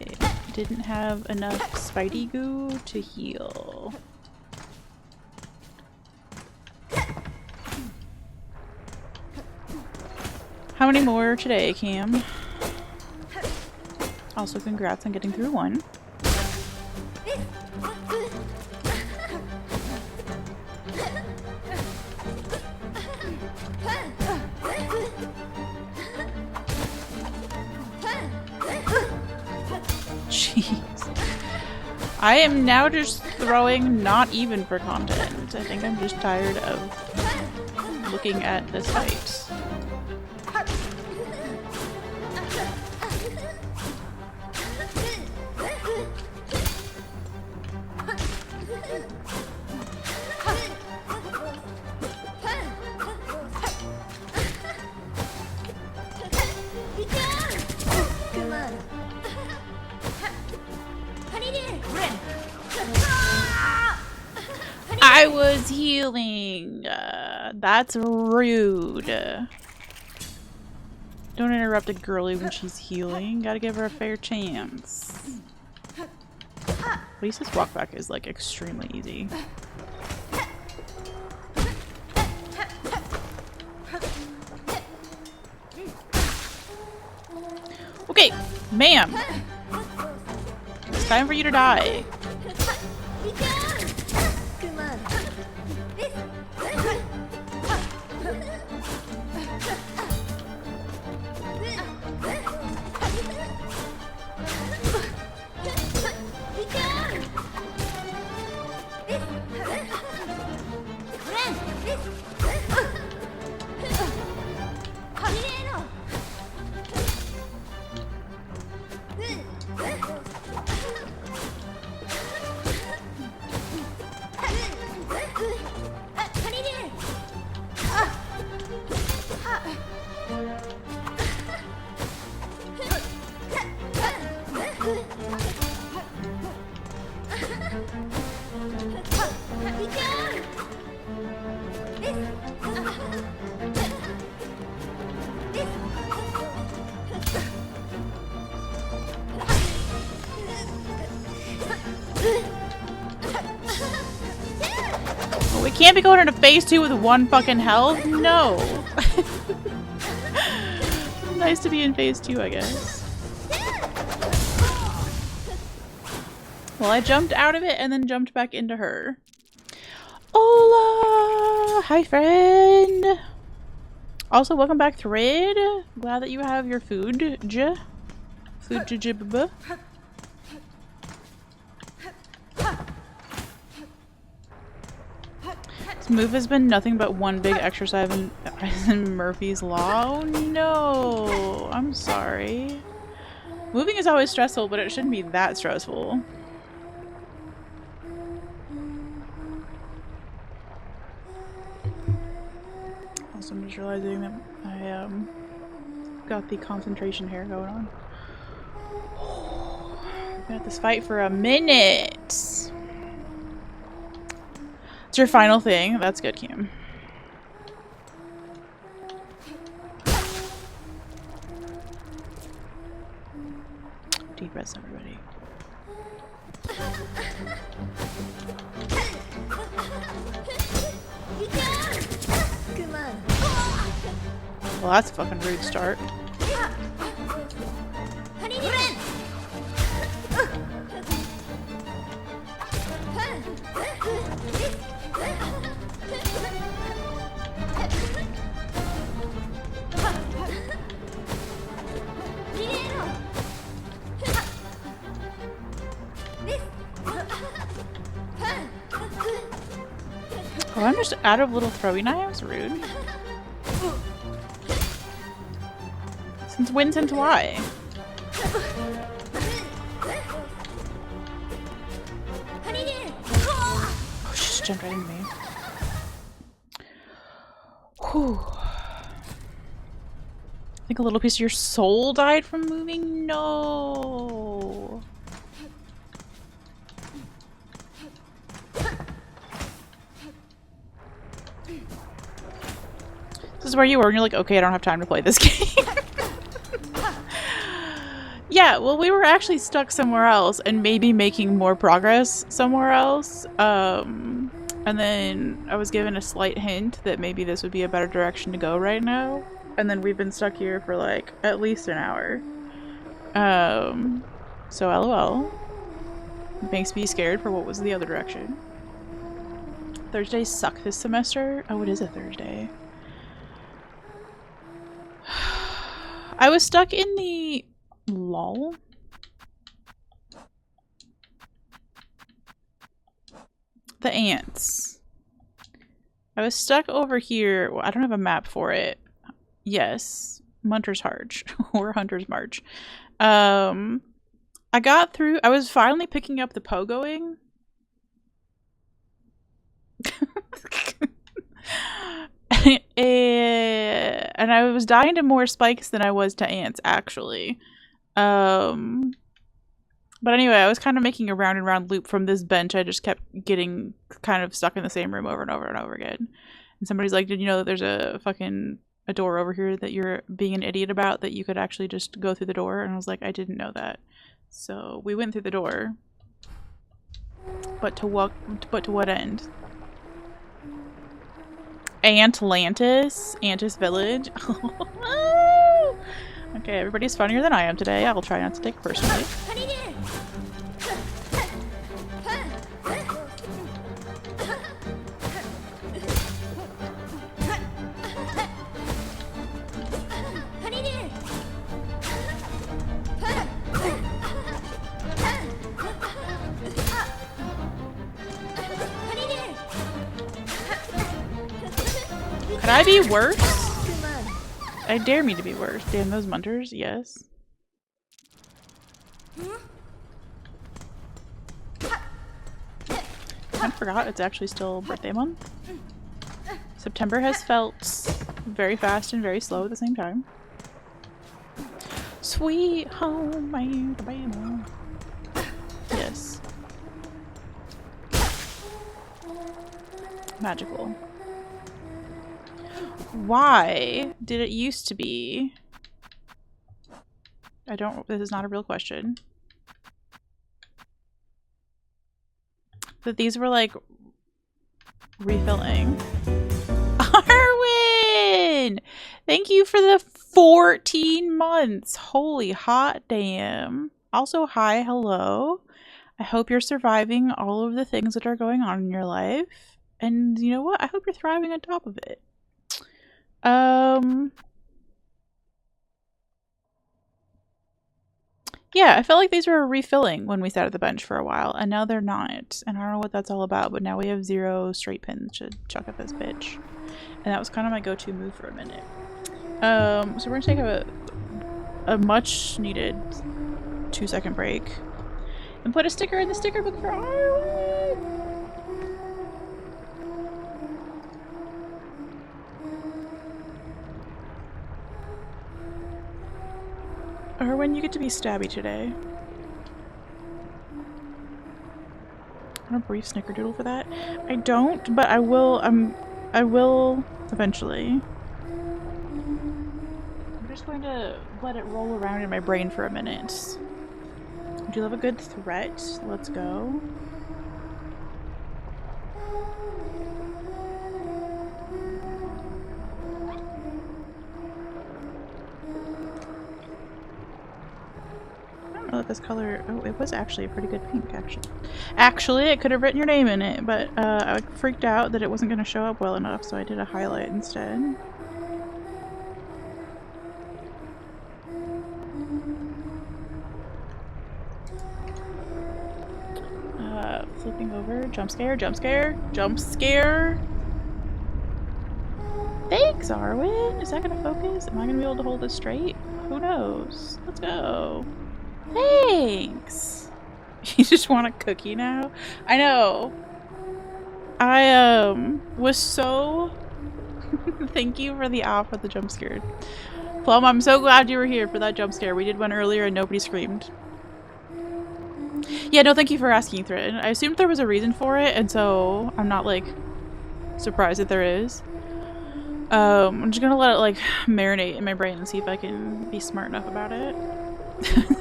didn't have enough spidey goo to heal. How many more today, Cam? Also, congrats on getting through one. Jeez. I am now just throwing not even for content. I think I'm just tired of looking at this fight. I was healing. That's rude. Don't interrupt a girlie when she's healing. Gotta give her a fair chance. At least this walk back is like extremely easy. Okay, ma'am. It's time for you to die. We can't be going into phase 2 with 1 fucking health? No. Nice to be in phase 2, I guess. Well, I jumped out of it and then jumped back into her. Hola! Hi, friend! Also, welcome back, Thread. Glad that you have your food. Food. This move has been nothing but one big exercise in Murphy's Law. Oh no! I'm sorry. Moving is always stressful, but it shouldn't be that stressful. Also, I'm just realizing that I got the concentration hair going on. I've been at this fight for a minute. It's your final thing. That's good, Kim. Deep breaths, everybody. Well, that's a fucking rude start. Oh, I'm just out of little throwy knives? Rude. Since when, since why? Oh, she just jumped right into me. Whew. I think a little piece of your soul died from moving? No. This is where you were and you're like, okay, I don't have time to play this game. Yeah, well, we were actually stuck somewhere else and maybe making more progress somewhere else. And then I was given a slight hint that maybe this would be a better direction to go right now. And then we've been stuck here for like at least an hour. So LOL. It makes me scared for what was the other direction. Thursdays suck this semester. Oh, it is a Thursday. I was stuck in the... LOL? The ants. I was stuck over here. Well, I don't have a map for it. Yes. Munter's March. Or Hunter's March. I got through. I was finally picking up the pogoing. And I was dying to more spikes than I was to ants, actually. But But anyway, I was kind of making a round and round loop from this bench. I just kept getting kind of stuck in the same room over and over and over again. And somebody's like, did you know that there's a door over here that you're being an idiot about, that you could actually just go through the door? And I was like, I didn't know that. So we went through the door. But to what end? Atlantis? Antis Village? Okay, everybody's funnier than I am today. I'll try not to take it personally. Could I be worse? I dare me to be worse. Damn those munters, yes. I forgot it's actually still birthday month. September has felt very fast and very slow at the same time. Sweet home Alabama. Yes. Magical. Why did it used to be? This is not a real question. That these were like refilling. Arwen! Thank you for the 14 months. Holy hot damn. Also, hi, hello. I hope you're surviving all of the things that are going on in your life. And you know what? I hope you're thriving on top of it. Yeah, I felt like these were refilling when we sat at the bench for a while, and now they're not. And I don't know what that's all about, but now we have 0 straight pins to chuck at this bitch. And that was kind of my go-to move for a minute. So we're gonna take a much needed 2-second break and put a sticker in the sticker book for Arwen! Arwen, you get to be stabby today. I want a brief snickerdoodle for that. I don't, but I will. I will eventually. I'm just going to let it roll around in my brain for a minute. Do you love a good threat? Let's go. This color, oh, it was actually a pretty good pink, actually I could have written your name in it, but I freaked out that it wasn't going to show up well enough, so I did a highlight instead. Flipping over, jump scare, jump scare, jump scare. Thanks, Arwen. Is that going to focus? Am I going to be able to hold this straight? Who knows? Let's go. Thanks! You just want a cookie now? I know. I was so thank you for the off with the jump scare. Plum, I'm so glad you were here for that jump scare. We did one earlier and nobody screamed. Yeah, no, thank you for asking, Thread. I assumed there was a reason for it, and so I'm not like surprised that there is. I'm just gonna let it like marinate in my brain and see if I can be smart enough about it.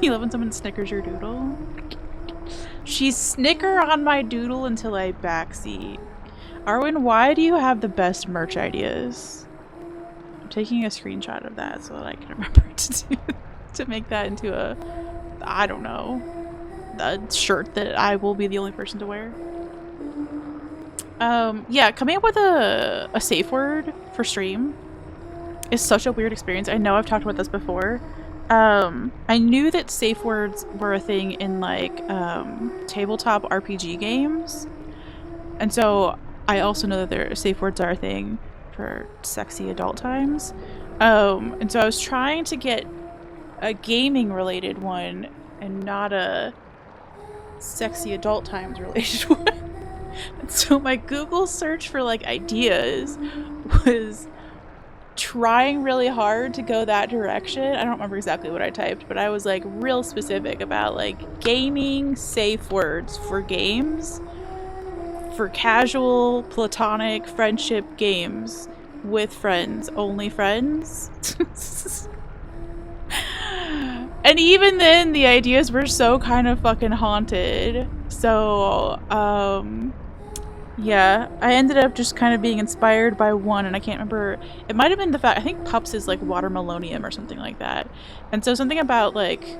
You love when someone snickers your doodle? She's snicker on my doodle until I backseat. Arwen, why do you have the best merch ideas? I'm taking a screenshot of that so that I can remember to make that into a, I don't know, a shirt that I will be the only person to wear. Yeah, coming up with a safe word for stream is such a weird experience. I know I've talked about this before. I knew that safe words were a thing in like tabletop RPG games, and so I also know that safe words are a thing for sexy adult times. And so I was trying to get a gaming related one and not a sexy adult times related one. And so my Google search for like ideas was trying really hard to go that direction. I don't remember exactly what I typed, but I was like real specific about like gaming safe words for games, for casual platonic friendship games with friends, only friends. And even then the ideas were so kind of fucking haunted. So yeah, I ended up just kind of being inspired by one, and I can't remember. It might have been the fact, I think Pups is like watermelonium or something like that. And so something about like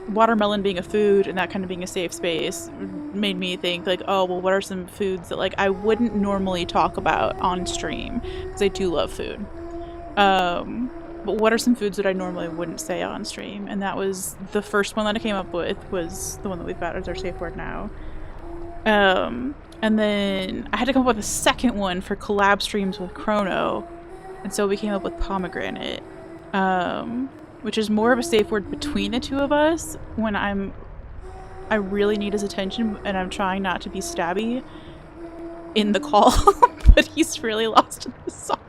watermelon being a food and that kind of being a safe space made me think like, oh, well, what are some foods that like I wouldn't normally talk about on stream? Because I do love food. But what are some foods that I normally wouldn't say on stream? And that was the first one that I came up with, was the one that we've got as our safe word now. And then I had to come up with a second one for collab streams with Chrono, and so we came up with pomegranate, which is more of a safe word between the two of us when I really need his attention and I'm trying not to be stabby in the call, but he's really lost in the songs.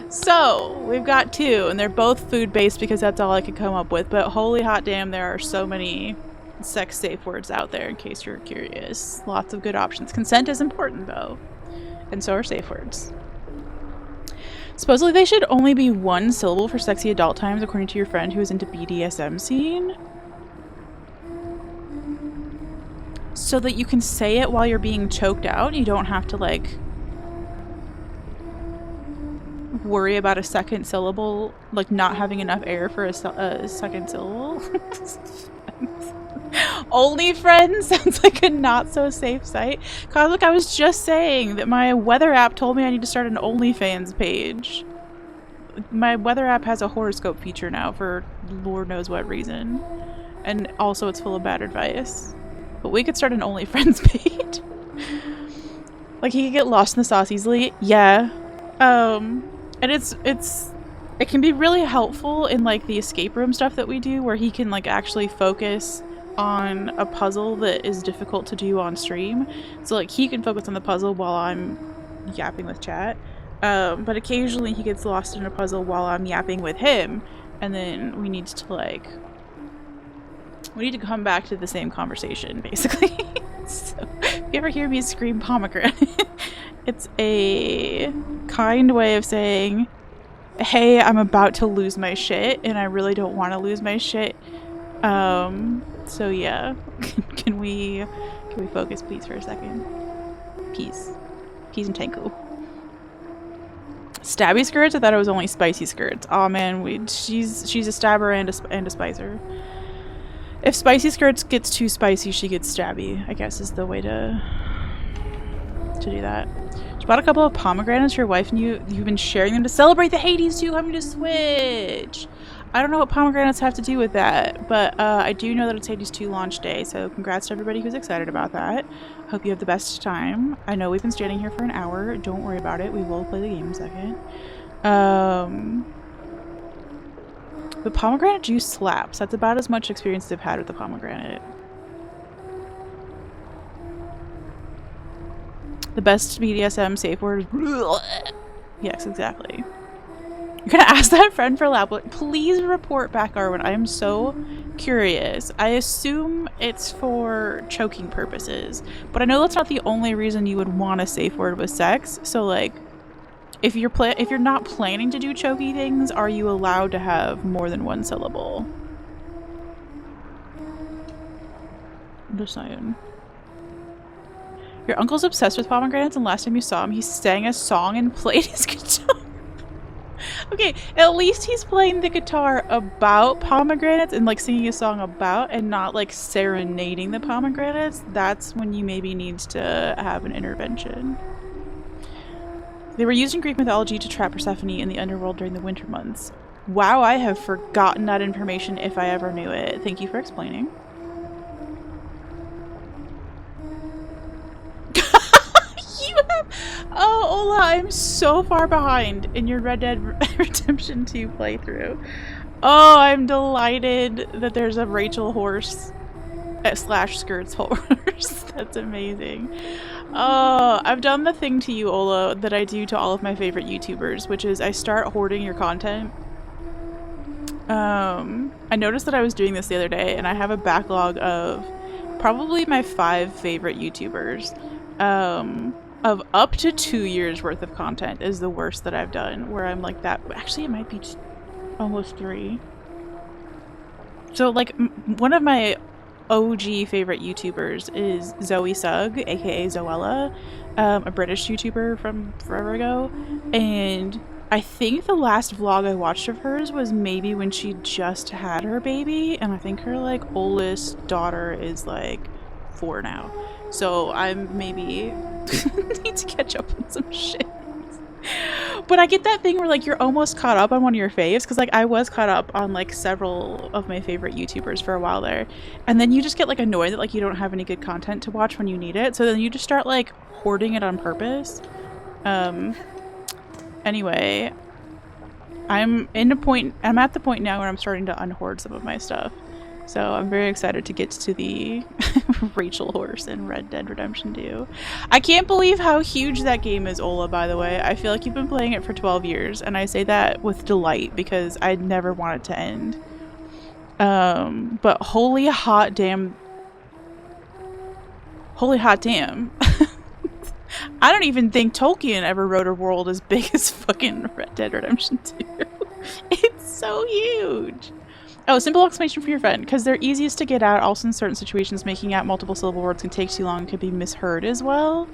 So we've got two, and they're both food-based because that's all I could come up with, but holy hot damn, there are so many sex safe words out there in case you're curious. Lots of good options. Consent is important though, and so are safe words. Supposedly they should only be one syllable for sexy adult times, according to your friend who is into BDSM scene, so that you can say it while you're being choked out. You don't have to like worry about a second syllable, like not having enough air for a second syllable. Only friends sounds like a not so safe site. Cause look, I was just saying that my weather app told me I need to start an OnlyFans page. My weather app has a horoscope feature now for Lord knows what reason, and also it's full of bad advice. But we could start an OnlyFans page. Like he could get lost in the sauce easily. Yeah. And it can be really helpful in like the escape room stuff that we do, where he can like actually focus on a puzzle that is difficult to do on stream. So like he can focus on the puzzle while I'm yapping with chat. But occasionally he gets lost in a puzzle while I'm yapping with him, and then we need to come back to the same conversation basically. So if you ever hear me scream pomegranate, it's a kind way of saying, hey, I'm about to lose my shit and I really don't want to lose my shit. So yeah, can we focus please for a second? Peace and tanku. Stabby skirts? I thought it was only spicy skirts. Oh man, she's a stabber and a spicer. If spicy skirts gets too spicy, she gets stabby, I guess is the way to do that. She bought a couple of pomegranates for your wife, and you've been sharing them to celebrate the Hades 2 coming to Switch. I don't know what pomegranates have to do with that, but I do know that it's Hades 2 launch day, so congrats to everybody who's excited about that. Hope you have the best time. I know we've been standing here for an hour. Don't worry about it. We will play the game in a second. The pomegranate juice slaps. That's about as much experience as I've had with the pomegranate. The best BDSM safe word is yes, exactly. You're gonna ask that friend for lab. Please report back, Arwen. I am so curious. I assume it's for choking purposes, but I know that's not the only reason you would want a safe word with sex. So like, if you're not planning to do chokey things, are you allowed to have more than one syllable? I'm just saying. Your uncle's obsessed with pomegranates, and last time you saw him, he sang a song and played his guitar. Okay, at least he's playing the guitar about pomegranates and like singing a song about, and not like serenading the pomegranates. That's when you maybe need to have an intervention. They were used in Greek mythology to trap Persephone in the underworld during the winter months. Wow, I have forgotten that information if I ever knew it. Thank you for explaining. Oh, Ola, I'm so far behind in your Red Dead Redemption 2 playthrough. Oh, I'm delighted that there's a Rachel horse. slash skirts horse. That's amazing. Oh, I've done the thing to you, Ola, that I do to all of my favorite YouTubers, which is I start hoarding your content. I noticed that I was doing this the other day, and I have a backlog of probably my 5 favorite YouTubers. Of up to 2 years worth of content is the worst that I've done, where I'm like that. Actually, it might be almost 3. So, like, one of my OG favorite YouTubers is Zoe Sugg, aka Zoella, a British YouTuber from forever ago, and I think the last vlog I watched of hers was maybe when she just had her baby, and I think her like oldest daughter is like 4 now, so I'm maybe need to catch up on some shit. But I get that thing where like you're almost caught up on one of your faves, because like I was caught up on like several of my favorite YouTubers for a while there, and then you just get like annoyed that like you don't have any good content to watch when you need it, so then you just start like hoarding it on purpose. Anyway, I'm at the point now where I'm starting to unhoard some of my stuff. So I'm very excited to get to the Rachel horse in Red Dead Redemption 2. I can't believe how huge that game is, Ola, by the way. I feel like you've been playing it for 12 years, and I say that with delight because I never want it to end. But holy hot damn. Holy hot damn. I don't even think Tolkien ever wrote a world as big as fucking Red Dead Redemption 2. It's so huge. Oh, simple exclamation for your friend, because they're easiest to get out. Also, in certain situations, making out multiple syllable words can take too long and could be misheard as well.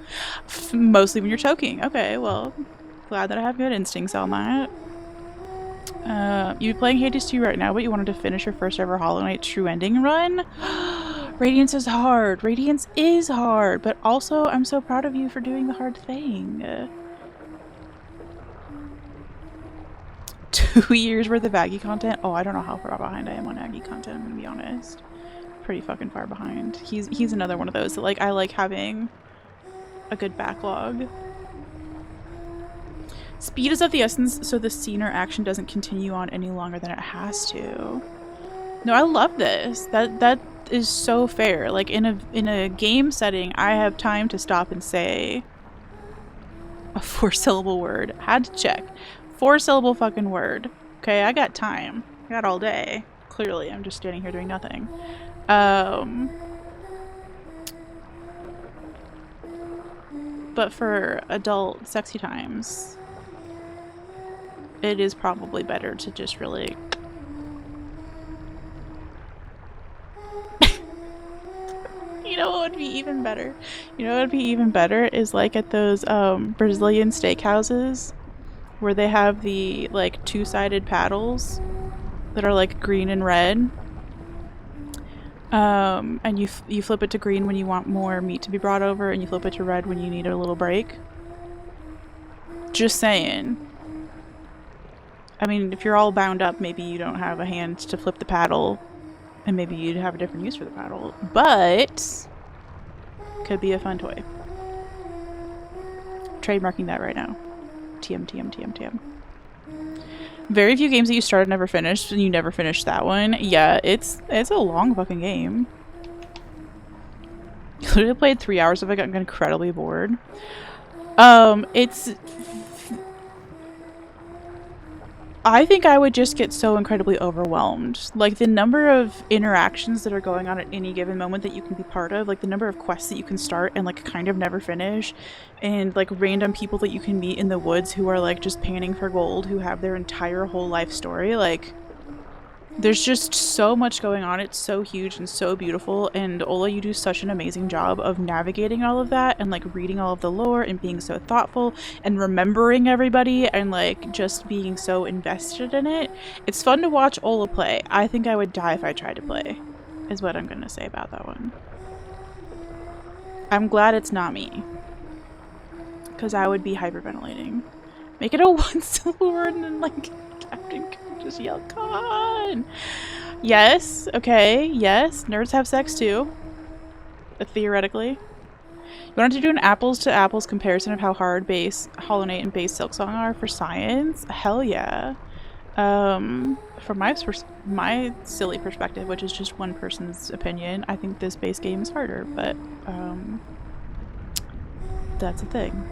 Mostly when you're choking. Okay, well, glad that I have good instincts on that. You're playing Hades 2 right now, but you wanted to finish your first ever Hollow Knight true ending run? Radiance is hard. Radiance is hard, but also I'm so proud of you for doing the hard thing. 2 years worth of Aggie content? Oh, I don't know how far behind I am on Aggie content, I'm gonna be honest. Pretty fucking far behind. He's another one of those that like I like having a good backlog. Speed is of the essence, so the scene or action doesn't continue on any longer than it has to. No, I love this. That is so fair. Like in a game setting, I have time to stop and say a 4-syllable word. Had to check. 4-syllable fucking word. Okay, I got time. I got all day. Clearly, I'm just standing here doing nothing. But for adult sexy times, it is probably better to just really... You know what would be even better? You know what would be even better is like at those Brazilian steakhouses where they have the like 2-sided paddles that are like green and red. And you flip it to green when you want more meat to be brought over, and you flip it to red when you need a little break. Just saying. I mean, if you're all bound up, maybe you don't have a hand to flip the paddle, and maybe you'd have a different use for the paddle, but could be a fun toy. Trademarking that right now. TM, TM, TM, TM. Very few games that you started never finished, and you never finished that one. Yeah, it's a long fucking game. I literally played 3 hours of it, got incredibly bored. I think I would just get so incredibly overwhelmed. Like, the number of interactions that are going on at any given moment that you can be part of, like the number of quests that you can start and like kind of never finish, and like random people that you can meet in the woods who are like just panning for gold, who have their entire whole life story. Like, there's just so much going on. It's so huge and so beautiful, and Ola, you do such an amazing job of navigating all of that and like reading all of the lore and being so thoughtful and remembering everybody and like just being so invested in it. It's fun to watch Ola play. I think I would die if I tried to play, is what I'm gonna say about that one. I'm glad it's not me, because I would be hyperventilating. Make it a 1-syllable word and then like Captain just yell, "Come on!" Yes, okay, yes. Nerds have sex too. Theoretically. You wanted to do an apples to apples comparison of how hard base Hollow Knight and base Silksong are for science? Hell yeah. From my silly perspective, which is just one person's opinion, I think this base game is harder, but that's a thing.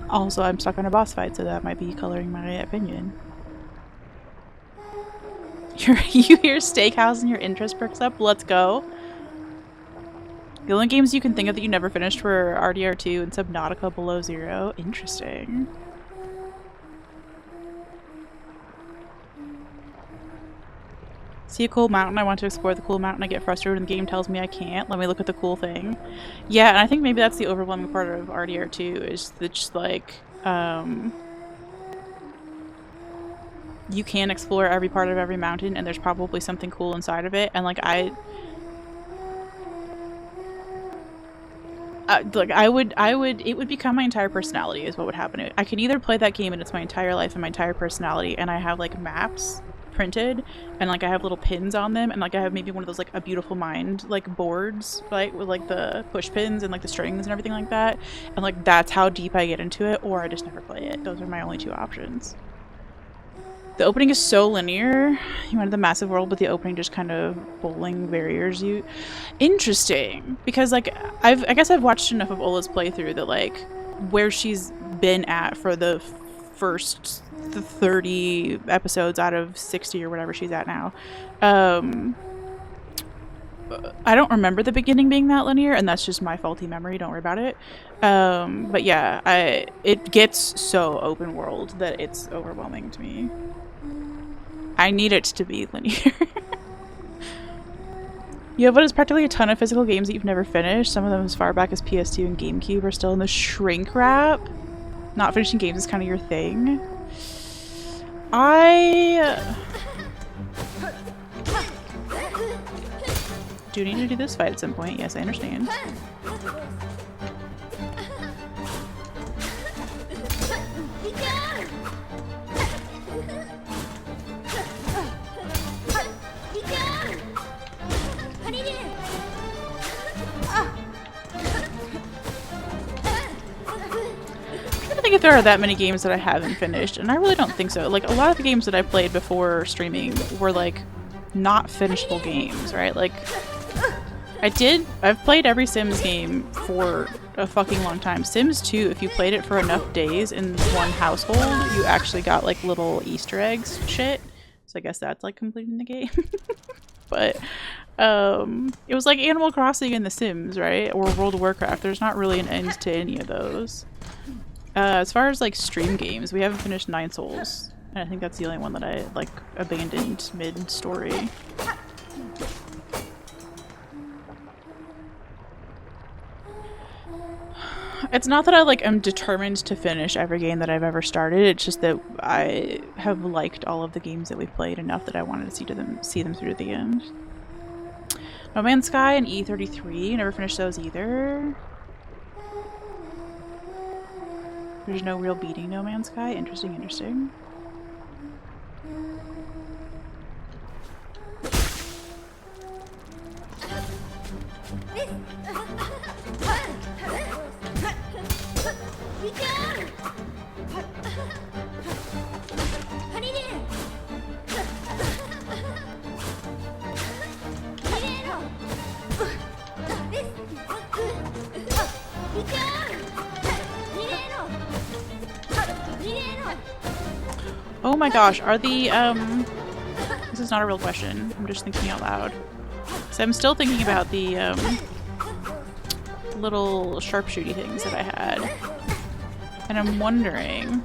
Also, I'm stuck on a boss fight, so that might be coloring my opinion. You hear Steakhouse and your interest perks up? Let's go. The only games you can think of that you never finished were RDR2 and Subnautica Below Zero. Interesting. See a cool mountain, I want to explore the cool mountain, I get frustrated when the game tells me I can't. Let me look at the cool thing. Yeah, and I think maybe that's the overwhelming part of RDR2 is that just like, you can explore every part of every mountain and there's probably something cool inside of it, and like it would become my entire personality is what would happen. I can either play that game and it's my entire life and my entire personality, and I have like maps printed and like I have little pins on them, and like I have maybe one of those like a beautiful mind like boards, like with like the push pins and like the strings and everything like that, and like that's how deep I get into it, or I just never play it. Those are my only two options. The opening is so linear. You wanted the massive world, but the opening just kind of bowling barriers you. Interesting, because like I guess I've watched enough of Ola's playthrough that like where she's been at for the first 30 episodes out of 60 or whatever she's at now. I don't remember the beginning being that linear, and that's just my faulty memory. Don't worry about it. But yeah, it gets so open world that it's overwhelming to me. I need it to be linear. You have what is practically a ton of physical games that you've never finished. Some of them as far back as PS2 and GameCube are still in the shrink wrap. Not finishing games is kind of your thing. I do need to do this fight at some point. Yes, I understand. I think if there are that many games that I haven't finished, and I really don't think so. Like, a lot of the games that I played before streaming were like not finishable games, right? Like, I've played every Sims game for a fucking long time. Sims 2, if you played it for enough days in one household, you actually got like little Easter eggs shit. So I guess that's like completing the game. But it was like Animal Crossing and The Sims, right? Or World of Warcraft. There's not really an end to any of those. As far as like stream games, we haven't finished Nine Souls, and I think that's the only one that I like abandoned mid-story. It's not that I like am determined to finish every game that I've ever started. It's just that I have liked all of the games that we've played enough that I wanted to see them through to the end. No Man's Sky and E33, never finished those either. There's no real beating No Man's Sky. Interesting, interesting. Oh my gosh, are the, this is not a real question, I'm just thinking out loud. So I'm still thinking about the, little sharpshooty things that I had. And I'm wondering...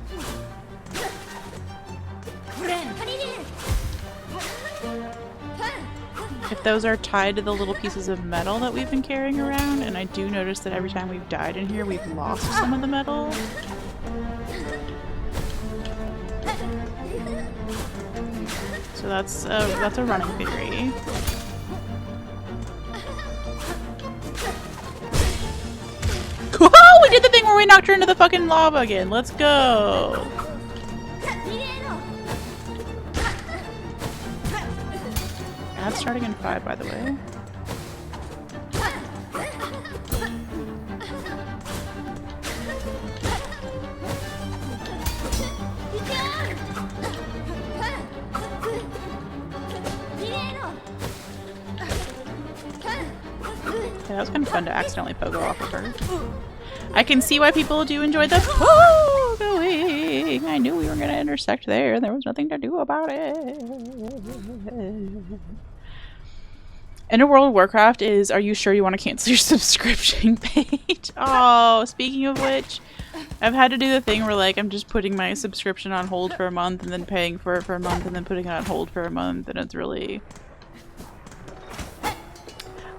if those are tied to the little pieces of metal that we've been carrying around, and I do notice that every time we've died in here, we've lost some of the metal. So that's a running theory. Oh, we did the thing where we knocked her into the fucking lava again. Let's go. That's starting in 5, by the way. that was kind of fun to accidentally pogo off of her. I can see why people do enjoy the pogoing. I knew we were going to intersect there. There was nothing to do about it. In a World of Warcraft is, are you sure you want to cancel your subscription page? Oh, speaking of which, I've had to do the thing where like I'm just putting my subscription on hold for a month and then paying for it for a month and then putting it on hold for a month, and it's really...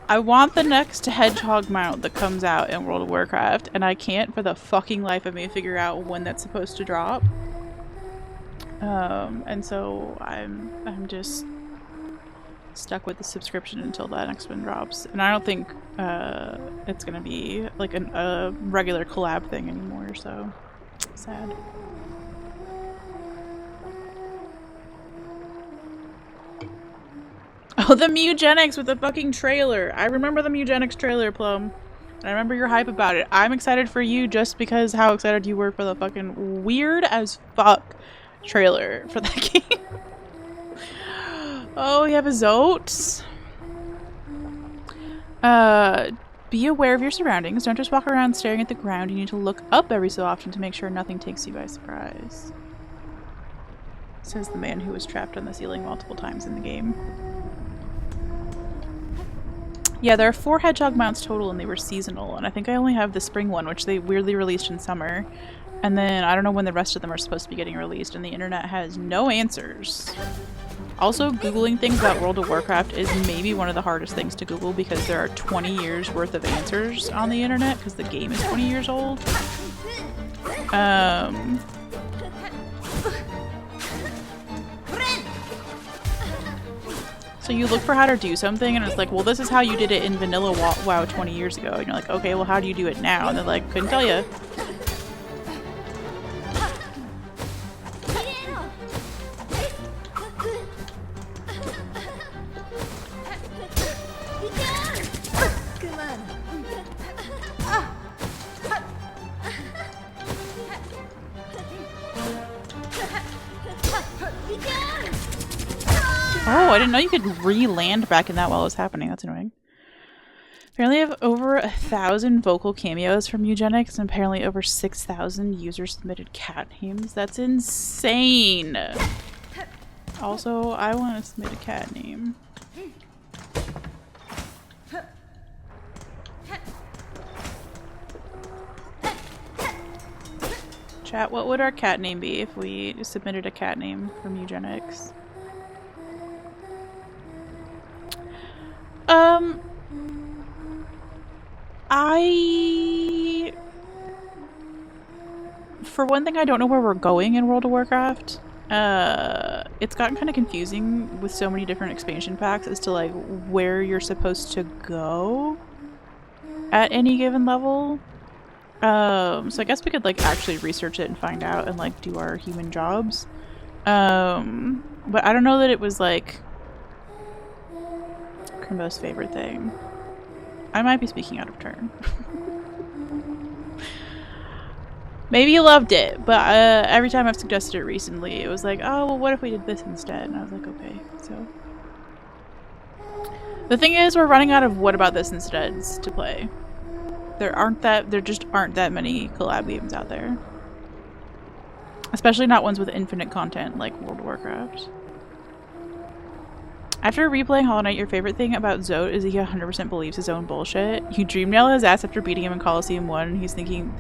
I want the next hedgehog mount that comes out in World of Warcraft, and I can't for the fucking life of me figure out when that's supposed to drop. And so I'm just stuck with the subscription until that next one drops. And I don't think it's gonna be like a regular collab thing anymore, so sad. Oh, the Mugenics with the fucking trailer. I remember the Mugenics trailer, Plum. And I remember your hype about it. I'm excited for you just because how excited you were for the fucking weird as fuck trailer for that game. Oh, we have a Zote. Be aware of your surroundings. Don't just walk around staring at the ground. You need to look up every so often to make sure nothing takes you by surprise. Says the man who was trapped on the ceiling multiple times in the game. Yeah, there are 4 hedgehog mounts total and they were seasonal, and I think I only have the spring one, which they weirdly released in summer. And then I don't know when the rest of them are supposed to be getting released, and the internet has no answers. Also, Googling things about World of Warcraft is maybe one of the hardest things to Google because there are 20 years worth of answers on the internet because the game is 20 years old. So you look for how to do something and it's like, well, this is how you did it in vanilla WoW 20 years ago. And you're like, okay, well, how do you do it now? And they're like, couldn't tell you. Oh, I didn't know you could re-land back in that while it was happening. That's annoying. Apparently I have over 1,000 vocal cameos from Eugenics and apparently over 6,000 users submitted cat names. That's insane! Also, I want to submit a cat name. Chat, what would our cat name be if we submitted a cat name from Eugenics? For one thing, I don't know where we're going in World of Warcraft. It's gotten kind of confusing with so many different expansion packs as to like where you're supposed to go at any given level. So I guess we could like actually research it and find out and like do our human jobs. But I don't know that it was like her most favorite thing. I might be speaking out of turn. Maybe you loved it, but every time I've suggested it recently, it was like, oh, well, what if we did this instead? And I was like, okay, so. The thing is, we're running out of what about this insteads to play. There just aren't that many collab games out there. Especially not ones with infinite content like World of Warcraft. After replaying Hollow Knight, your favorite thing about Zote is he 100% believes his own bullshit. You dreamnail his ass after beating him in Coliseum 1 and he's thinking,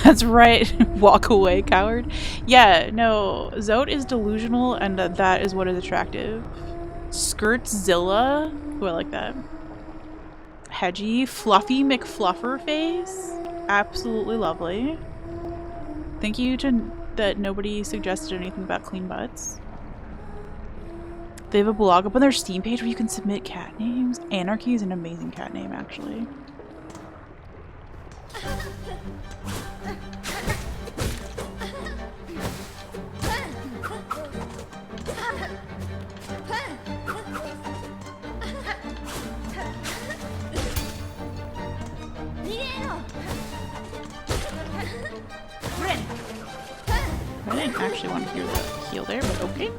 that's right, walk away, coward. Yeah, no, Zote is delusional and that is what is attractive. Skirtzilla, ooh, I like that. Hedgy, Fluffy McFluffer face, absolutely lovely. Thank you to that nobody suggested anything about clean butts. They have a blog up on their Steam page where you can submit cat names. Anarchy is an amazing cat name, actually. I didn't actually want to hear the heal there, but okay.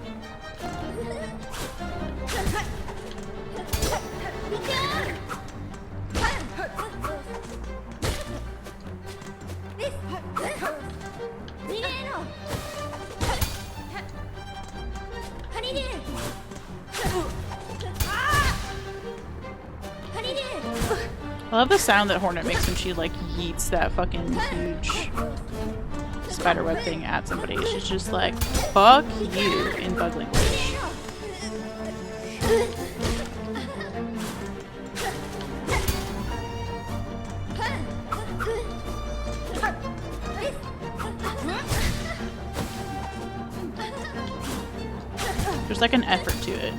I love the sound that Hornet makes when she like yeets that fucking huge spiderweb thing at somebody. She's just like, fuck you in bug language. There's like an effort to it.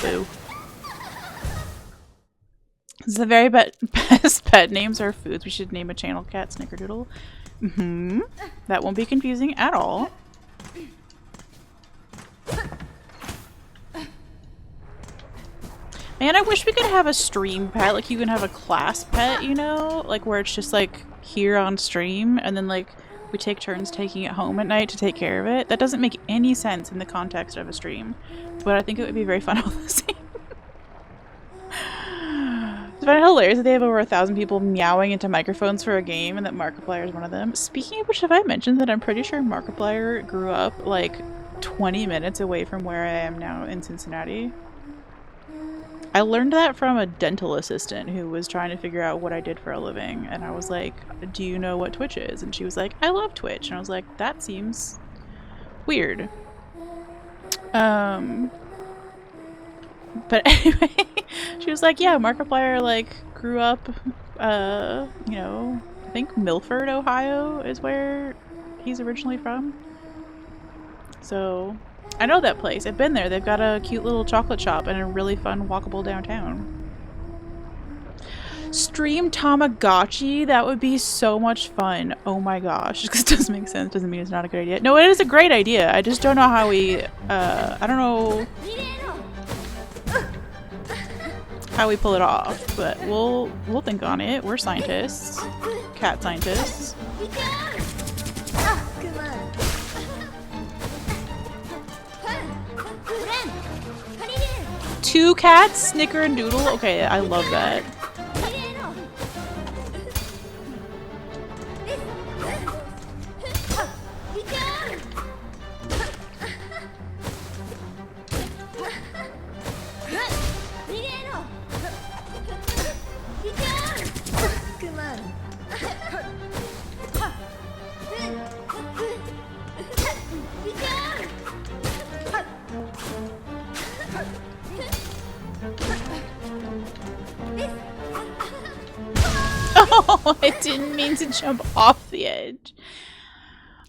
Boo. The very best pet names are foods. We should name a channel cat Snickerdoodle. That won't be confusing at all. Man, I wish we could have a stream pet. Like, you can have a class pet, you know? Like, where it's just, like, here on stream, and then, like, we take turns taking it home at night to take care of it. That doesn't make any sense in the context of a stream. But I think it would be very fun all the same. It's kind of hilarious that they have over 1,000 people meowing into microphones for a game, and that Markiplier is one of them. Speaking of which, have I mentioned that I'm pretty sure Markiplier grew up, like, 20 minutes away from where I am now in Cincinnati? I learned that from a dental assistant who was trying to figure out what I did for a living, and I was like, do you know what Twitch is? And she was like, I love Twitch. And I was like, that seems weird. But anyway, she was like, yeah, Markiplier, like, grew up, you know, I think Milford, Ohio is where he's originally from. So I know that place. I've been there. They've got a cute little chocolate shop and a really fun walkable downtown. Stream Tamagotchi? That would be so much fun. Oh my gosh. Just because it doesn't make sense doesn't mean it's not a good idea. No, it is a great idea. I just don't know how we, I don't know how we pull it off, but we'll think on it. We're scientists. Cat scientists. Two cats, Snicker and Doodle? Okay, I love that. Oh, I didn't mean to jump off the edge.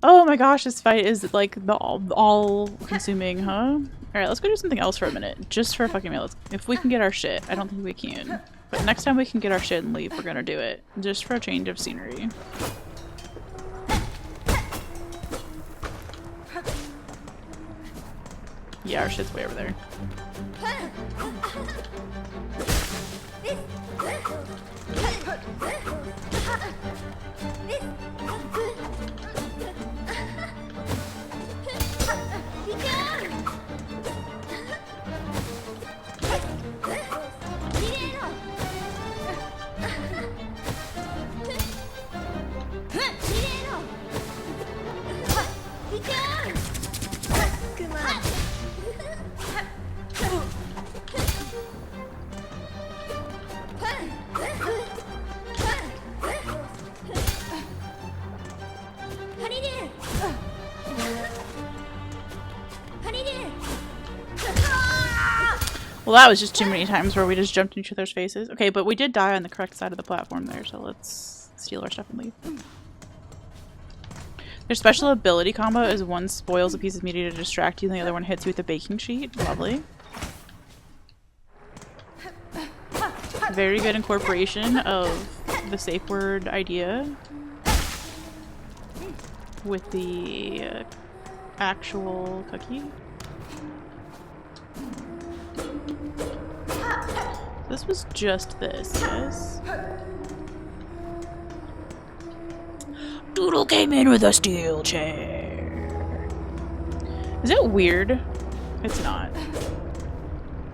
Oh my gosh, this fight is like the all-consuming, huh? Alright, let's go do something else for a minute. Just for a fucking minute. If we can get our shit. I don't think we can. But next time we can get our shit and leave, we're gonna do it. Just for a change of scenery. Yeah, our shit's way over there. Well, that was just too many times where we just jumped in each other's faces. Okay, but we did die on the correct side of the platform there, so let's steal our stuff and leave. Their special ability combo is one spoils a piece of media to distract you and the other one hits you with a baking sheet. Lovely. Very good incorporation of the safe word idea with the actual cookie. This was just this, yes? Doodle came in with a steel chair. Is it weird? It's not.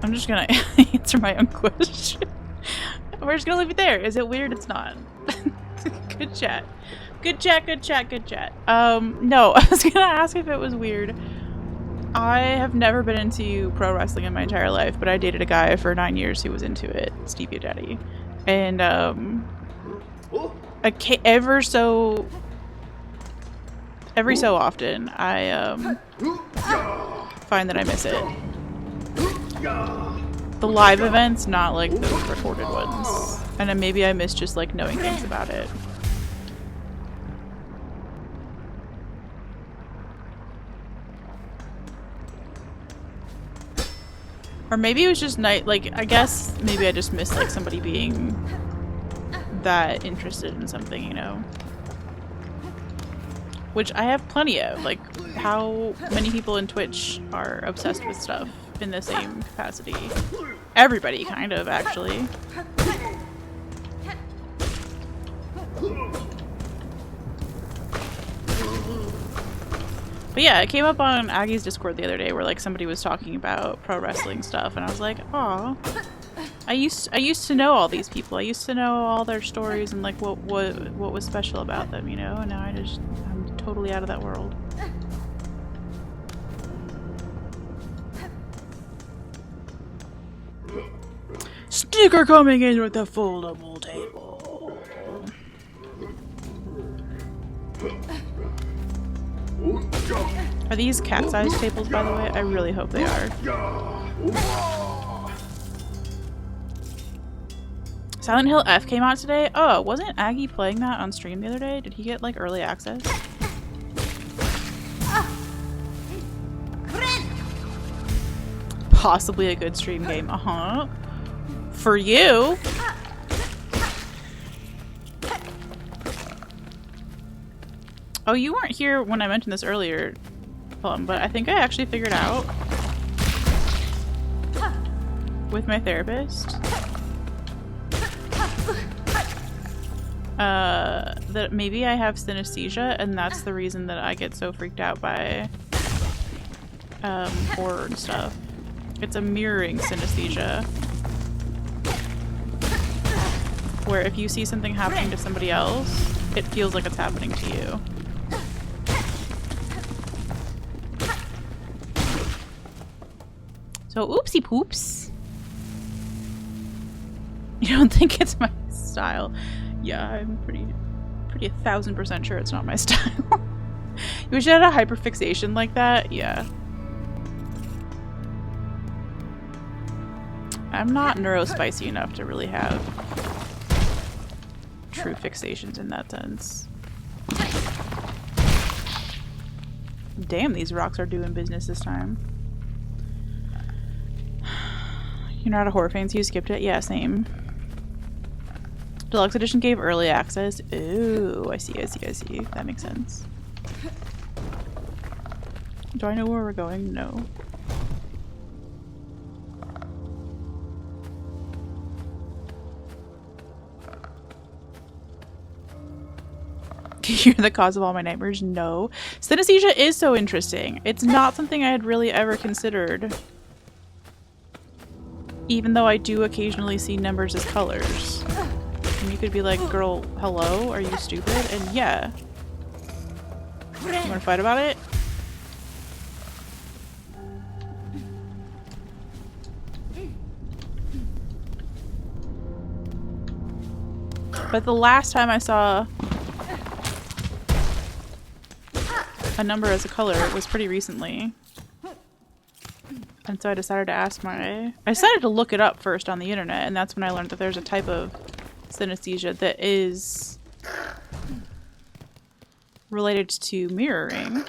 I'm just gonna answer my own question. We're just gonna leave it there. Is it weird? It's not. Good chat. Good chat, good chat, good chat. No, I was gonna ask if it was weird. I have never been into pro wrestling in my entire life, but I dated a guy for 9 years who was into it, Stevie Daddy. And, every so often, I, find that I miss it. The live events, not like the recorded ones. And then maybe I miss just like knowing things about it. Or maybe it was just like, I guess maybe I just missed like somebody being that interested in something, you know? Which I have plenty of. Like, how many people in Twitch are obsessed with stuff in the same capacity? Everybody, kind of, actually. But yeah, it came up on Aggie's Discord the other day where like somebody was talking about pro wrestling stuff, and I was like, aw. I used to know all these people. I used to know all their stories and like what was special about them, you know? And now I'm totally out of that world. Sticker coming in with the foldable table. Are these cat-sized tables, by the way? I really hope they are. Silent Hill F came out today? Oh, wasn't Aggie playing that on stream the other day? Did he get, like, early access? Possibly a good stream game. Uh-huh. For you! Oh, you weren't here when I mentioned this earlier, but I think I actually figured out with my therapist that maybe I have synesthesia, and that's the reason that I get so freaked out by horror and stuff. It's a mirroring synesthesia, where if you see something happening to somebody else, it feels like it's happening to you. So oopsie poops. You don't think it's my style? Yeah, I'm pretty 1000% sure it's not my style. You wish you had a hyperfixation like that? Yeah. I'm not neurospicy enough to really have true fixations in that sense. Damn, these rocks are doing business this time. You're not a horror fan, so you skipped it? Yeah, same. Deluxe Edition gave early access. Ooh, I see. That makes sense. Do I know where we're going? No. You're the cause of all my nightmares? No. Synesthesia is so interesting. It's not something I had really ever considered. Even though I do occasionally see numbers as colors. And you could be like, girl, hello? Are you stupid? And yeah. You wanna fight about it? But the last time I saw a number as a color was pretty recently. And so I decided to I decided to look it up first on the internet, and that's when I learned that there's a type of synesthesia that is related to mirroring.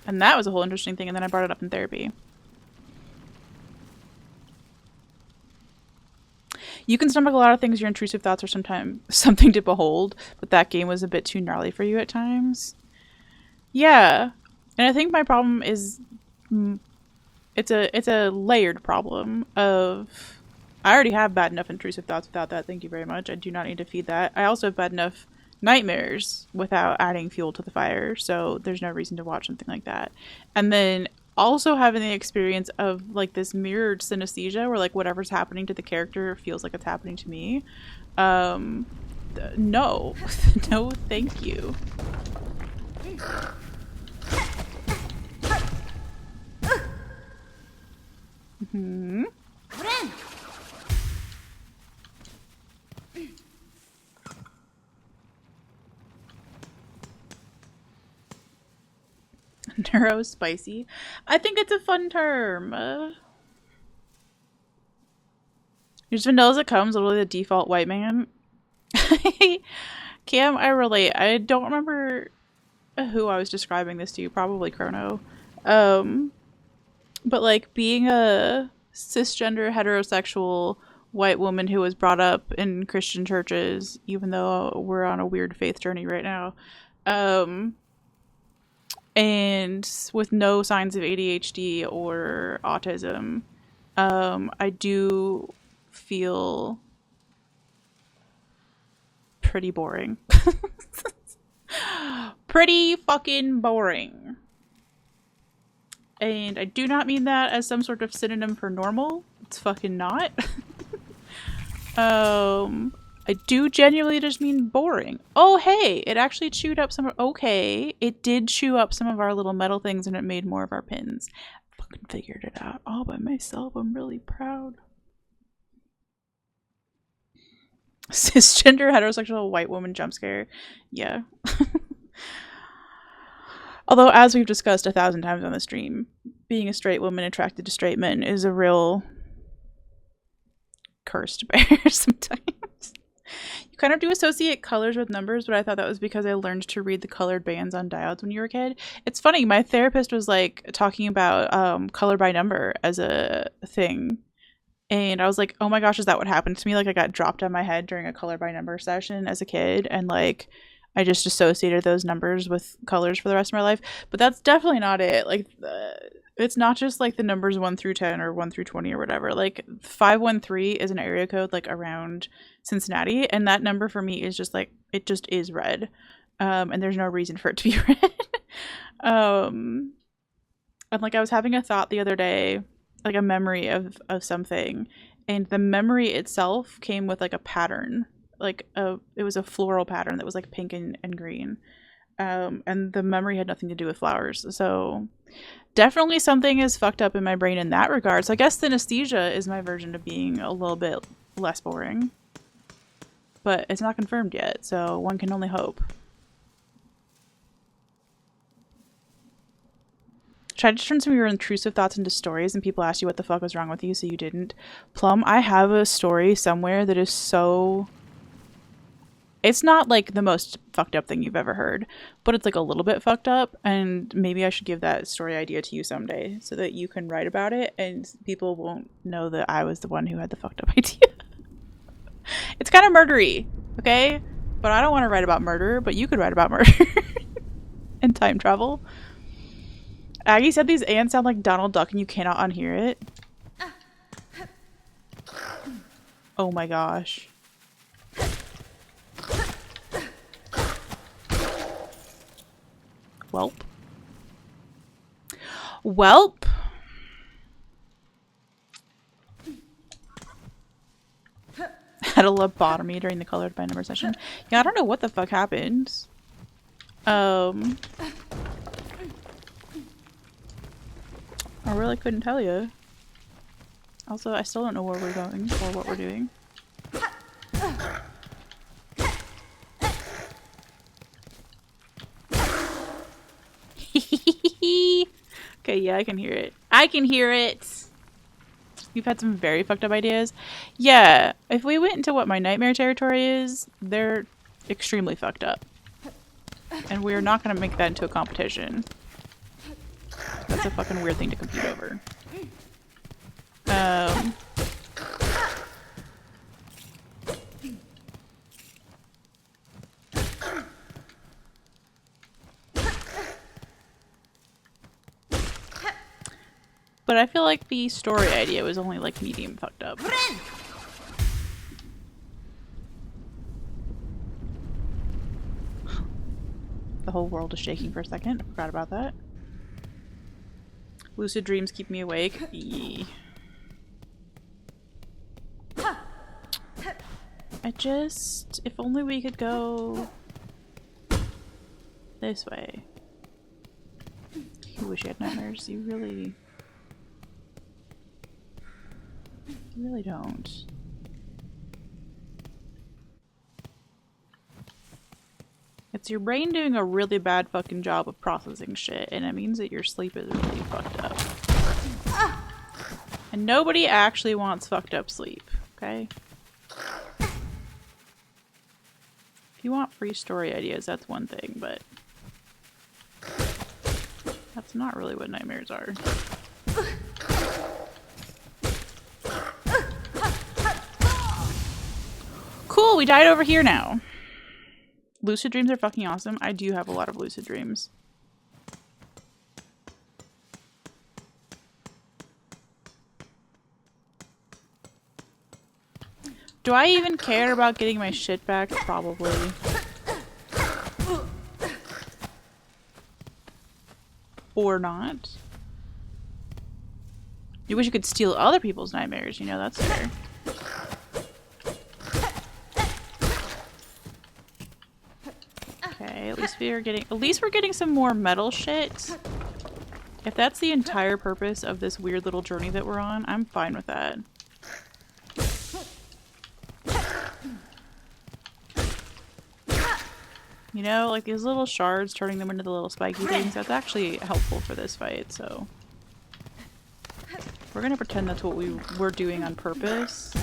And that was a whole interesting thing, and then I brought it up in therapy. You can stomach a lot of things. Your intrusive thoughts are sometimes something to behold, but that game was a bit too gnarly for you at times. Yeah. And I think my problem is it's a layered problem of I already have bad enough intrusive thoughts without that. Thank you very much. I do not need to feed that. I also have bad enough nightmares without adding fuel to the fire, so there's no reason to watch something like that. And then also having the experience of like this mirrored synesthesia where like whatever's happening to the character feels like it's happening to me. No. No, thank you. Mm-hmm. Neuro spicy. I think it's a fun term. You're just vanilla as it comes, literally the default white man. Cam, I relate. I don't remember who I was describing this to. Probably Chrono. But like being a cisgender heterosexual white woman who was brought up in Christian churches, even though we're on a weird faith journey right now, and with no signs of ADHD or autism, I do feel pretty boring. Pretty fucking boring. And I do not mean that as some sort of synonym for normal. It's fucking not. I do genuinely just mean boring. Oh, hey, it actually chewed up some. Okay, it did chew up some of our little metal things and it made more of our pins. I fucking figured it out all by myself. I'm really proud. Cisgender heterosexual white woman jump scare. Yeah. Although, as we've discussed 1,000 times on the stream, being a straight woman attracted to straight men is a real curse to bear sometimes. You kind of do associate colors with numbers, but I thought that was because I learned to read the colored bands on diodes when you were a kid. It's funny, my therapist was like talking about color by number as a thing. And I was like, oh my gosh, is that what happened to me? Like I got dropped on my head during a color by number session as a kid. And like, I just associated those numbers with colors for the rest of my life. But that's definitely not it. Like, it's not just like the numbers 1 through 10 or 1 through 20 or whatever. Like 513 is an area code like around Cincinnati. And that number for me is just like, it just is red. And there's no reason for it to be red. And like I was having a thought the other day, like a memory of something, and the memory itself came with like a pattern, like it was a floral pattern that was like pink and green, and the memory had nothing to do with flowers. So definitely something is fucked up in my brain in that regard. So I guess synesthesia is my version of being a little bit less boring, but it's not confirmed yet, so one can only hope. Tried to turn some of your intrusive thoughts into stories and people ask you what the fuck was wrong with you, so you didn't. Plum, I have a story somewhere that is so... It's not like the most fucked up thing you've ever heard, but it's like a little bit fucked up, and maybe I should give that story idea to you someday so that you can write about it and people won't know that I was the one who had the fucked up idea. It's kind of murdery, okay? But I don't want to write about murder, but you could write about murder and time travel. Aggie said these ants sound like Donald Duck and you cannot unhear it. Oh my gosh. Welp. Welp. Had a lobotomy during the colored by number session. Yeah, I don't know what the fuck happened. I really couldn't tell you. Also, I still don't know where we're going or what we're doing. Okay, yeah, I can hear it. I can hear it! We've had some very fucked up ideas. Yeah, if we went into what my nightmare territory is, they're extremely fucked up. And we're not gonna make that into a competition. That's a fucking weird thing to compete over. But I feel like the story idea was only like medium fucked up. The whole world is shaking for a second. I forgot about that. Lucid dreams keep me awake. Eee. If only we could go this way. You wish you had nightmares. You really don't. It's your brain doing a really bad fucking job of processing shit, and it means that your sleep is really fucked up. And nobody actually wants fucked up sleep, okay? If you want free story ideas, that's one thing, but that's not really what nightmares are. Cool, we died over here now. Lucid dreams are fucking awesome. I do have a lot of lucid dreams. Do I even care about getting my shit back? Probably. Or not. You wish you could steal other people's nightmares, you know, that's fair. Okay, at least we're getting some more metal shit. If that's the entire purpose of this weird little journey that we're on, I'm fine with that. You know, like these little shards, turning them into the little spiky things, that's actually helpful for this fight, so. We're gonna pretend that's what we're doing on purpose.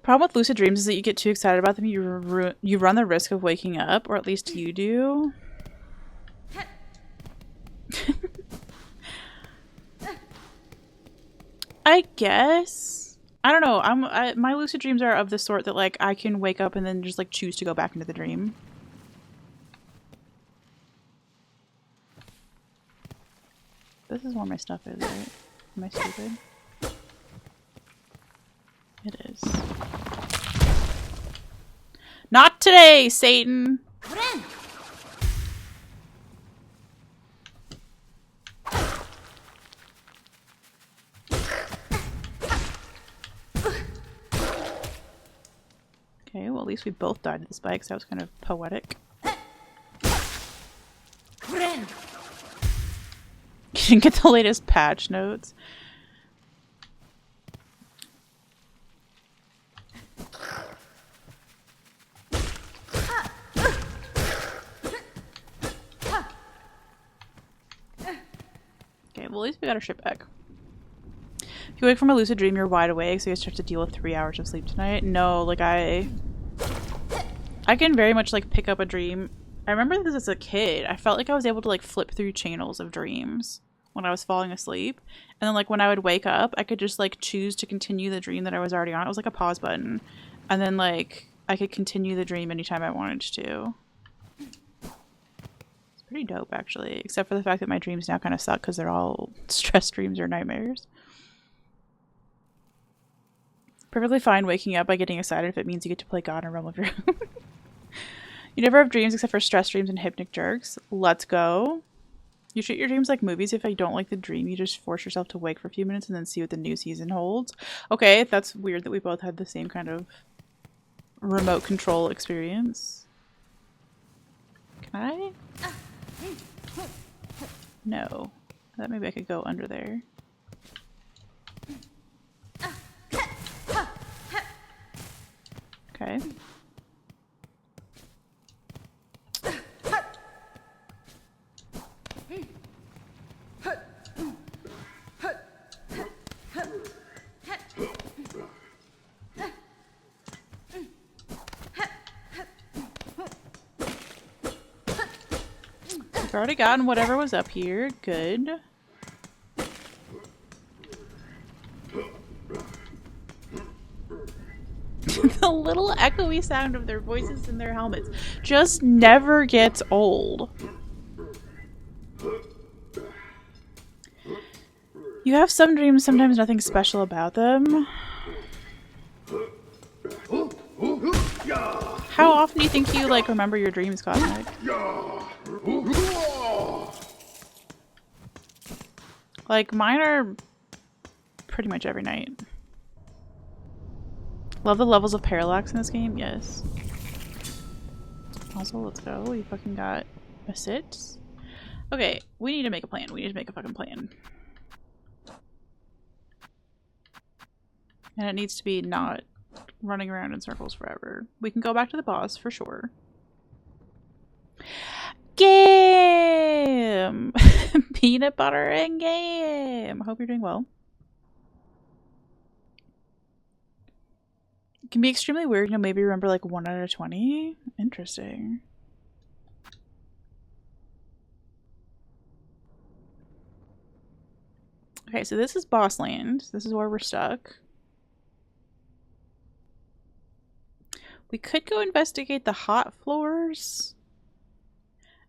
Problem with lucid dreams is that you get too excited about them, you run the risk of waking up, or at least you do. I guess. I don't know. My lucid dreams are of the sort that like I can wake up and then just like choose to go back into the dream. This is where my stuff is, right? Am I stupid? It is. Not today, Satan! Okay, well at least we both died to the spikes. That was kind of poetic. You didn't get the latest patch notes. Okay, well at least we got our shit back. If you wake from a lucid dream, you're wide awake, so you just have to deal with 3 hours of sleep tonight. No, like I can very much like pick up a dream. I remember this as a kid. I felt like I was able to like flip through channels of dreams when I was falling asleep. And then like when I would wake up, I could just like choose to continue the dream that I was already on. It was like a pause button. And then like I could continue the dream anytime I wanted to. It's pretty dope actually, except for the fact that my dreams now kind of suck because they're all stress dreams or nightmares. Perfectly fine waking up by getting excited if it means you get to play God in a realm of your own. You never have dreams except for stress dreams and hypnic jerks. Let's go. You treat your dreams like movies. If you don't like the dream, you just force yourself to wake for a few minutes and then see what the new season holds. Okay, that's weird that we both had the same kind of remote control experience. Can I? No. I thought maybe I could go under there. Okay. I've already gotten whatever was up here. Good. The The little echoey sound of their voices in their helmets just never gets old. You have some dreams, sometimes nothing special about them. How often do you think you, like, remember your dreams, Cosmic? Like, mine are pretty much every night. Love the levels of parallax in this game, yes. Also, let's go. We fucking got a sit. Okay, we need to make a plan. We need to make a fucking plan. And it needs to be not running around in circles forever. We can go back to the boss for sure. Game! Peanut butter and game! Hope you're doing well. It can be extremely weird. You'll maybe remember like 1 out of 20. Interesting. Okay, so this is boss land. This is where we're stuck. We could go investigate the hot floors.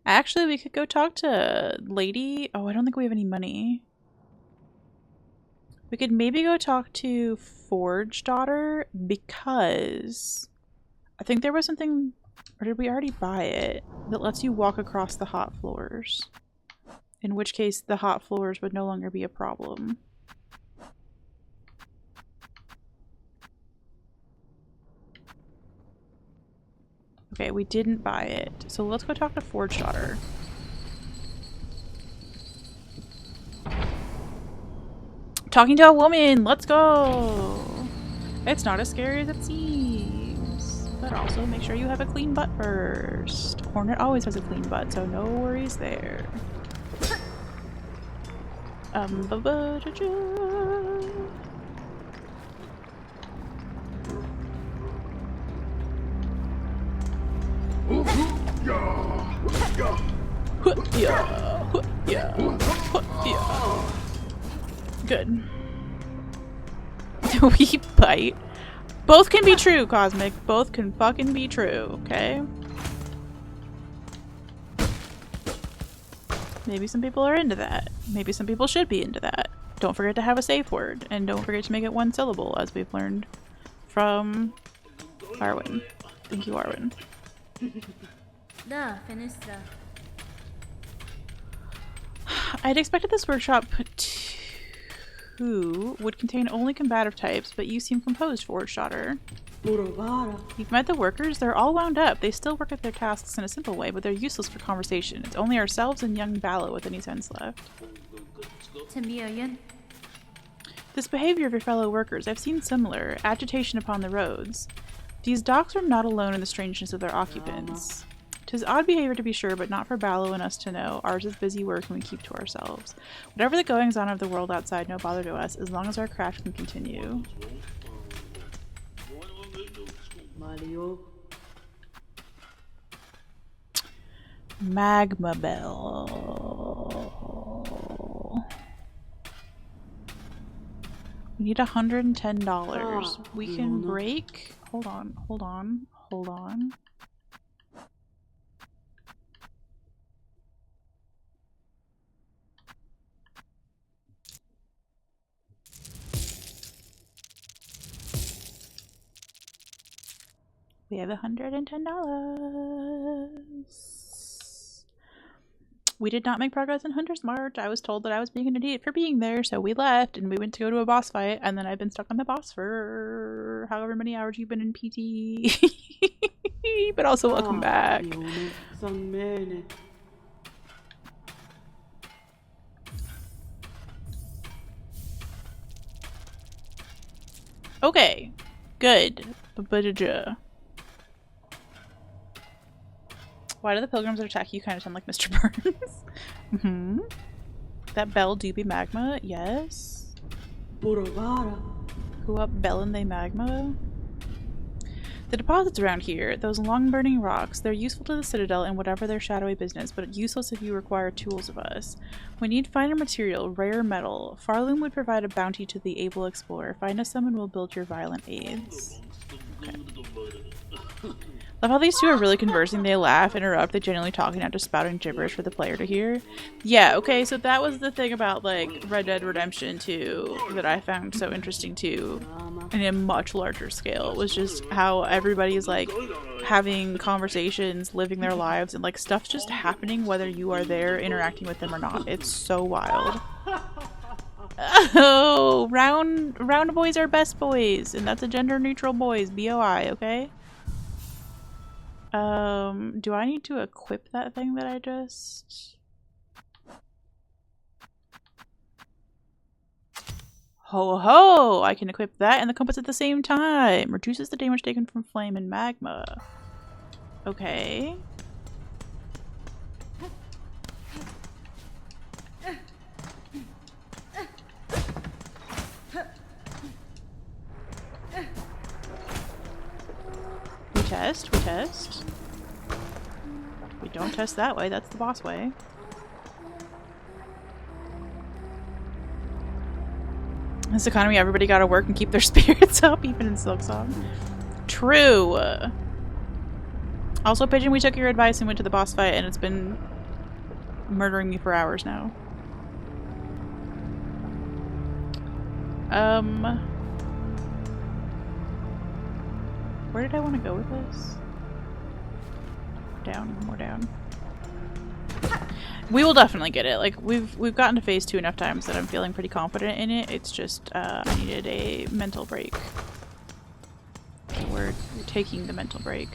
Actually, we could go talk to Lady. Oh, I don't think we have any money. We could maybe go talk to Forge Daughter because I think there was something, or did we already buy it, that lets you walk across the hot floors. In which case, the hot floors would no longer be a problem. Okay, we didn't buy it. So let's go talk to Forge Daughter. Talking to a woman! Let's go! It's not as scary as it seems. But also make sure you have a clean butt first. Hornet always has a clean butt, so no worries there. Good. We bite. Both can be true, Cosmic. Both can fucking be true, okay? Maybe some people are into that. Maybe some people should be into that. Don't forget to have a safe word, and don't forget to make it 1 syllable, as we've learned from Arwen. Thank you, Arwen. I'd expected this workshop would contain only combative types, but you seem composed, Forge Daughter. You've met the workers? They're all wound up. They still work at their tasks in a simple way, but they're useless for conversation. It's only ourselves and young Bala with any sense left. This behavior of your fellow workers, I've seen similar. Agitation upon the roads. These docks are not alone in the strangeness of their occupants. 'Tis odd behavior to be sure, but not for Ballo and us to know. Ours is busy work and we keep to ourselves. Whatever the goings-on of the world outside, no bother to us, as long as our craft can continue. Magma Bell. We need $110. We can break... Hold on. We have $110. We did not make progress in Hunter's March. I was told that I was being an idiot for being there, so we left and we went to go to a boss fight, and then I've been stuck on the boss for however many hours you've been in PT. But also welcome back. Okay, good. Why do the pilgrims that attack you kind of sound like Mr. Burns? Mm-hmm. That bell do be magma? Yes. Who up bell and they magma? The deposits around here, those long burning rocks, they're useful to the Citadel in whatever their shadowy business, but useless if you require tools of us. We need finer material, rare metal. Farloom would provide a bounty to the able explorer. Find us some and we'll build your violent aids. Love how these two are really conversing. They laugh, interrupt, they genuinely talk, and not just spouting gibberish for the player to hear. Yeah, okay, so that was the thing about, like, Red Dead Redemption 2 that I found so interesting too, in a much larger scale, was just how everybody's, like, having conversations, living their lives, and, like, stuff's just happening whether you are there interacting with them or not. It's so wild. Oh, round boys are best boys, and that's a gender-neutral boys, BOI, okay? Do I need to equip that thing that I just... Ho ho! I can equip that and the compass at the same time! Reduces the damage taken from flame and magma. Okay. We test. We don't test that way, that's the boss way. This economy, everybody gotta work and keep their spirits up, even in Silksong. True! Also, Pigeon, we took your advice and went to the boss fight, and it's been murdering me for hours now. Where did I want to go with this? Down, more down. We will definitely get it. Like, we've gotten to phase 2 enough times that I'm feeling pretty confident in it. It's just, I needed a mental break. We're taking the mental break.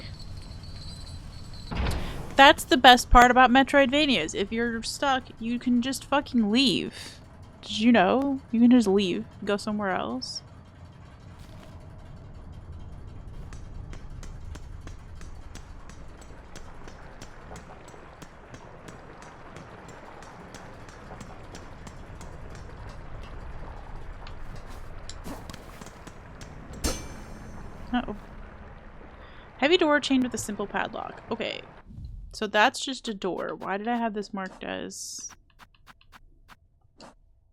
That's the best part about Metroidvanias. If you're stuck, you can just fucking leave. Did you know? You can just leave. Go somewhere else. Uh-oh. Heavy door chained with a simple padlock. Okay. So that's just a door. Why did I have this marked as...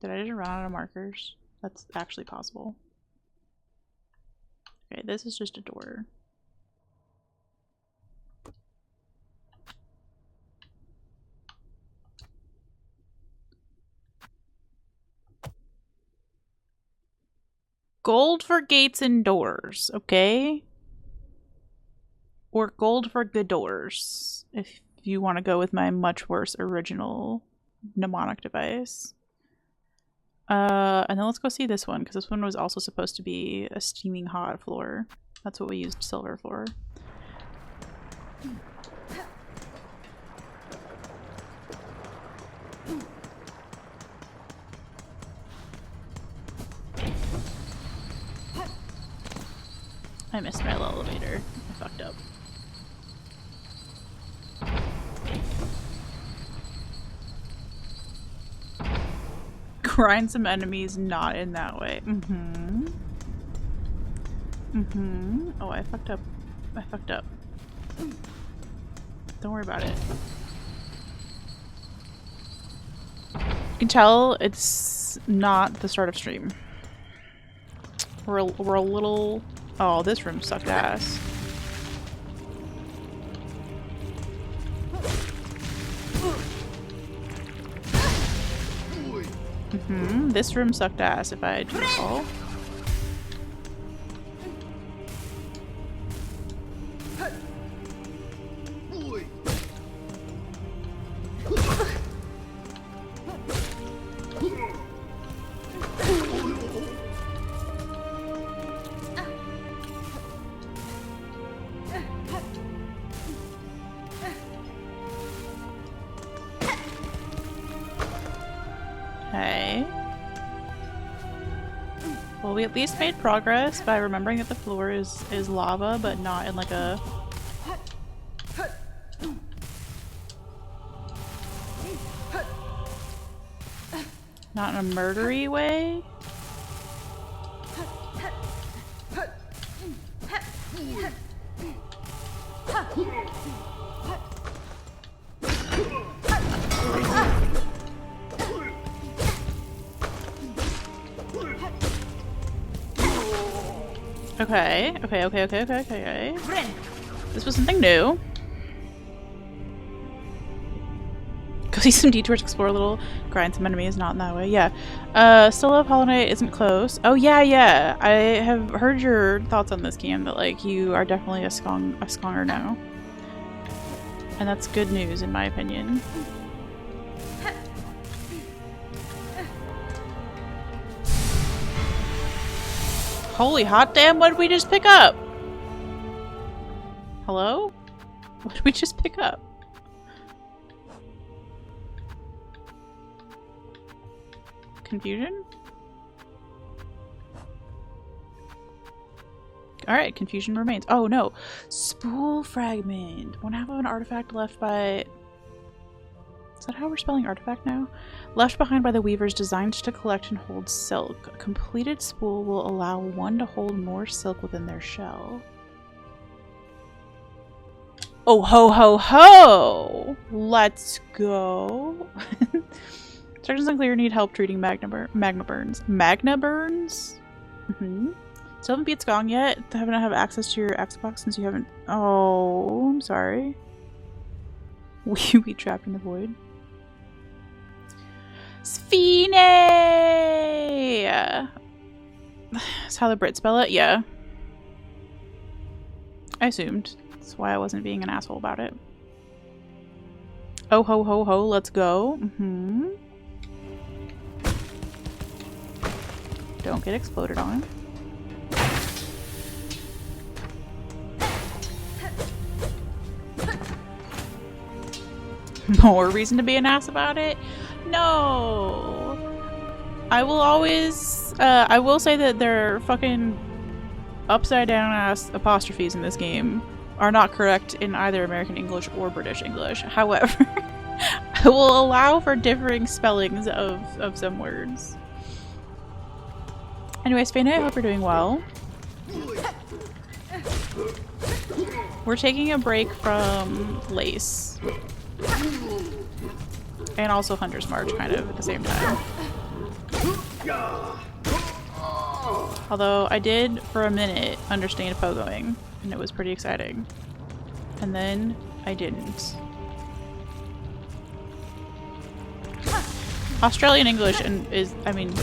Did I just run out of markers? That's actually possible. Okay, this is just a door. Gold for gates and doors, okay? Or gold for good doors, if you want to go with my much worse original mnemonic device. And then let's go see this one, because this one was also supposed to be a steaming hot floor. That's what we used silver for. I missed my elevator. I fucked up. Grind some enemies, not in that way. Oh, I fucked up. I fucked up. Don't worry about it. You can tell it's not the start of stream. We're a little... Oh, this room sucked ass. This room sucked ass, if I do recall. Okay. Well, we at least made progress by remembering that the floor is lava, but not in like a... Not in a murdery way. Okay. Okay. This was something new. Go see some detours, explore a little, grind some enemies, not in that way. Yeah. Still love Hollow Knight isn't close. Oh yeah. I have heard your thoughts on this game, that like you are definitely a Skonger now. And that's good news in my opinion. Holy hot damn, what did we just pick up? Hello? What did we just pick up? Confusion? Alright, confusion remains. Oh no! Spool fragment! 1/2 of an artifact left by... Is that how we're spelling artifact now? Left behind by the weavers, designed to collect and hold silk. A completed spool will allow one to hold more silk within their shell. Oh ho ho ho! Let's go! Instructions unclear. Need help treating magna burns. Magna burns? Still haven't beat Skong yet. Haven't have access to your Xbox since you haven't. Oh, I'm sorry. We be trapped in the void. Sphene! That's how the Brits spell it? Yeah. I assumed. That's why I wasn't being an asshole about it. Oh ho ho ho, let's go. Don't get exploded on. More reason to be an ass about it? No! I will always, I will say that their fucking upside down ass apostrophes in this game are not correct in either American English or British English. However, I will allow for differing spellings of some words. Anyway, Sphene, I hope you're doing well. We're taking a break from Lace. And also Hunter's March, kind of, at the same time. Although I did, for a minute, understand pogoing, and it was pretty exciting. And then I didn't. Australian English is, I mean,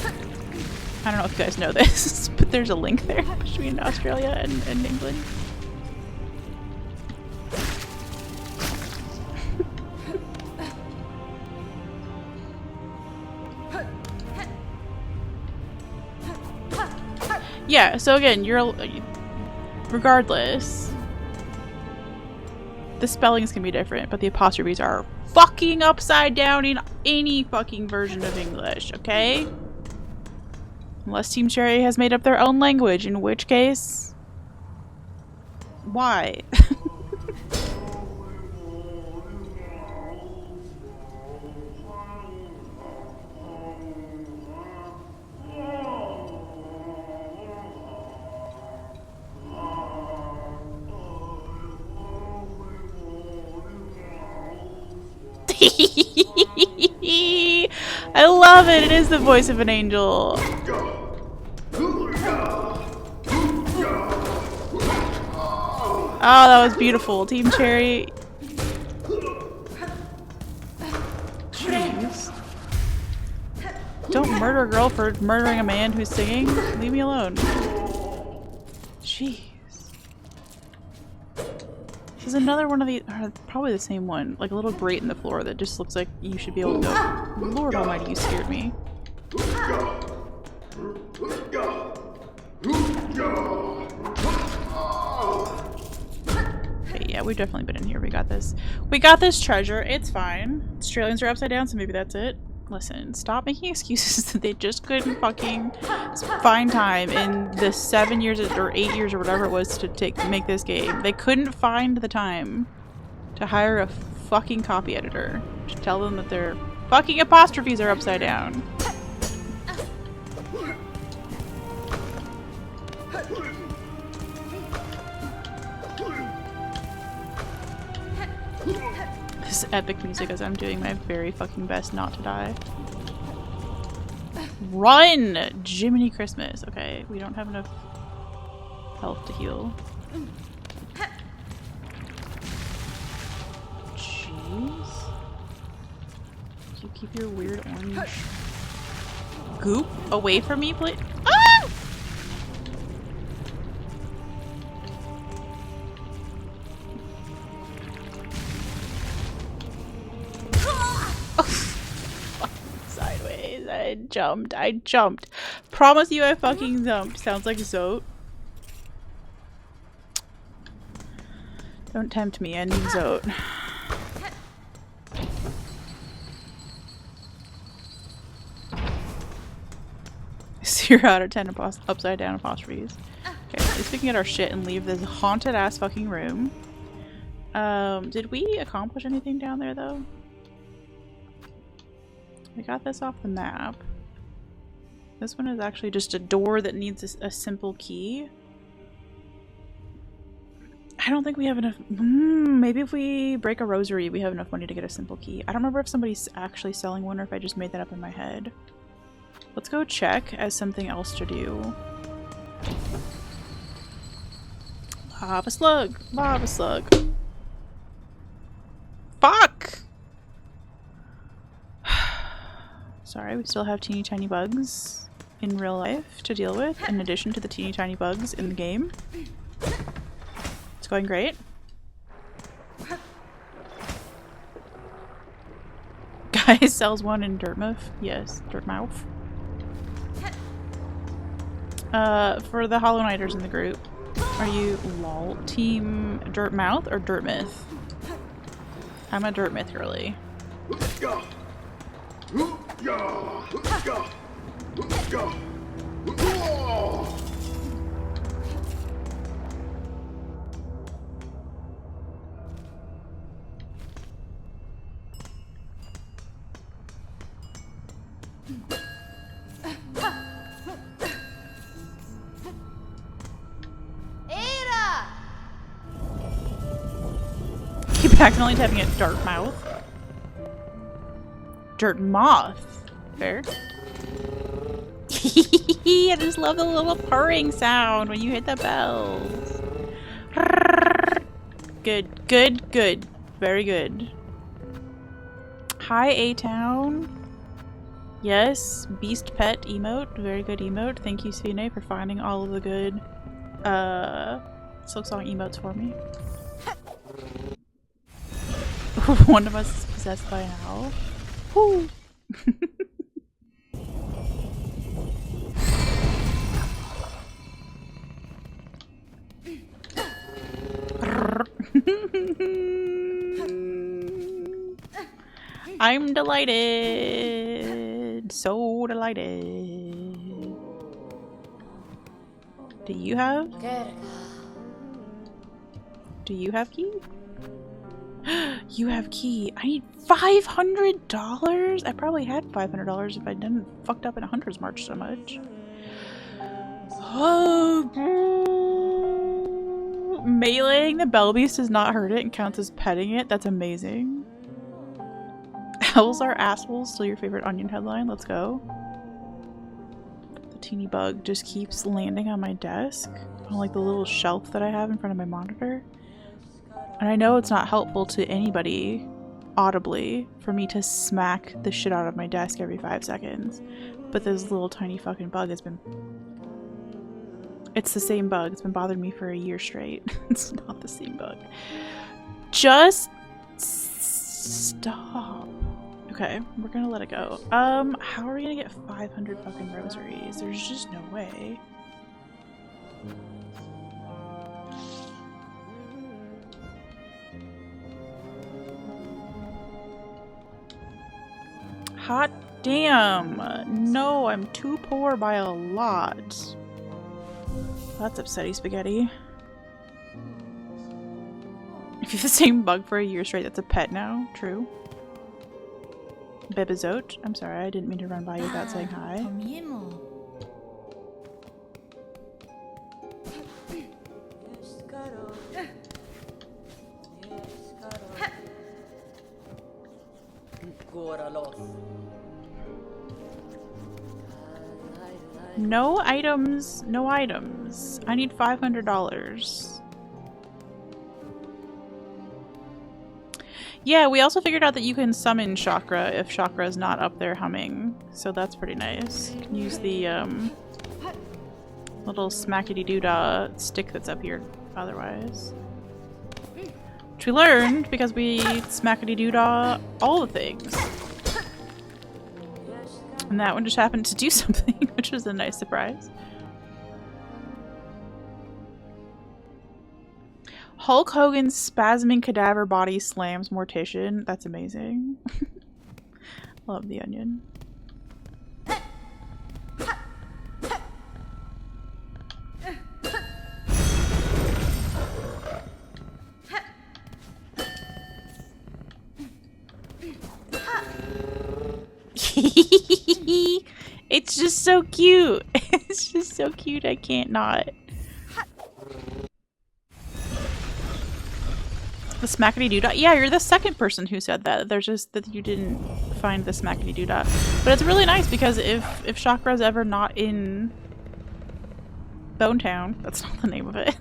I don't know if you guys know this, but there's a link there between Australia and England. Yeah, so again, regardless, the spellings can be different, but the apostrophes are fucking upside down in any fucking version of English, okay? Unless Team Cherry has made up their own language, in which case... Why? I love it! It is the voice of an angel. Oh, that was beautiful. Team Cherry. Jeez. Don't murder a girl for murdering a man who's singing. Leave me alone. Jeez. There's another one of these, probably the same one, like a little grate in the floor that just looks like you should be able to go. Lord almighty, you scared me. Okay, yeah, we've definitely been in here. We got this. We got this treasure. It's fine. Australians are upside down, so maybe that's it. Listen, stop making excuses that they just couldn't fucking find time in the 7 years or 8 years or whatever it was to make this game. They couldn't find the time to hire a fucking copy editor to tell them that their fucking apostrophes are upside down. This is epic music as I'm doing my very fucking best not to die. Run! Jiminy Christmas. Okay, we don't have enough health to heal. Jeez. You keep your weird orange goop away from me, please. Ah! Sideways. I jumped. Promise you I fucking jumped. Sounds like Zote. Don't tempt me, I need Zote. 0 out of 10 upside down apostrophes. Okay, at least we can get our shit and leave this haunted ass fucking room. Did we accomplish anything down there though? We got this off the map. This one is actually just a door that needs a simple key. I don't think we have enough. Maybe if we break a rosary, we have enough money to get a simple key. I don't remember if somebody's actually selling one or if I just made that up in my head. Let's go check as something else to do. Lava slug! Lava slug! Fuck! Sorry, we still have teeny tiny bugs in real life to deal with, in addition to the teeny tiny bugs in the game. It's going great. Guy sells one in Dirtmouth. Yes, Dirtmouth. For the Hollow Knighters in the group, are you lol team Dirtmouth or Dirtmouth? I'm a Dirtmouth girly. Keep accidentally typing it Dartmouth. Dirt moth. Fair. I just love the little purring sound when you hit the bells. Good, good, good. Very good. Hi, A-Town. Yes, Beast Pet emote. Very good emote. Thank you, Svine, for finding all of the good Silksong emotes for me. One of us is possessed by an owl. Woo! I'm delighted. So delighted. Do you have key? You have key. I need $500? I probably had $500 if I didn't fucked up in a Hunter's March so much. Oh, meleeing the bell beast does not hurt it and counts as petting it. That's amazing. Owls are assholes. Still your favorite Onion headline. Let's go. The teeny bug just keeps landing on my desk on like the little shelf that I have in front of my monitor. And I know it's not helpful to anybody audibly for me to smack the shit out of my desk every 5 seconds. But this little tiny fucking bug has been... It's the same bug. It's been bothering me for a year straight. It's not the same bug. Just stop. Okay, we're gonna let it go. How are we gonna get 500 fucking rosaries? There's just no way. Hot damn! No, I'm too poor by a lot. That's upsetty spaghetti. If you have the same bug for a year straight, that's a pet now. True. Bebezote. I'm sorry, I didn't mean to run by you without saying hi. No items. No items. I need $500. Yeah, we also figured out that you can summon Chakra if Chakra is not up there humming. So that's pretty nice. You can use the little smackety-doo-dah stick that's up here otherwise. Which we learned because we smackety-doo-dah all the things. And that one just happened to do something, which was a nice surprise. Hulk Hogan's spasming cadaver body slams Mortician. That's amazing. Love the onion. It's just so cute. It's just so cute. I can't not. The smackety doo dah. Yeah, you're the second person who said that. There's just that you didn't find the smackety doo dah. But it's really nice because if Chakra's ever not in Bonetown, that's not the name of it.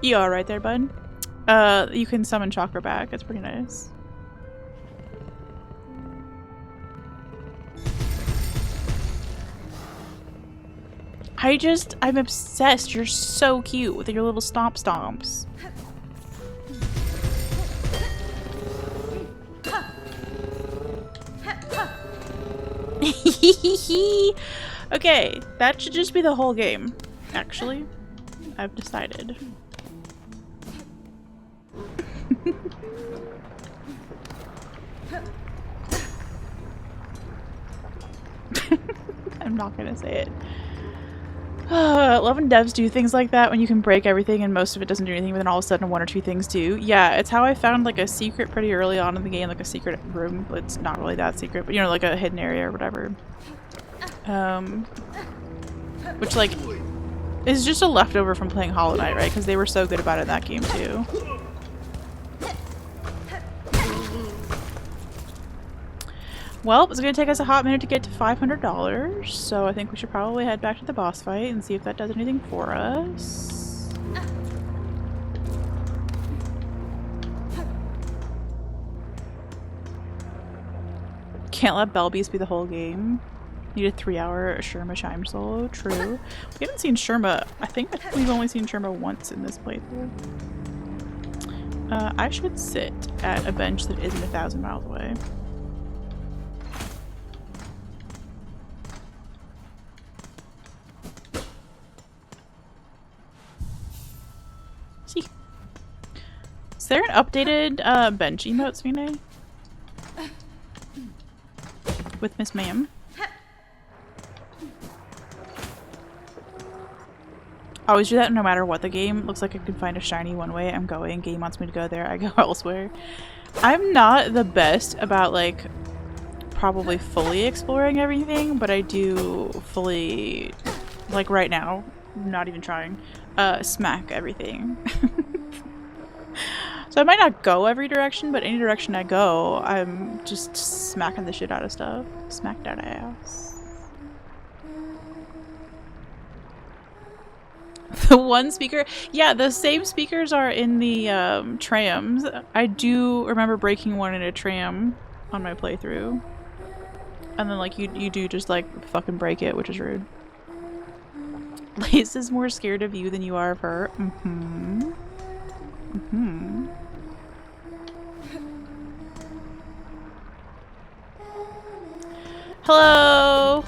You alright there, bud? You can summon Chakra back. It's pretty nice. I'm obsessed. You're so cute with your little stomp stomps. Okay, that should just be the whole game, actually. I've decided. I'm not gonna say it. Love when devs do things like that when you can break everything and most of it doesn't do anything, but then all of a sudden one or two things do. Yeah, it's how I found like a secret pretty early on in the game, like a secret room. It's not really that secret, but you know, like a hidden area or whatever. Which like is just a leftover from playing Hollow Knight, right? Because they were so good about it in that game too. Well, it's going to take us a hot minute to get to $500, so I think we should probably head back to the boss fight and see if that does anything for us. Can't let Belbeast be the whole game. Need a 3-hour Sherma Chime solo. True. We haven't seen Sherma. I think we've only seen Sherma once in this playthrough. I should sit at a bench that isn't 1,000 miles away. Is there an updated bench emote, Svine? With Miss Ma'am? I always do that no matter what the game. Looks like I can find a shiny one way, I'm going. Game wants me to go there, I go elsewhere. I'm not the best about like probably fully exploring everything, but I do fully, like right now, not even trying, smack everything. So I might not go every direction, but any direction I go, I'm just smacking the shit out of stuff. Smack that ass. The one speaker? Yeah, the same speakers are in the trams. I do remember breaking one in a tram on my playthrough. And then like you do just like fucking break it, which is rude. Lace is more scared of you than you are of her. Mm-hmm. Mm-hmm. Hello!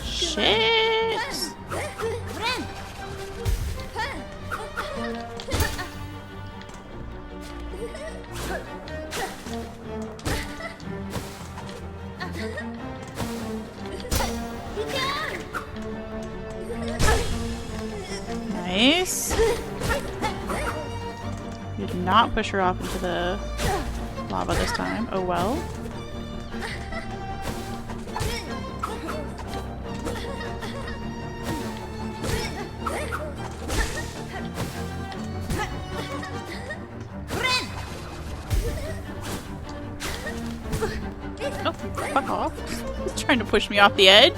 Shit! Nice. You did not push her off into the lava this time. Oh well. Oh, fuck off. He's trying to push me off the edge.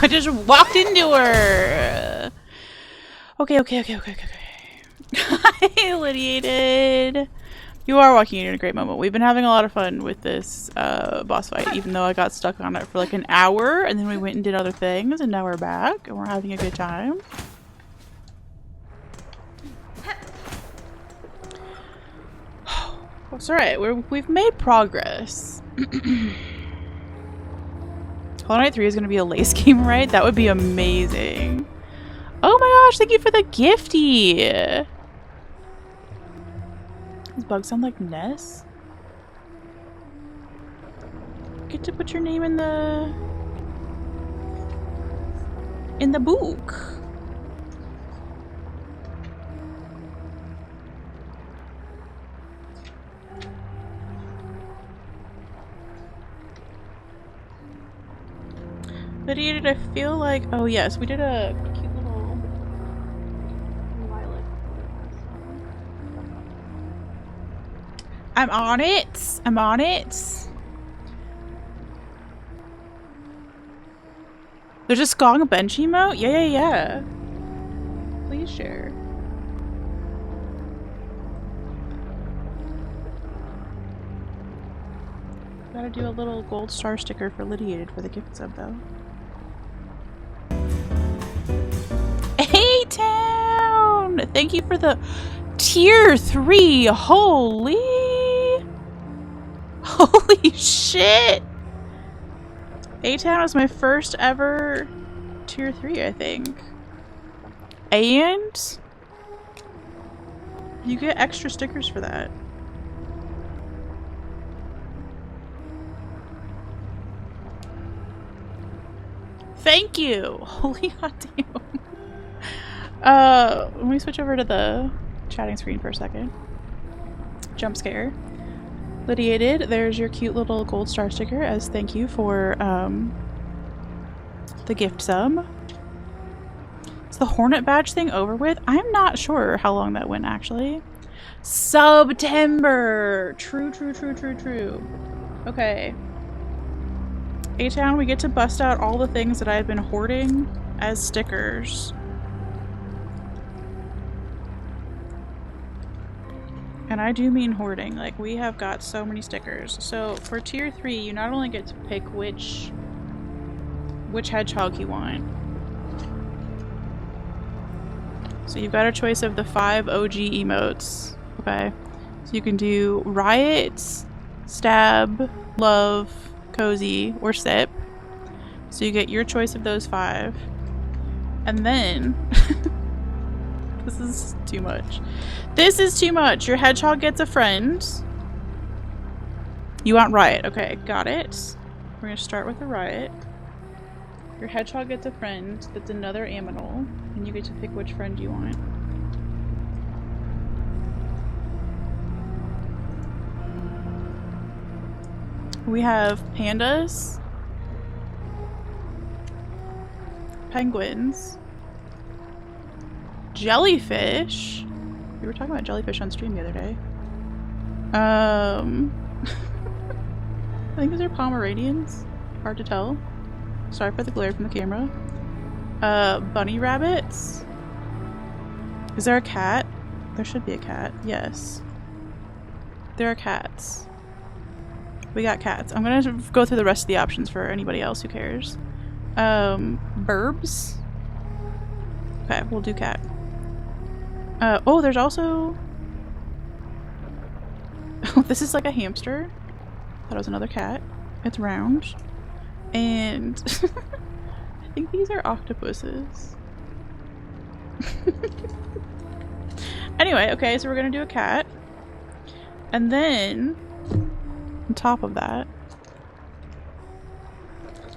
I just walked into her. Okay. Hi, Lydiated. You are walking into a great moment. We've been having a lot of fun with this boss fight, even though I got stuck on it for like an hour, and then we went and did other things, and now we're back, and we're having a good time. It's alright. We've made progress. Hollow Knight 3 is going to be a lace game, right? That would be amazing. Oh my gosh, thank you for the gifty! Does bug sound like Ness? Get to put your name in the book. Lydia, did I feel like... Oh yes, we did a cute little lilac. I'm on it! I'm on it! There's a Skong bench emote? Yeah. Please share. Gotta do a little gold star sticker for Lydiated for the gift sub though. A-Town! Thank you for the tier 3! Holy shit! A-Town was my first ever tier 3, I think. And you get extra stickers for that. Thank you! Holy goddamn. Let me switch over to the chatting screen for a second. Jump scare. Lydiated, there's your cute little gold star sticker as thank you for the gift sub. Is the Hornet badge thing over with? I'm not sure how long that went actually. September! True. Okay. A-Town, we get to bust out all the things that I've been hoarding as stickers. And I do mean hoarding. Like, we have got so many stickers. So, for tier 3, you not only get to pick which hedgehog you want. So you've got a choice of the 5 OG emotes. Okay. So you can do Riot, Stab, Love, Cozy, or Sip. So you get your choice of those 5. And then... This is too much. This is too much. Your hedgehog gets a friend. You want Riot. Okay, got it. We're going to start with the Riot. Your hedgehog gets a friend that's another aminal. And you get to pick which friend you want. We have pandas, penguins, jellyfish. We were talking about jellyfish on stream the other day. I think those are Pomeranians. Hard to tell. Sorry for the glare from the camera. Bunny rabbits. Is there a cat? There should be a cat. Yes. There are cats. We got cats. I'm gonna go through the rest of the options for anybody else who cares. Burbs? Okay, we'll do cat. Oh, there's also... Oh, this is like a hamster. That was another cat. It's round. And... I think these are octopuses. Anyway, okay, so we're gonna do a cat. And then... on top of that,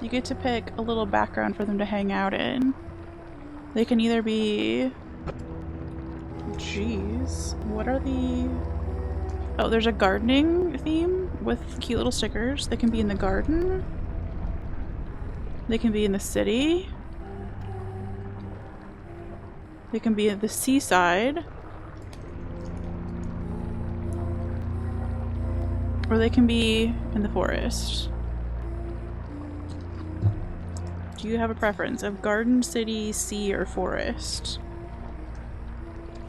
you get to pick a little background for them to hang out in. They can either be... Jeez. What are the... Oh, there's a gardening theme with cute little stickers. They can be in the garden. They can be in the city. They can be at the seaside. Or they can be in the forest. Do you have a preference of garden, city, sea, or forest?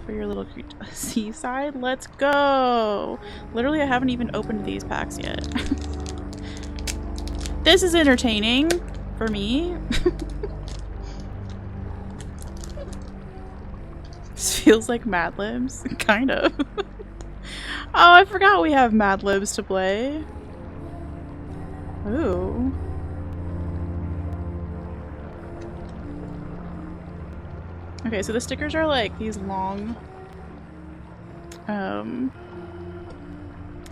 For your little seaside? Let's go! Literally, I haven't even opened these packs yet. This is entertaining for me. This feels like Mad Libs. Kind of. Oh, I forgot we have Mad Libs to play. Ooh. Okay, so the stickers are like these long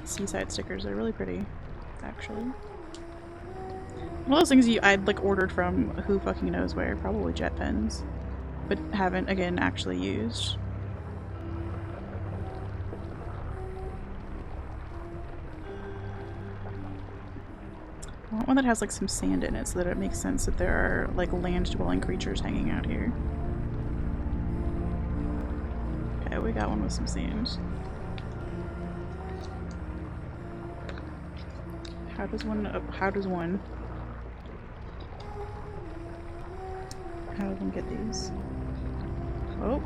seaside stickers. They're really pretty, actually. One of those things I'd like ordered from who fucking knows where, probably Jet Pens, but haven't again actually used. I want one that has like some sand in it so that it makes sense that there are like land-dwelling creatures hanging out here. Okay, we got one with some sand. How does one get these? Oh.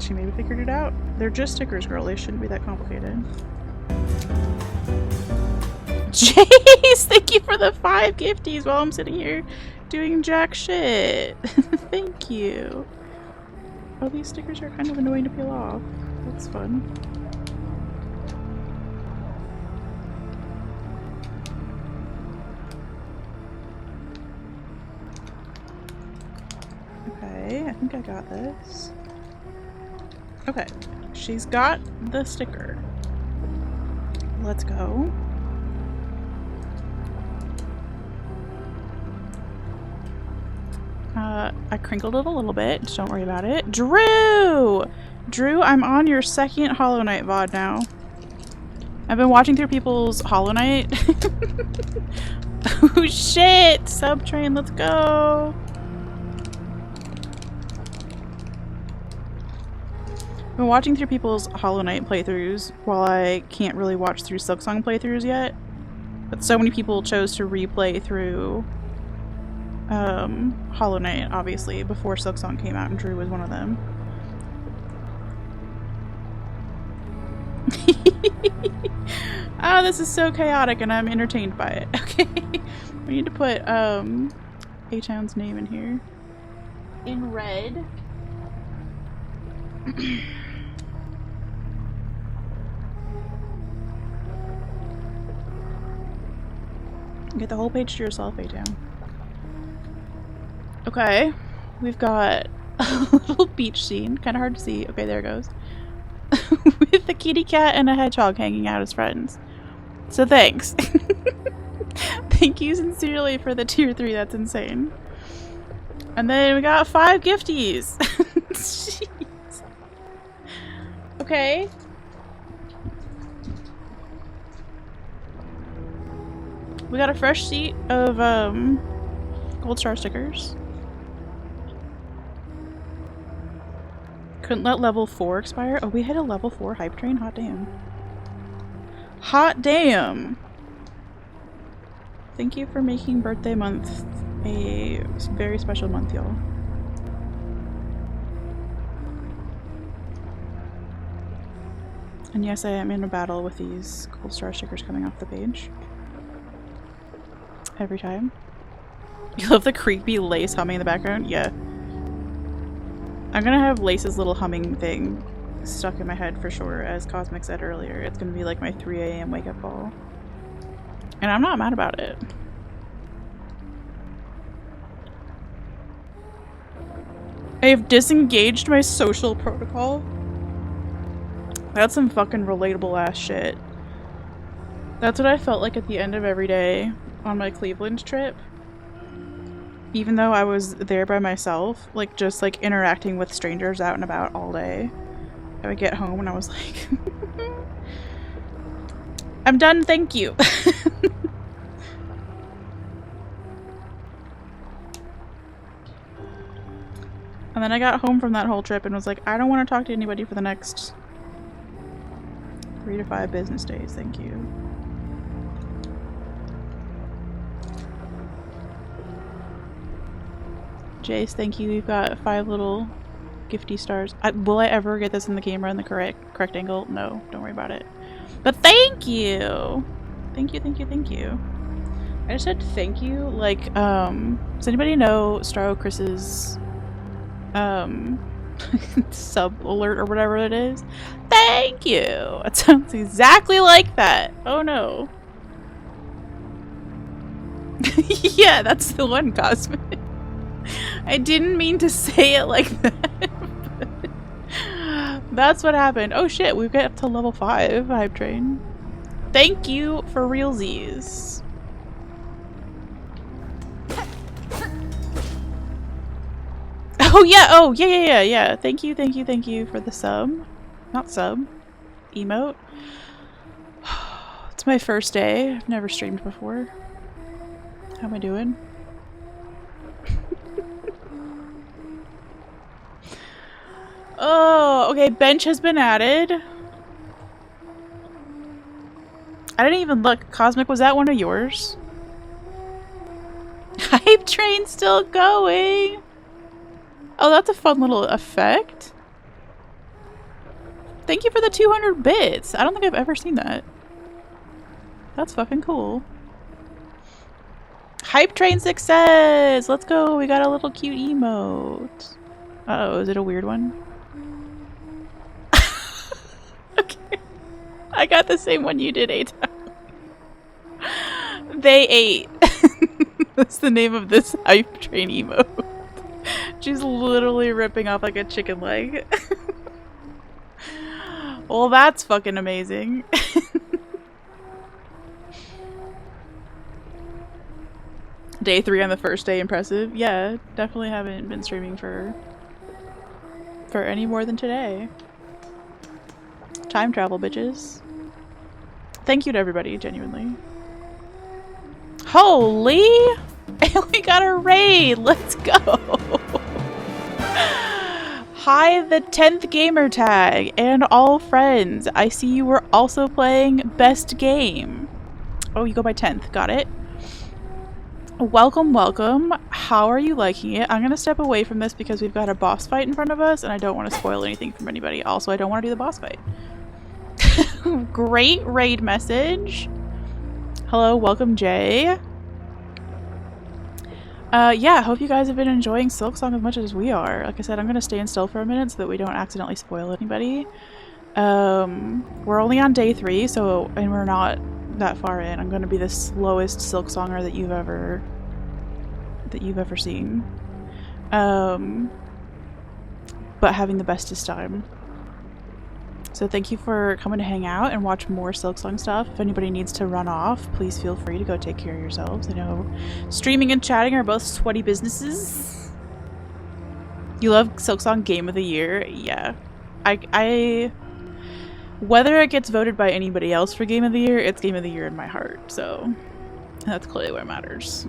She maybe figured it out. They're just stickers, girl. They shouldn't be that complicated. Jeez! Thank you for the 5 gifties while I'm sitting here doing jack shit. Thank you. Oh, these stickers are kind of annoying to peel off. That's fun. Okay, I think I got this. Okay, she's got the sticker. Let's go. I crinkled it a little bit. Just don't worry about it. Drew! Drew, I'm on your second Hollow Knight VOD now. I've been watching through people's Hollow Knight. Oh shit! Subtrain, let's go! I've been watching through people's Hollow Knight playthroughs while I can't really watch through Silksong playthroughs yet. But so many people chose to replay through Hollow Knight, obviously, before Silksong came out, and Drew was one of them. Oh, this is so chaotic and I'm entertained by it. Okay. We need to put A-Town's name in here. In red. Get the whole page to yourself, A-Town. Okay, we've got a little beach scene. Kind of hard to see. Okay, there it goes. With a kitty cat and a hedgehog hanging out as friends. So thanks. Thank you sincerely for the tier 3. That's insane. And then we got 5 gifties. Jeez. Okay. We got a fresh sheet of gold star stickers. Couldn't let level 4 expire. Oh, we hit a level 4 hype train? Hot damn. Hot damn! Thank you for making birthday month a very special month, y'all. And yes, I am in a battle with these cool star stickers coming off the page. Every time. You love the creepy Lace humming in the background? Yeah. I'm gonna have Lace's little humming thing stuck in my head for sure, as Cosmic said earlier. It's gonna be like my 3 a.m. wake up call. And I'm not mad about it. I have disengaged my social protocol. That's some fucking relatable ass shit. That's what I felt like at the end of every day on my Cleveland trip. Even though I was there by myself, like just like interacting with strangers out and about all day. I would get home and I was like, I'm done, thank you. And then I got home from that whole trip and was like, I don't want to talk to anybody for the next 3 to 5 business days, thank you. Jace, thank you. You've got 5 little gifty stars. Will I ever get this in the camera in the correct angle? No, don't worry about it. But thank you! Thank you, thank you, thank you. I just said thank you. Like, does anybody know Staro Chris's sub alert or whatever it is? Thank you! It sounds exactly like that. Oh no. Yeah, that's the one, Cosmic. I didn't mean to say it like that. That's what happened. Oh shit, we've got up to level 5 Hype Train. Thank you for realsies. Oh yeah. Thank you for the sub. Not sub. Emote. It's my first day. I've never streamed before. How am I doing? Oh, okay, bench has been added. I didn't even look. Cosmic, was that one of yours? Hype train still going. Oh, that's a fun little effect. Thank you for the 200 bits. I don't think I've ever seen that. That's fucking cool. Hype train success! Let's go. We got a little cute emote. Uh-oh, is it a weird one? Okay. I got the same one you did, A-Time. They ate. That's the name of this hype train emote. She's literally ripping off like a chicken leg. Well, that's fucking amazing. Day 3 on the first day, impressive. Yeah, definitely haven't been streaming for any more than today. Time travel, bitches. Thank you to everybody, genuinely. Holy! We got a raid! Let's go! Hi, the 10th gamer tag and all friends. I see you were also playing best game. Oh, you go by 10th. Got it. Welcome, welcome. How are you liking it? I'm gonna step away from this because we've got a boss fight in front of us and I don't want to spoil anything from anybody. Also, I don't want to do the boss fight. Great raid message. Hello, welcome, Jay. Yeah, hope you guys have been enjoying Silksong as much as we are. Like I said, I'm gonna stay in still for a minute so that we don't accidentally spoil anybody. We're only on day 3, so, and we're not that far in. I'm gonna be the slowest Silksonger that you've ever seen. But having the bestest time. So thank you for coming to hang out and watch more Silksong stuff. If anybody needs to run off, please feel free to go take care of yourselves. I know streaming and chatting are both sweaty businesses. You love Silksong Game of the Year? Yeah. I whether it gets voted by anybody else for Game of the Year, it's Game of the Year in my heart, so that's clearly what matters.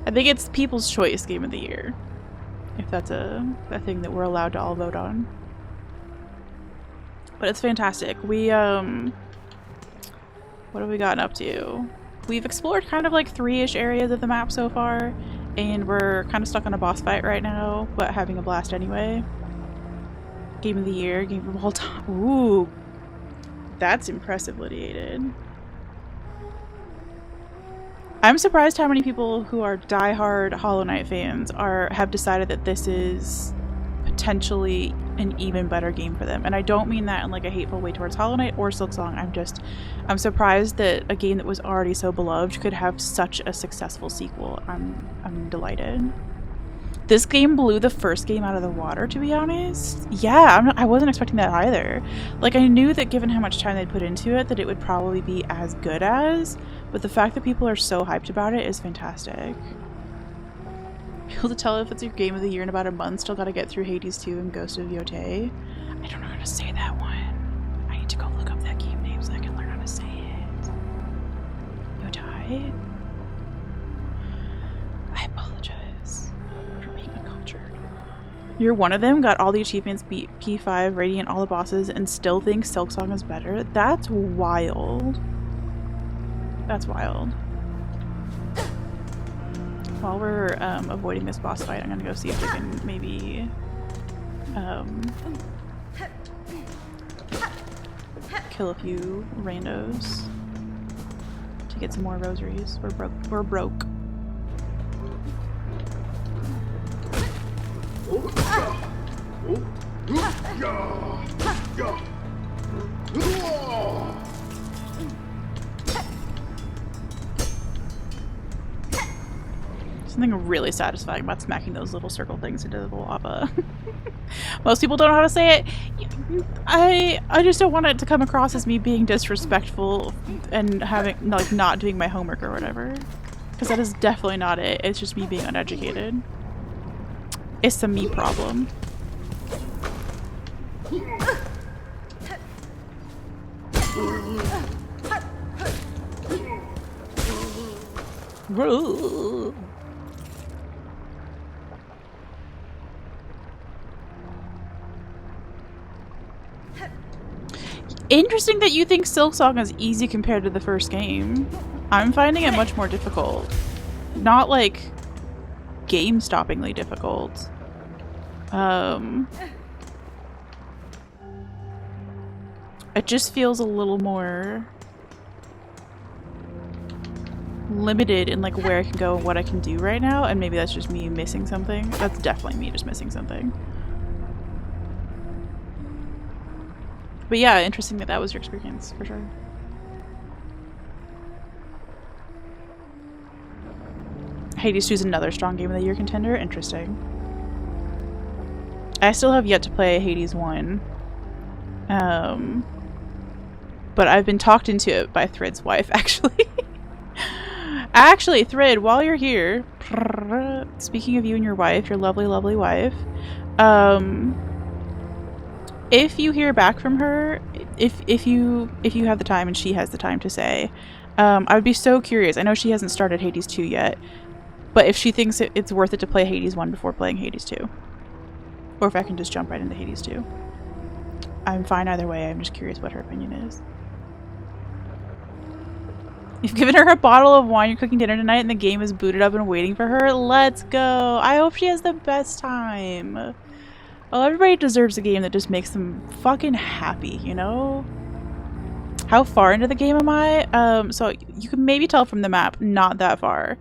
I think it's People's Choice Game of the Year, if that's a thing that we're allowed to all vote on. But it's fantastic. We, what have we gotten up to? We've explored kind of like 3-ish areas of the map so far, and we're kind of stuck on a boss fight right now, but having a blast anyway. Game of the year, game of all time. Ooh, that's impressive, Lydiated. I'm surprised how many people who are diehard Hollow Knight fans have decided that this is potentially an even better game for them. And I don't mean that in like a hateful way towards Hollow Knight or Silksong. I'm surprised that a game that was already so beloved could have such a successful sequel. I'm delighted. This game blew the first game out of the water, to be honest. Yeah, I wasn't expecting that either. Like, I knew that given how much time they'd put into it, that it would probably be as good as, but the fact that people are so hyped about it is fantastic. Be able to tell if it's your game of the year in about a month. Still gotta get through Hades 2 and Ghost of Yotei. I don't know how to say that one. I need to go look up that game name so I can learn how to say it. Yotei? I apologize for being uncultured. You're one of them, got all the achievements, beat P5, Radiant all the bosses, and still thinks Silksong is better? That's wild. That's wild. While we're avoiding this boss fight, I'm gonna go see if we can maybe kill a few randos to get some more rosaries. We're broke. Something really satisfying about smacking those little circle things into the lava. Most people don't know how to say it. I just don't want it to come across as me being disrespectful and having like not doing my homework or whatever, because that is definitely not it. It's just me being uneducated. It's a me problem. Interesting that you think Silksong is easy compared to the first game. I'm finding it much more difficult. Not like game-stoppingly difficult. It just feels a little more limited in like where I can go and what I can do right now, and maybe that's just me missing something. That's definitely me just missing something. But yeah, interesting that that was your experience, for sure. Hades 2 is another strong game of the year contender. Interesting. I still have yet to play Hades 1. But I've been talked into it by Thread's wife, actually. Actually, Thread, while you're here, speaking of you and your wife, your lovely, lovely wife, if you hear back from her, if you have the time and she has the time to say, I would be so curious. I know she hasn't started Hades 2 yet, but if she thinks it's worth it to play Hades 1 before playing Hades 2. Or if I can just jump right into Hades 2. I'm fine either way. I'm just curious what her opinion is. You've given her a bottle of wine, you're cooking dinner tonight, and the game is booted up and waiting for her. Let's go. I hope she has the best time. Well, everybody deserves a game that just makes them fucking happy, you know? How far into the game am I? So you can maybe tell from the map, not that far.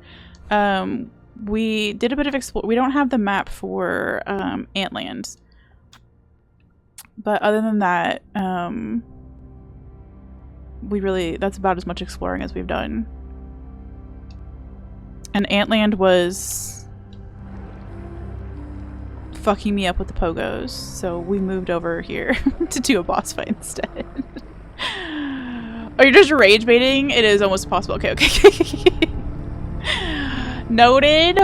We did a bit of explore. We don't have the map for Antland. But other than that, that's about as much exploring as we've done. And Antland was fucking me up with the pogos, so we moved over here to do a boss fight instead. Are you just rage baiting? It is almost possible. Okay. Noted.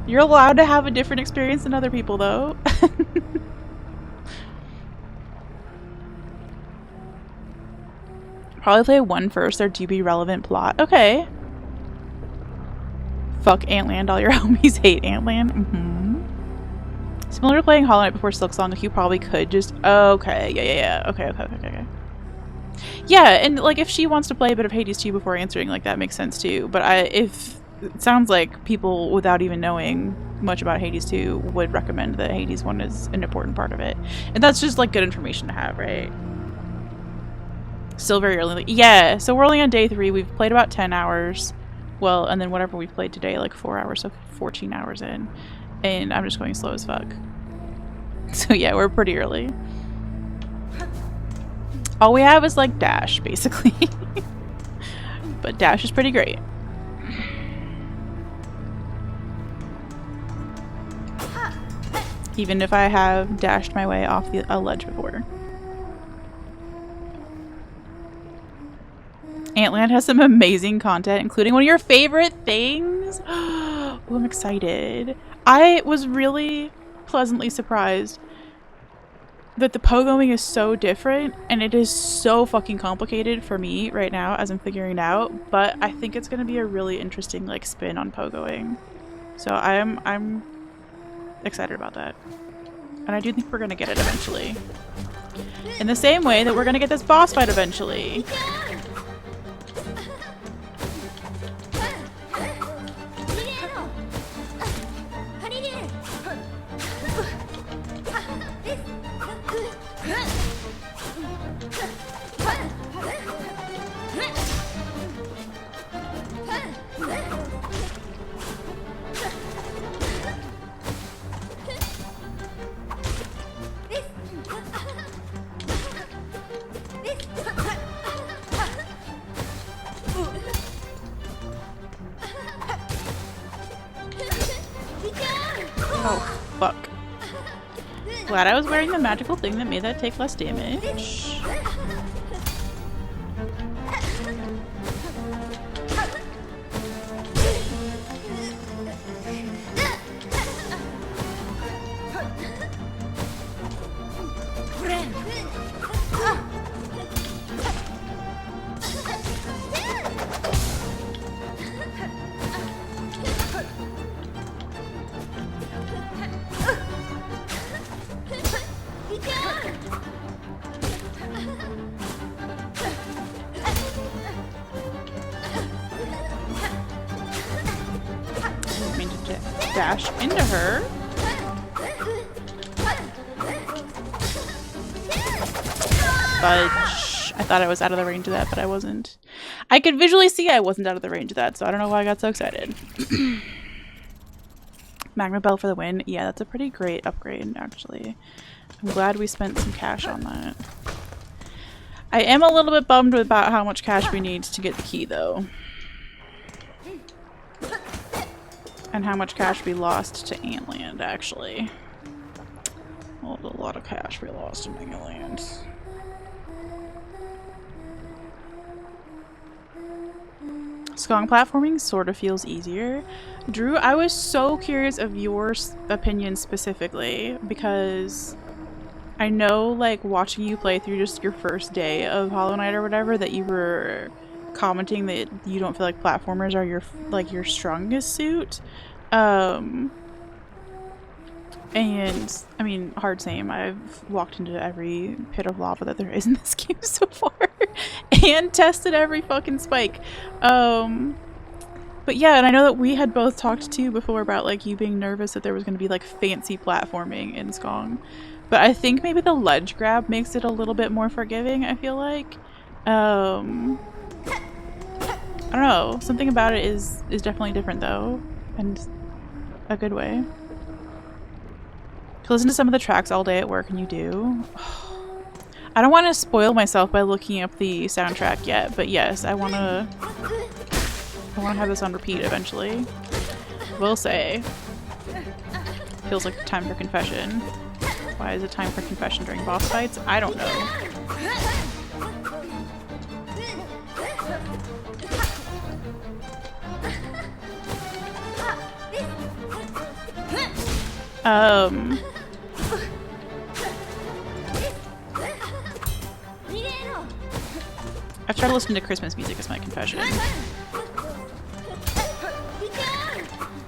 You're allowed to have a different experience than other people, though. Probably play 1 first. There do be relevant plot. Okay. Fuck Antland. All your homies hate Antland. Similar to playing Hollow Knight before Silksong, if you probably could just... Okay. Yeah. Okay. Yeah, and like if she wants to play a bit of Hades 2 before answering, like that makes sense too. But if it sounds like people without even knowing much about Hades 2 would recommend that Hades 1 is an important part of it. And that's just like good information to have, right? Still very early. Yeah, so we're only on day 3. We've played about 10 hours. Well, and then whatever we played today, like 4 hours, so 14 hours in. And I'm just going slow as fuck. So yeah, we're pretty early. All we have is like dash, basically. But dash is pretty great. Even if I have dashed my way off a ledge before. Antland has some amazing content, including one of your favorite things. Oh, I'm excited. I was really pleasantly surprised that the pogoing is so different, and it is so fucking complicated for me right now as I'm figuring it out, but I think it's going to be a really interesting like spin on pogoing. So I'm excited about that. And I do think we're going to get it eventually. In the same way that we're going to get this boss fight eventually. Oh, fuck. Glad I was wearing the magical thing that made that take less damage. Dash into her. Fudge. I thought I was out of the range of that, but I wasn't. I could visually see I wasn't out of the range of that, so I don't know why I got so excited. Magma Bell for the win. Yeah, that's a pretty great upgrade, actually. I'm glad we spent some cash on that. I am a little bit bummed about how much cash we need to get the key, though. And how much cash we lost to Antland, actually. Well, a lot of cash we lost to Antland. Skong platforming sort of feels easier. Drew, I was so curious of your opinion specifically, because I know, like, watching you play through just your first day of Hollow Knight or whatever, that you were commenting that you don't feel like platformers are your strongest suit. And I mean, hard same. I've walked into every pit of lava that there is in this game so far and tested every fucking spike. But yeah, and I know that we had both talked too before about like you being nervous that there was going to be like fancy platforming in Skong. But I think maybe the ledge grab makes it a little bit more forgiving, I feel like. I don't know. Something about it is definitely different though. And a good way. To listen to some of the tracks all day at work, and you do. I don't want to spoil myself by looking up the soundtrack yet, but yes, I want to have this on repeat eventually. Will say. Feels like time for confession. Why is it time for confession during boss fights? I don't know. I've tried listening to Christmas music as my confession.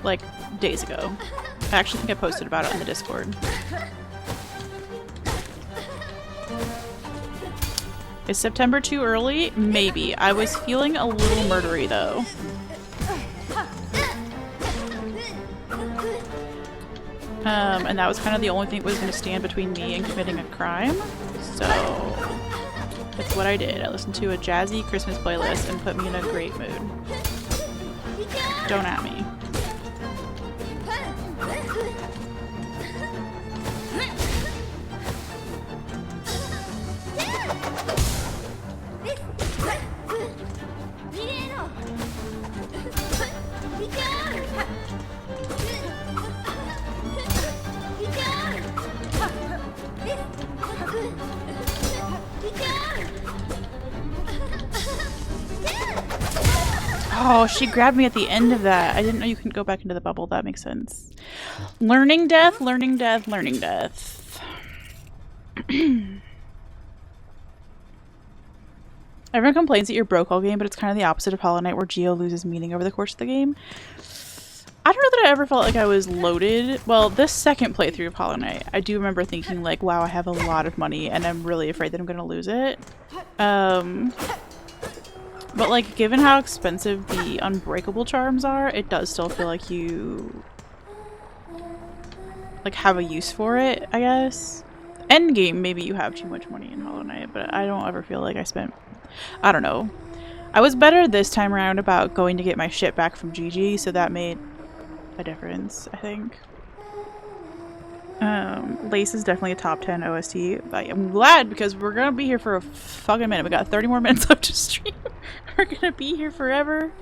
Like, days ago. I actually think I posted about it on the Discord. Is September too early? Maybe. I was feeling a little murdery though. And that was kind of the only thing that was going to stand between me and committing a crime. So that's what I did. I listened to a jazzy Christmas playlist and put me in a great mood. Don't at me. Oh, she grabbed me at the end of that. I didn't know you couldn't go back into the bubble. That makes sense. Learning death, learning death, learning death. Everyone complains that you're broke all game, but it's kind of the opposite of Hollow Knight, where Geo loses meaning over the course of the game. I don't know that I ever felt like I was loaded. Well, this second playthrough of Hollow Knight, I do remember thinking like, wow, I have a lot of money and I'm really afraid that I'm going to lose it. But like, given how expensive the unbreakable charms are, it does still feel like you like have a use for it, I guess. Endgame, maybe you have too much money in Hollow Knight, but I don't ever feel like I spent, I don't know. I was better this time around about going to get my shit back from Gigi, so that made a difference, I think. Lace is definitely a top 10 OST. I'm glad, because we're gonna be here for a fucking minute. We got 30 more minutes left to stream. We're gonna be here forever.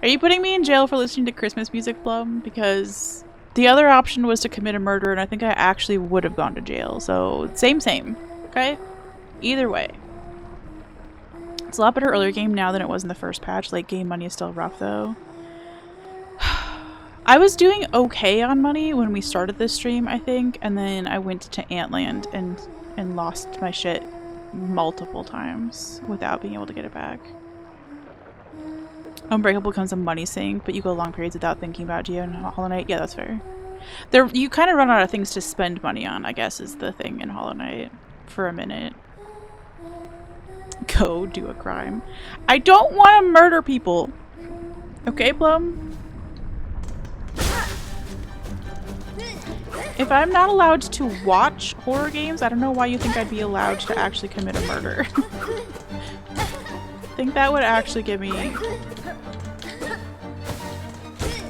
Are you putting me in jail for listening to Christmas music, Plum? Because the other option was to commit a murder, and I think I actually would have gone to jail. So same, okay? Either way. It's a lot better earlier game now than it was in the first patch. Late game money is still rough though. I was doing okay on money when we started this stream, I think, and then I went to Antland and lost my shit multiple times without being able to get it back. Unbreakable becomes a money sink, but you go long periods without thinking about Geo and Hollow Knight. Yeah, that's fair. You kind of run out of things to spend money on, I guess, is the thing in Hollow Knight for a minute. Go do a crime. I don't want to murder people. Okay, Plum? If I'm not allowed to watch horror games, I don't know why you think I'd be allowed to actually commit a murder. I think that would actually give me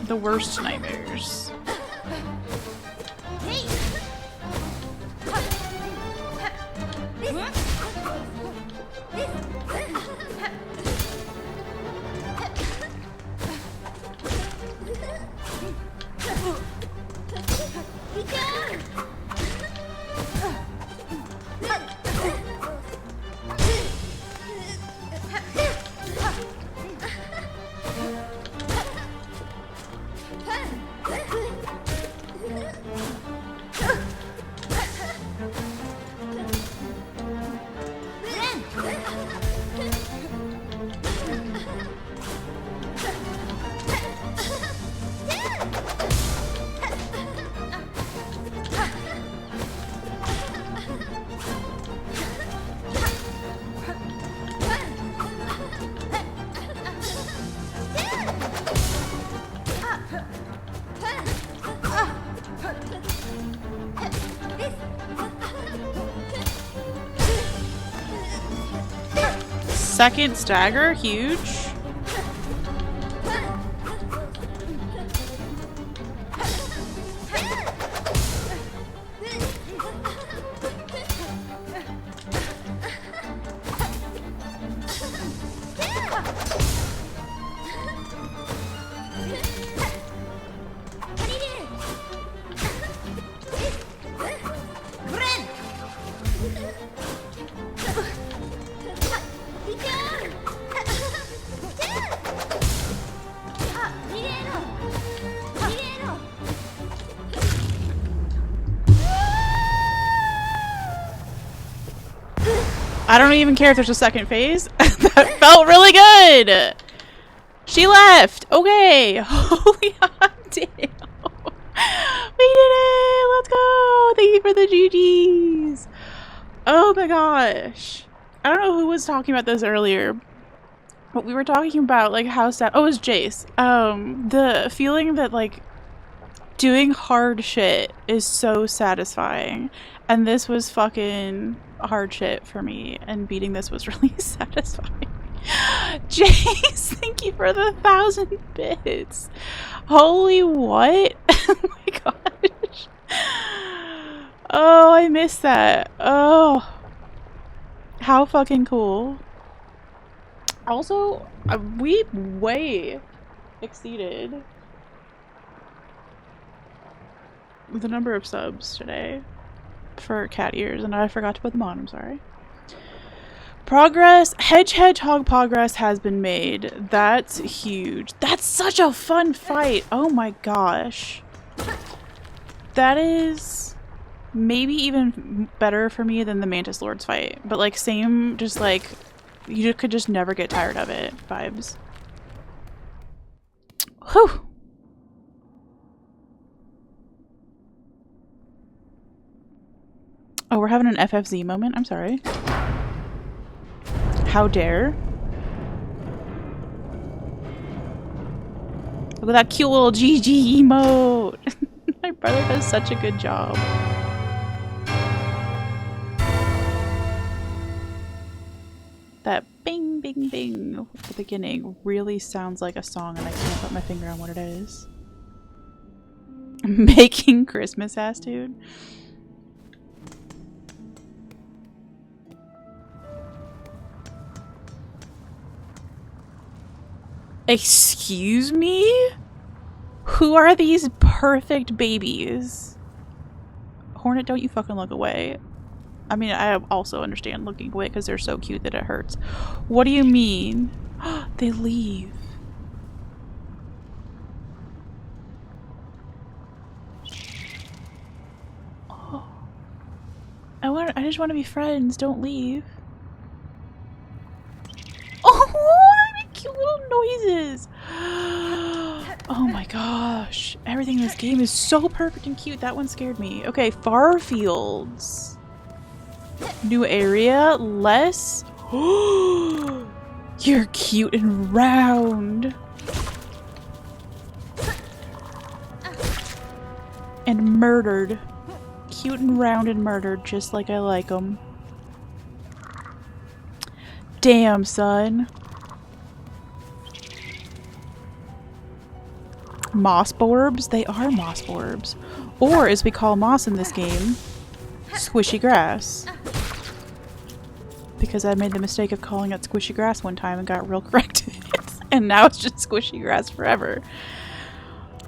the worst nightmares. Second stagger, huge. I don't even care if there's a second phase. That felt really good. She left. Okay. Holy hot damn. We did it. Let's go. Thank you for the GGs. Oh my gosh. I don't know who was talking about this earlier, but we were talking about like how sad. Oh, it was Jace. The feeling that like Doing hard shit is so satisfying. And this was fucking hard shit for me. And beating this was really satisfying. Jace, thank you for the 1,000 bits. Holy what? Oh my gosh. Oh, I missed that. Oh. How fucking cool. Also, we way exceeded the number of subs today for cat ears, and I forgot to put them on. I'm sorry. Progress, hedgehog progress has been made. That's huge. That's such a fun fight. Oh my gosh. That is maybe even better for me than the Mantis Lords fight. But like same, just like, you could just never get tired of it vibes. Whew. Oh, we're having an FFZ moment? I'm sorry. How dare? Look at that cute little GG emote! My brother does such a good job. That bing bing bing at the beginning really sounds like a song and I can't put my finger on what it is. Making Christmas ass, dude. Excuse me? Who are these perfect babies? Hornet, don't you fucking look away. I mean, I also understand looking away because they're so cute that it hurts. What do you mean? They leave. Oh. I just want to be friends. Don't leave. Oh, they make cute little noises. Oh my gosh. Everything in this game is so perfect and cute. That one scared me. Okay, far fields. New area. Less. You're cute and round. And murdered. Cute and round and murdered, just like I like them. Damn, son. Moss borbs? They are moss borbs. Or, as we call moss in this game, squishy grass. Because I made the mistake of calling it squishy grass one time and got real corrected. And now it's just squishy grass forever.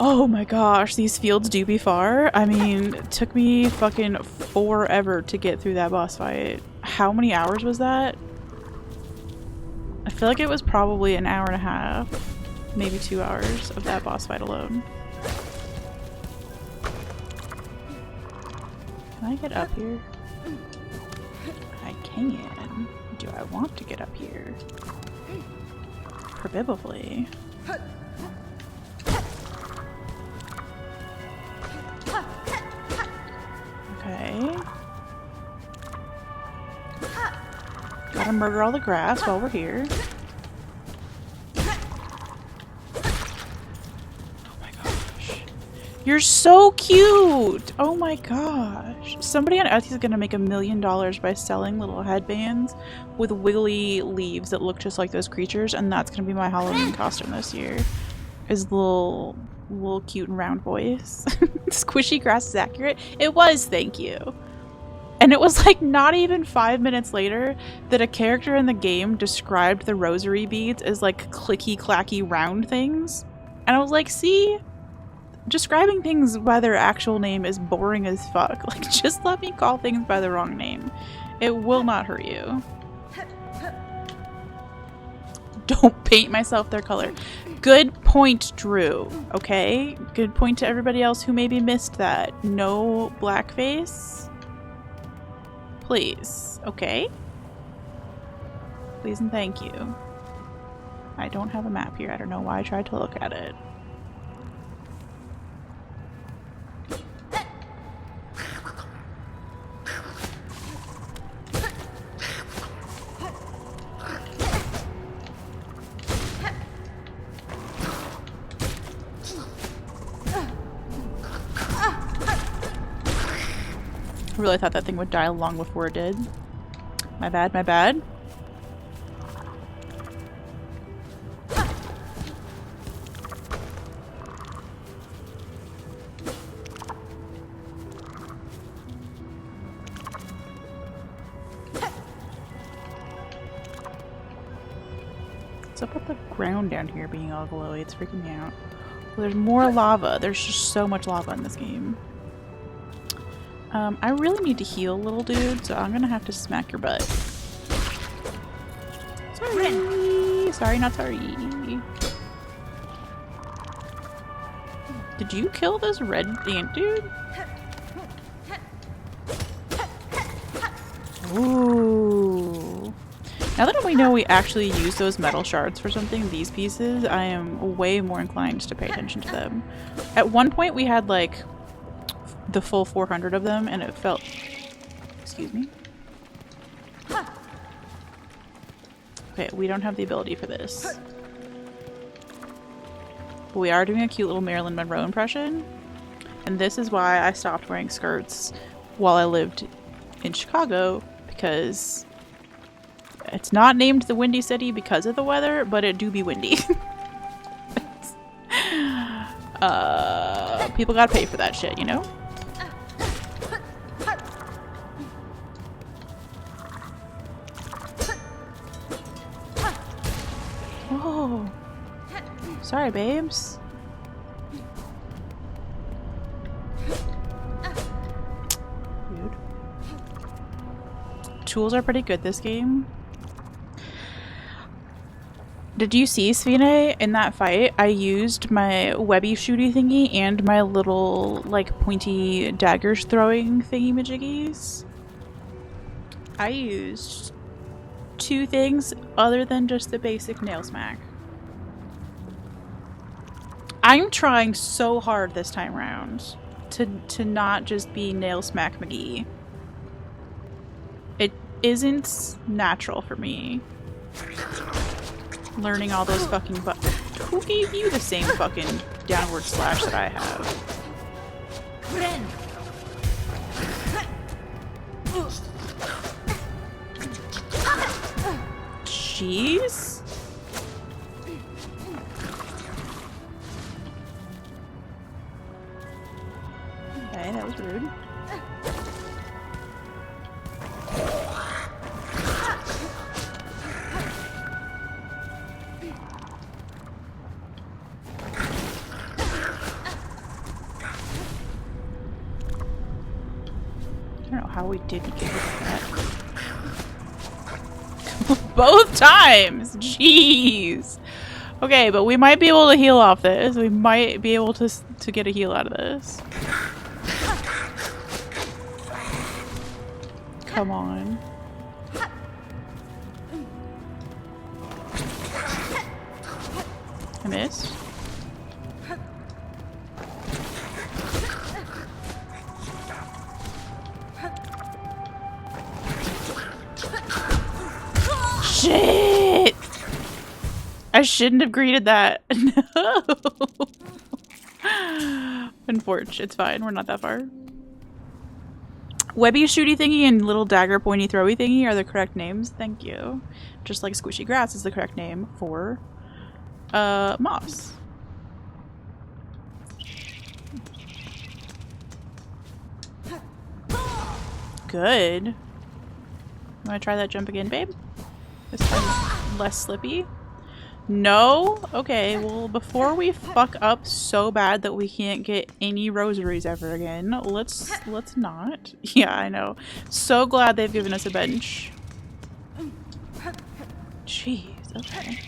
Oh my gosh, these fields do be far. I mean, it took me fucking forever to get through that boss fight. How many hours was that? I feel like it was probably an hour and a half, maybe 2 hours of that boss fight alone. Can I get up here? I can. Do I want to get up here? Probably. Okay. Gotta murder all the grass while we're here. Oh my gosh. You're so cute! Oh my gosh. Somebody on Etsy is gonna make $1 million by selling little headbands with wiggly leaves that look just like those creatures, and that's gonna be my Halloween costume this year. Is little cute and round boys. Squishy grass is accurate. It was, thank you. And it was like not even 5 minutes later that a character in the game described the rosary beads as like clicky clacky round things. And I was like, see? Describing things by their actual name is boring as fuck. Like, just let me call things by the wrong name. It will not hurt you. Don't paint myself their color. Good point, Drew. Okay? Good point to everybody else who maybe missed that. No blackface. Please. Okay? Please and thank you. I don't have a map here. I don't know why I tried to look at it. really thought that thing would die long before it did. My bad, my bad. What's up with the ground down here being all glowy? It's freaking me out. Well, there's more lava. There's just so much lava in this game. I really need to heal, little dude, so I'm gonna have to smack your butt. Sorry! Sorry, not sorry. Did you kill this red ant dude? Ooh. Now that we know we actually use those metal shards for something, these pieces, I am way more inclined to pay attention to them. At one point we had like the full 400 of them and it felt... Excuse me? Okay, we don't have the ability for this. But we are doing a cute little Marilyn Monroe impression. And this is why I stopped wearing skirts while I lived in Chicago, because it's not named the Windy City because of the weather, but it do be windy. People gotta pay for that shit, you know? Whoa. Sorry, babes. Rude. Tools are pretty good this game. Did you see, Svine, in that fight, I used my webby shooty thingy and my little, like, pointy daggers throwing thingy-majiggies? I used 2 things other than just the basic nail smack. I'm trying so hard this time around to not just be nail smack McGee. It isn't natural for me. Learning all those fucking Who gave you the same fucking downward slash that I have? Jeez? Okay, that was rude. I don't know how we didn't get hit with that. Both times! Jeez! Okay, but we might be able to heal off this. We might be able to get a heal out of this. Come on. I missed. Shit! I shouldn't have greeted that. No. Unfortunate. It's fine. We're not that far. Webby shooty thingy and little dagger pointy throwy thingy are the correct names. Thank you. Just like squishy grass is the correct name for moss. Good. You wanna try that jump again, babe? This time less slippy. No? Okay, well, before we fuck up so bad that we can't get any rosaries ever again, let's not. Yeah, I know. So glad they've given us a bench. Jeez, okay.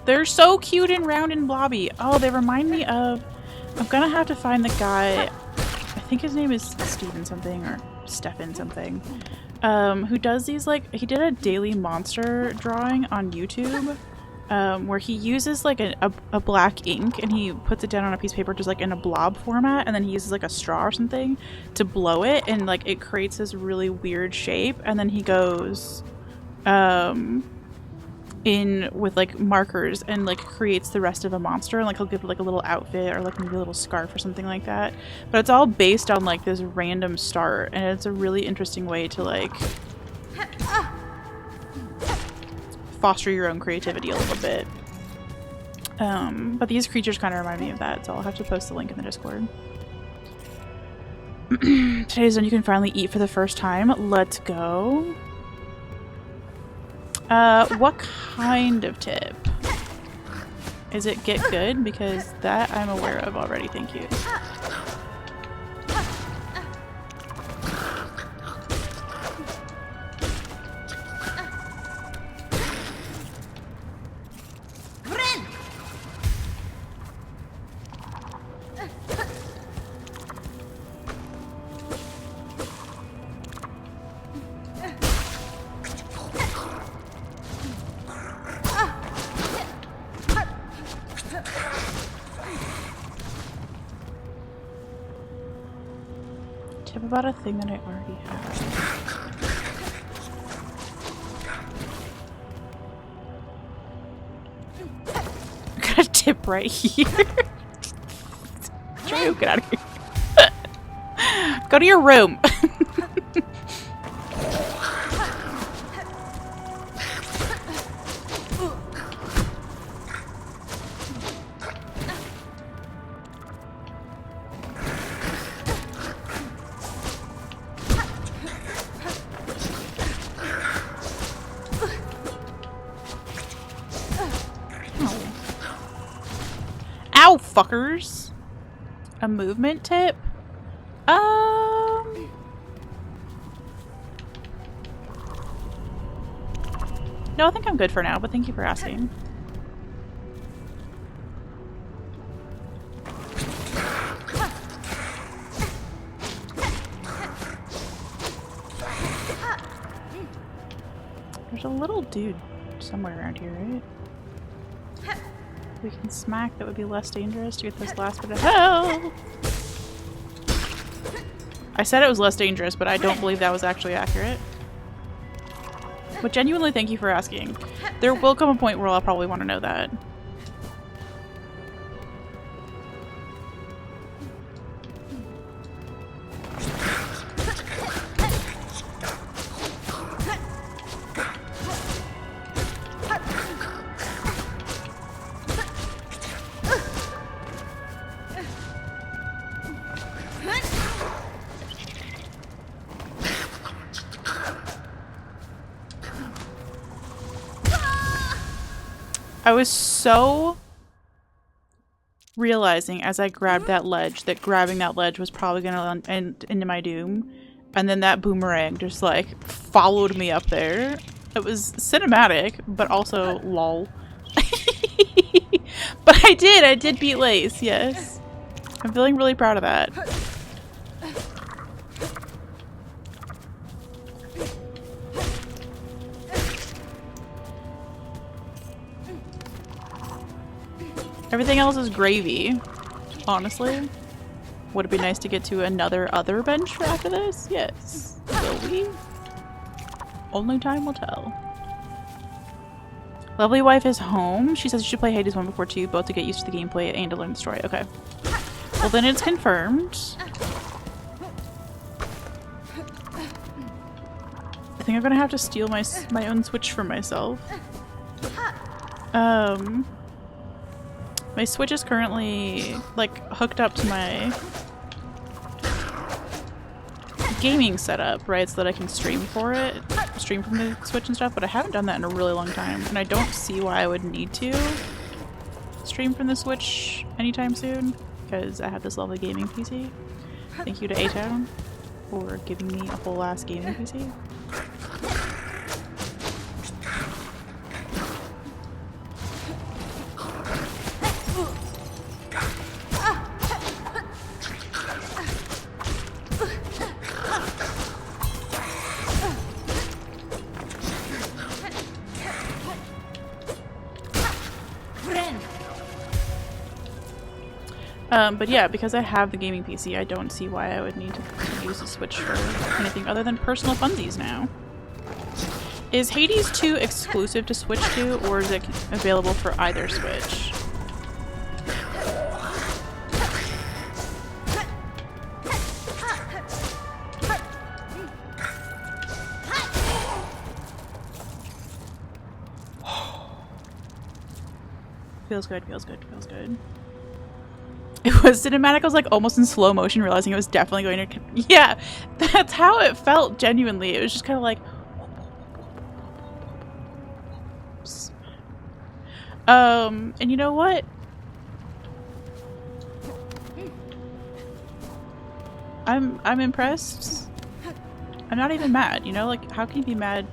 They're so cute and round and blobby. Oh, they remind me of... I'm gonna have to find the guy, I think his name is Steven something or Stefan something, who does these, like, he did a daily monster drawing on YouTube, where he uses like a black ink and he puts it down on a piece of paper just like in a blob format, and then he uses like a straw or something to blow it, and like it creates this really weird shape, and then he goes, in with like markers and like creates the rest of a monster, and like he'll give it like a little outfit or like maybe a little scarf or something like that. But it's all based on like this random start, and it's a really interesting way to like foster your own creativity a little bit. But these creatures kind of remind me of that, so I'll have to post the link in the Discord. Today's when you can finally eat for the first time. Let's go. What kind of tip? Is it get good? Because that I'm aware of already, thank you. Tip about a thing that I already have. I got a tip right here. Drew, get out of here. Go to your room. Ow, fuckers. A movement tip? No, I think I'm good for now, but thank you for asking. There's a little dude somewhere around here, right? We can smack, that would be less dangerous to get this last bit of hell. I said it was less dangerous, but I don't believe that was actually accurate. But genuinely, thank you for asking. There will come a point where I'll probably want to know that. I was so realizing as I grabbed that ledge that grabbing that ledge was probably gonna end into my doom, and then that boomerang just like followed me up there. It was cinematic, but also lol. But I did beat Lace, yes. I'm feeling really proud of that. Everything else is gravy, honestly. Would it be nice to get to another other bench after this? Yes. Will we? Only time will tell. Lovely wife is home. She says you should play Hades 1 before 2, both to get used to the gameplay and to learn the story. Okay. Well, then it's confirmed. I think I'm gonna have to steal my own Switch for myself. My Switch is currently, like, hooked up to my gaming setup, right? So that I can stream from the Switch and stuff, but I haven't done that in a really long time, and I don't see why I would need to stream from the Switch anytime soon, because I have this lovely gaming PC. Thank you to A-Town for giving me a whole-ass gaming PC. But yeah, because I have the gaming PC, I don't see why I would need to use the Switch for anything other than personal funsies now. Is Hades 2 exclusive to Switch 2, or is it available for either Switch? Feels good, feels good, feels good. It was cinematic. I was like almost in slow motion, realizing it was definitely going to... Yeah, that's how it felt, genuinely. It was just kind of like... And you know what? I'm impressed. I'm not even mad, you know? Like, how can you be mad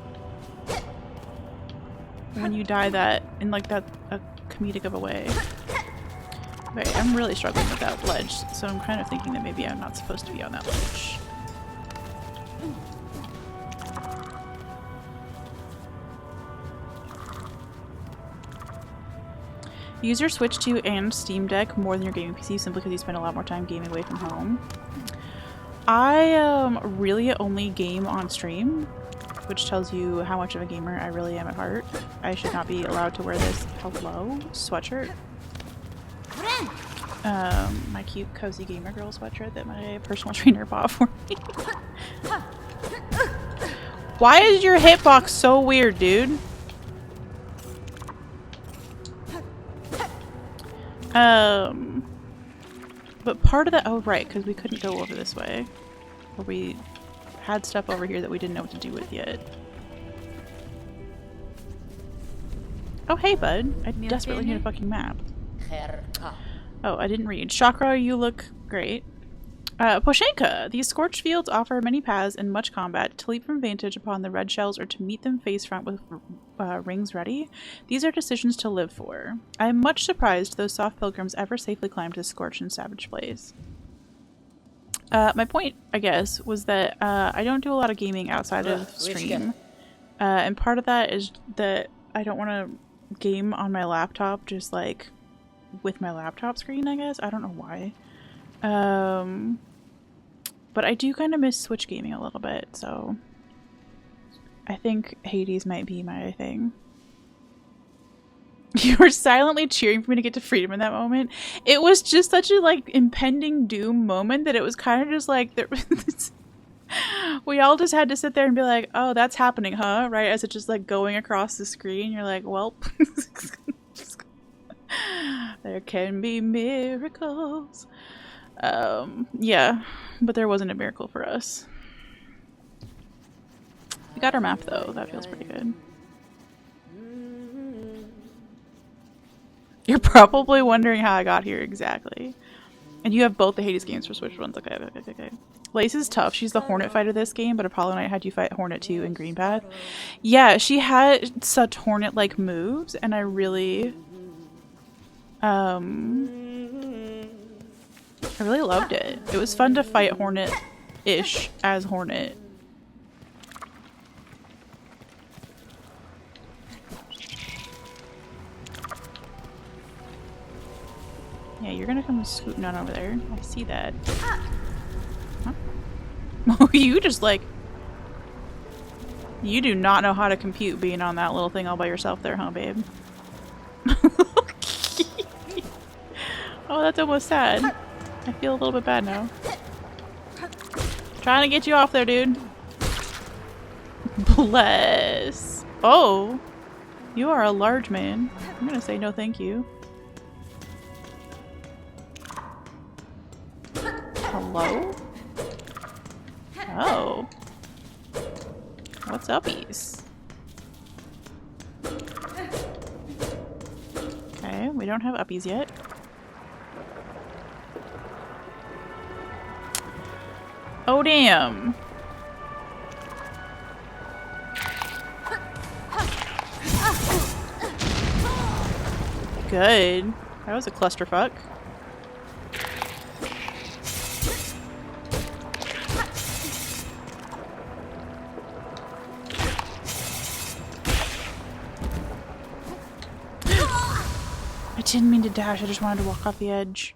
when you die that in like that a comedic of a way? Okay, I'm really struggling with that ledge, so I'm kind of thinking that maybe I'm not supposed to be on that ledge. Use your Switch 2 and Steam Deck more than your gaming PC simply because you spend a lot more time gaming away from home. I really only game on stream, which tells you how much of a gamer I really am at heart. I should not be allowed to wear this hello sweatshirt. My cute cozy gamer girl sweatshirt that my personal trainer bought for me. Why is your hitbox so weird, dude? But part of that, oh right, because we couldn't go over this way. Or we had stuff over here that we didn't know what to do with yet. Oh hey bud, I desperately need a fucking map. Oh, I didn't read. Chakra, you look great. Poshenka! These scorched fields offer many paths and much combat. To leap from vantage upon the red shells or to meet them face front with rings ready. These are decisions to live for. I am much surprised those soft pilgrims ever safely climbed this scorched and savage place. My point, I guess, was that I don't do a lot of gaming outside of stream. And part of that is that I don't want to game on my laptop just like with my laptop screen, I guess. I don't know why. But I do kind of miss Switch gaming a little bit, so I think Hades might be my thing. You were silently cheering for me to get to freedom in that moment. It was just such a like impending doom moment that it was kind of just like there was we all just had to sit there and be like, oh, that's happening, huh? Right? As it's just like going across the screen, you're like, well, there can be miracles. Yeah, but there wasn't a miracle for us. We got our map though, that feels pretty good. You're probably wondering how I got here exactly. And you have both the Hades games for Switch ones. Okay. Lace is tough. She's the Hornet fighter this game, but Apollo Knight had you fight Hornet 2 in Green Path. Yeah, she had such Hornet-like moves, and I really loved it. It was fun to fight Hornet-ish as Hornet. Yeah, you're gonna come scooting on over there. I see that. Huh? Oh, you just like... You do not know how to compute being on that little thing all by yourself there, huh, babe? Oh, that's almost sad. I feel a little bit bad now. Trying to get you off there, dude. Bless. Oh. You are a large man. I'm gonna say no thank you. Hello? Oh. What's uppies? Okay, we don't have uppies yet. Oh, damn. Good. That was a clusterfuck. I didn't mean to dash, I just wanted to walk off the edge.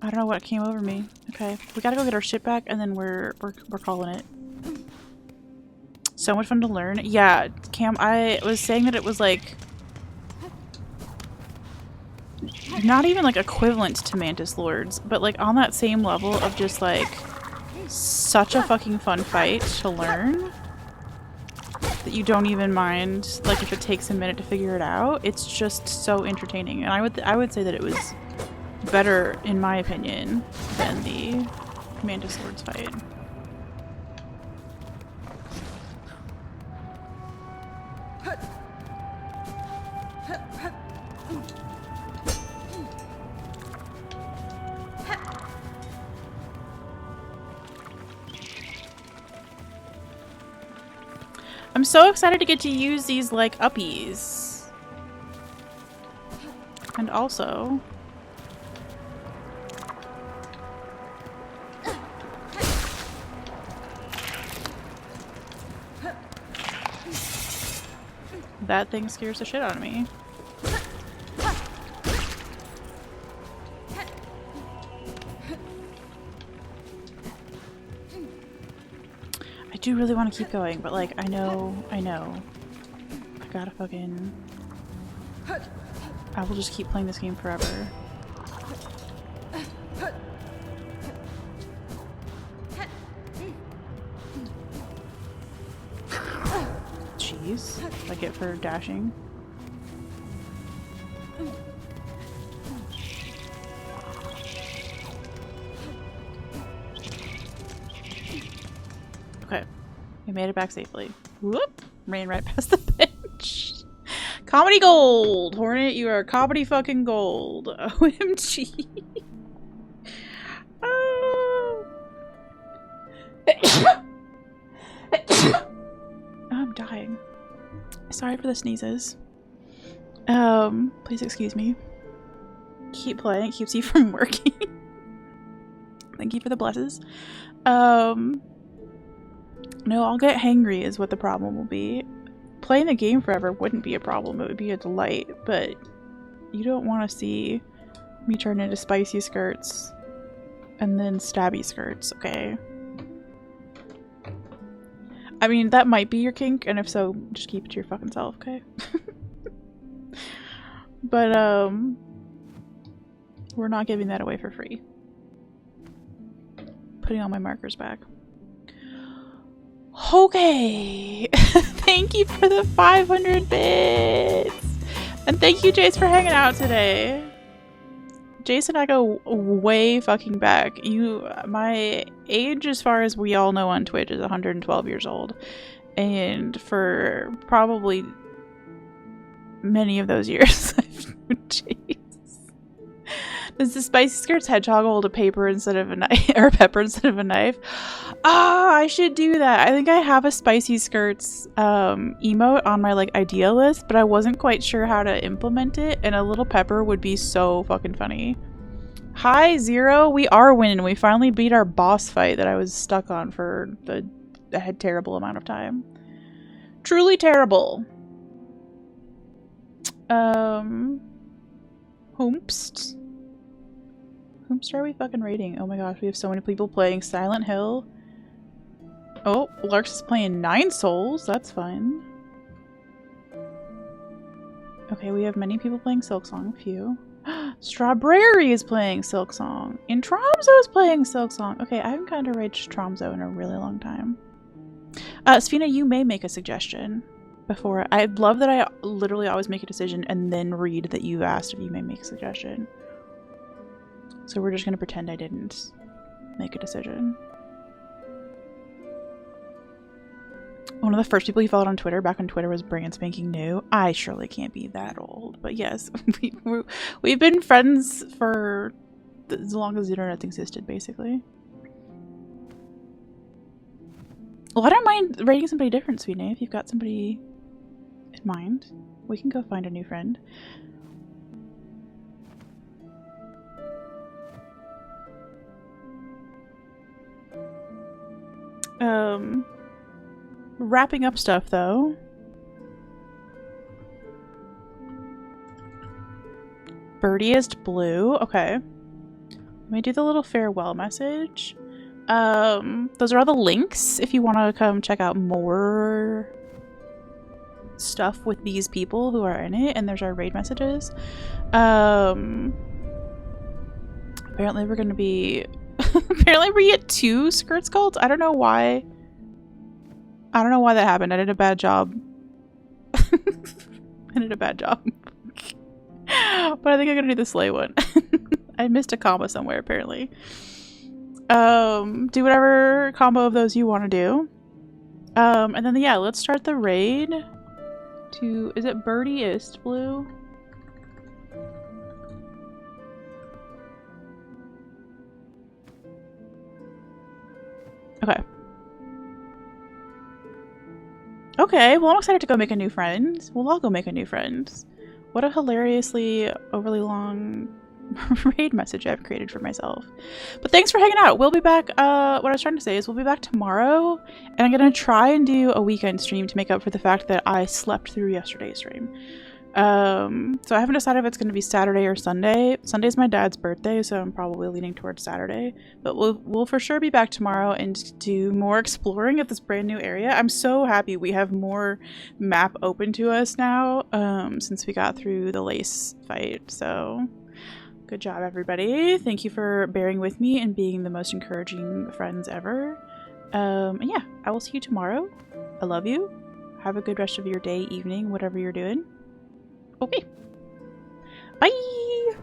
I don't know what came over me. Okay, we gotta go get our shit back and then we're calling it. So much fun to learn. Yeah, Cam, I was saying that it was like not even like equivalent to Mantis Lords, but like on that same level of just like such a fucking fun fight to learn that you don't even mind like if it takes a minute to figure it out. It's just so entertaining, and I would say that it was better in my opinion than the Mantis Lords fight. I'm so excited to get to use these, like, uppies. And also... that thing scares the shit out of me. I do really want to keep going, but like, I know. I gotta fucking... I will just keep playing this game forever. Jeez, I get for dashing. Okay, we made it back safely. Whoop! Ran right past the bench. Comedy gold! Hornet, you are comedy fucking gold. OMG. Oh. I'm dying. Sorry for the sneezes. Please excuse me. Keep playing, it keeps you from working. Thank you for the blesses. No, I'll get hangry is what the problem will be. Playing the game forever wouldn't be a problem, it would be a delight, but you don't want to see me turn into spicy skirts and then stabby skirts, okay? I mean, that might be your kink, and if so, just keep it to your fucking self, okay? But, we're not giving that away for free. Putting all my markers back. Okay! Thank you for the 500 bits! And thank you, Jace, for hanging out today. Jace and I go way fucking back. My age, as far as we all know on Twitch, is 112 years old. And for probably many of those years, I've known Jace. Does the Spicy Skirts hedgehog hold a paper instead of a knife, or a pepper instead of a knife? Ah, I should do that. I think I have a Spicy Skirts emote on my like idea list, but I wasn't quite sure how to implement it, and a little pepper would be so fucking funny. Hi, Zero. We are winning. We finally beat our boss fight that I was stuck on for a terrible amount of time. Truly terrible. Hoomst. Whomst are we fucking rating? Oh my gosh, we have so many people playing Silent Hill. Oh, Larks is playing 9 Souls. That's fun. Okay, we have many people playing Silksong. A few. Strawberry is playing Silksong. And Tromzo is playing Silksong. Okay, I haven't gotten to rage Tromzo in a really long time. Sfina, you may make a suggestion before. I love that I literally always make a decision and then read that you've asked if you may make a suggestion. So we're just going to pretend I didn't make a decision. One of the first people you followed on Twitter, back when Twitter was brand spanking new. I surely can't be that old. But yes, we've been friends for as long as the internet existed, basically. Well, I don't mind rating somebody different, Sweetney. If you've got somebody in mind, we can go find a new friend. Wrapping up stuff though. Birdiest blue. Okay. Let me do the little farewell message. Those are all the links if you want to come check out more stuff with these people who are in it, and there's our raid messages. Apparently we're gonna be apparently we get 2 skirt skulls. I don't know why that happened. I did a bad job. I did a bad job. But I think I'm gonna do the sleigh one. I missed a combo somewhere apparently. Do whatever combo of those you want to do. And then yeah, let's start the raid to, is it Birdie-ist Blue? Okay. Okay, well I'm excited to go make a new friend. We'll all go make a new friend. What a hilariously overly long raid message I've created for myself. But thanks for hanging out. We'll be back, what I was trying to say is we'll be back tomorrow, and I'm gonna try and do a weekend stream to make up for the fact that I slept through yesterday's stream. So I haven't decided if it's gonna be Saturday or Sunday. Sunday's my dad's birthday, so I'm probably leaning towards Saturday. But we'll for sure be back tomorrow and do more exploring of this brand new area. I'm so happy we have more map open to us now, since we got through the lace fight, so good job, everybody. Thank you for bearing with me and being the most encouraging friends ever. And yeah, I will see you tomorrow. I love you. Have a good rest of your day, evening, whatever you're doing. Okay. Bye!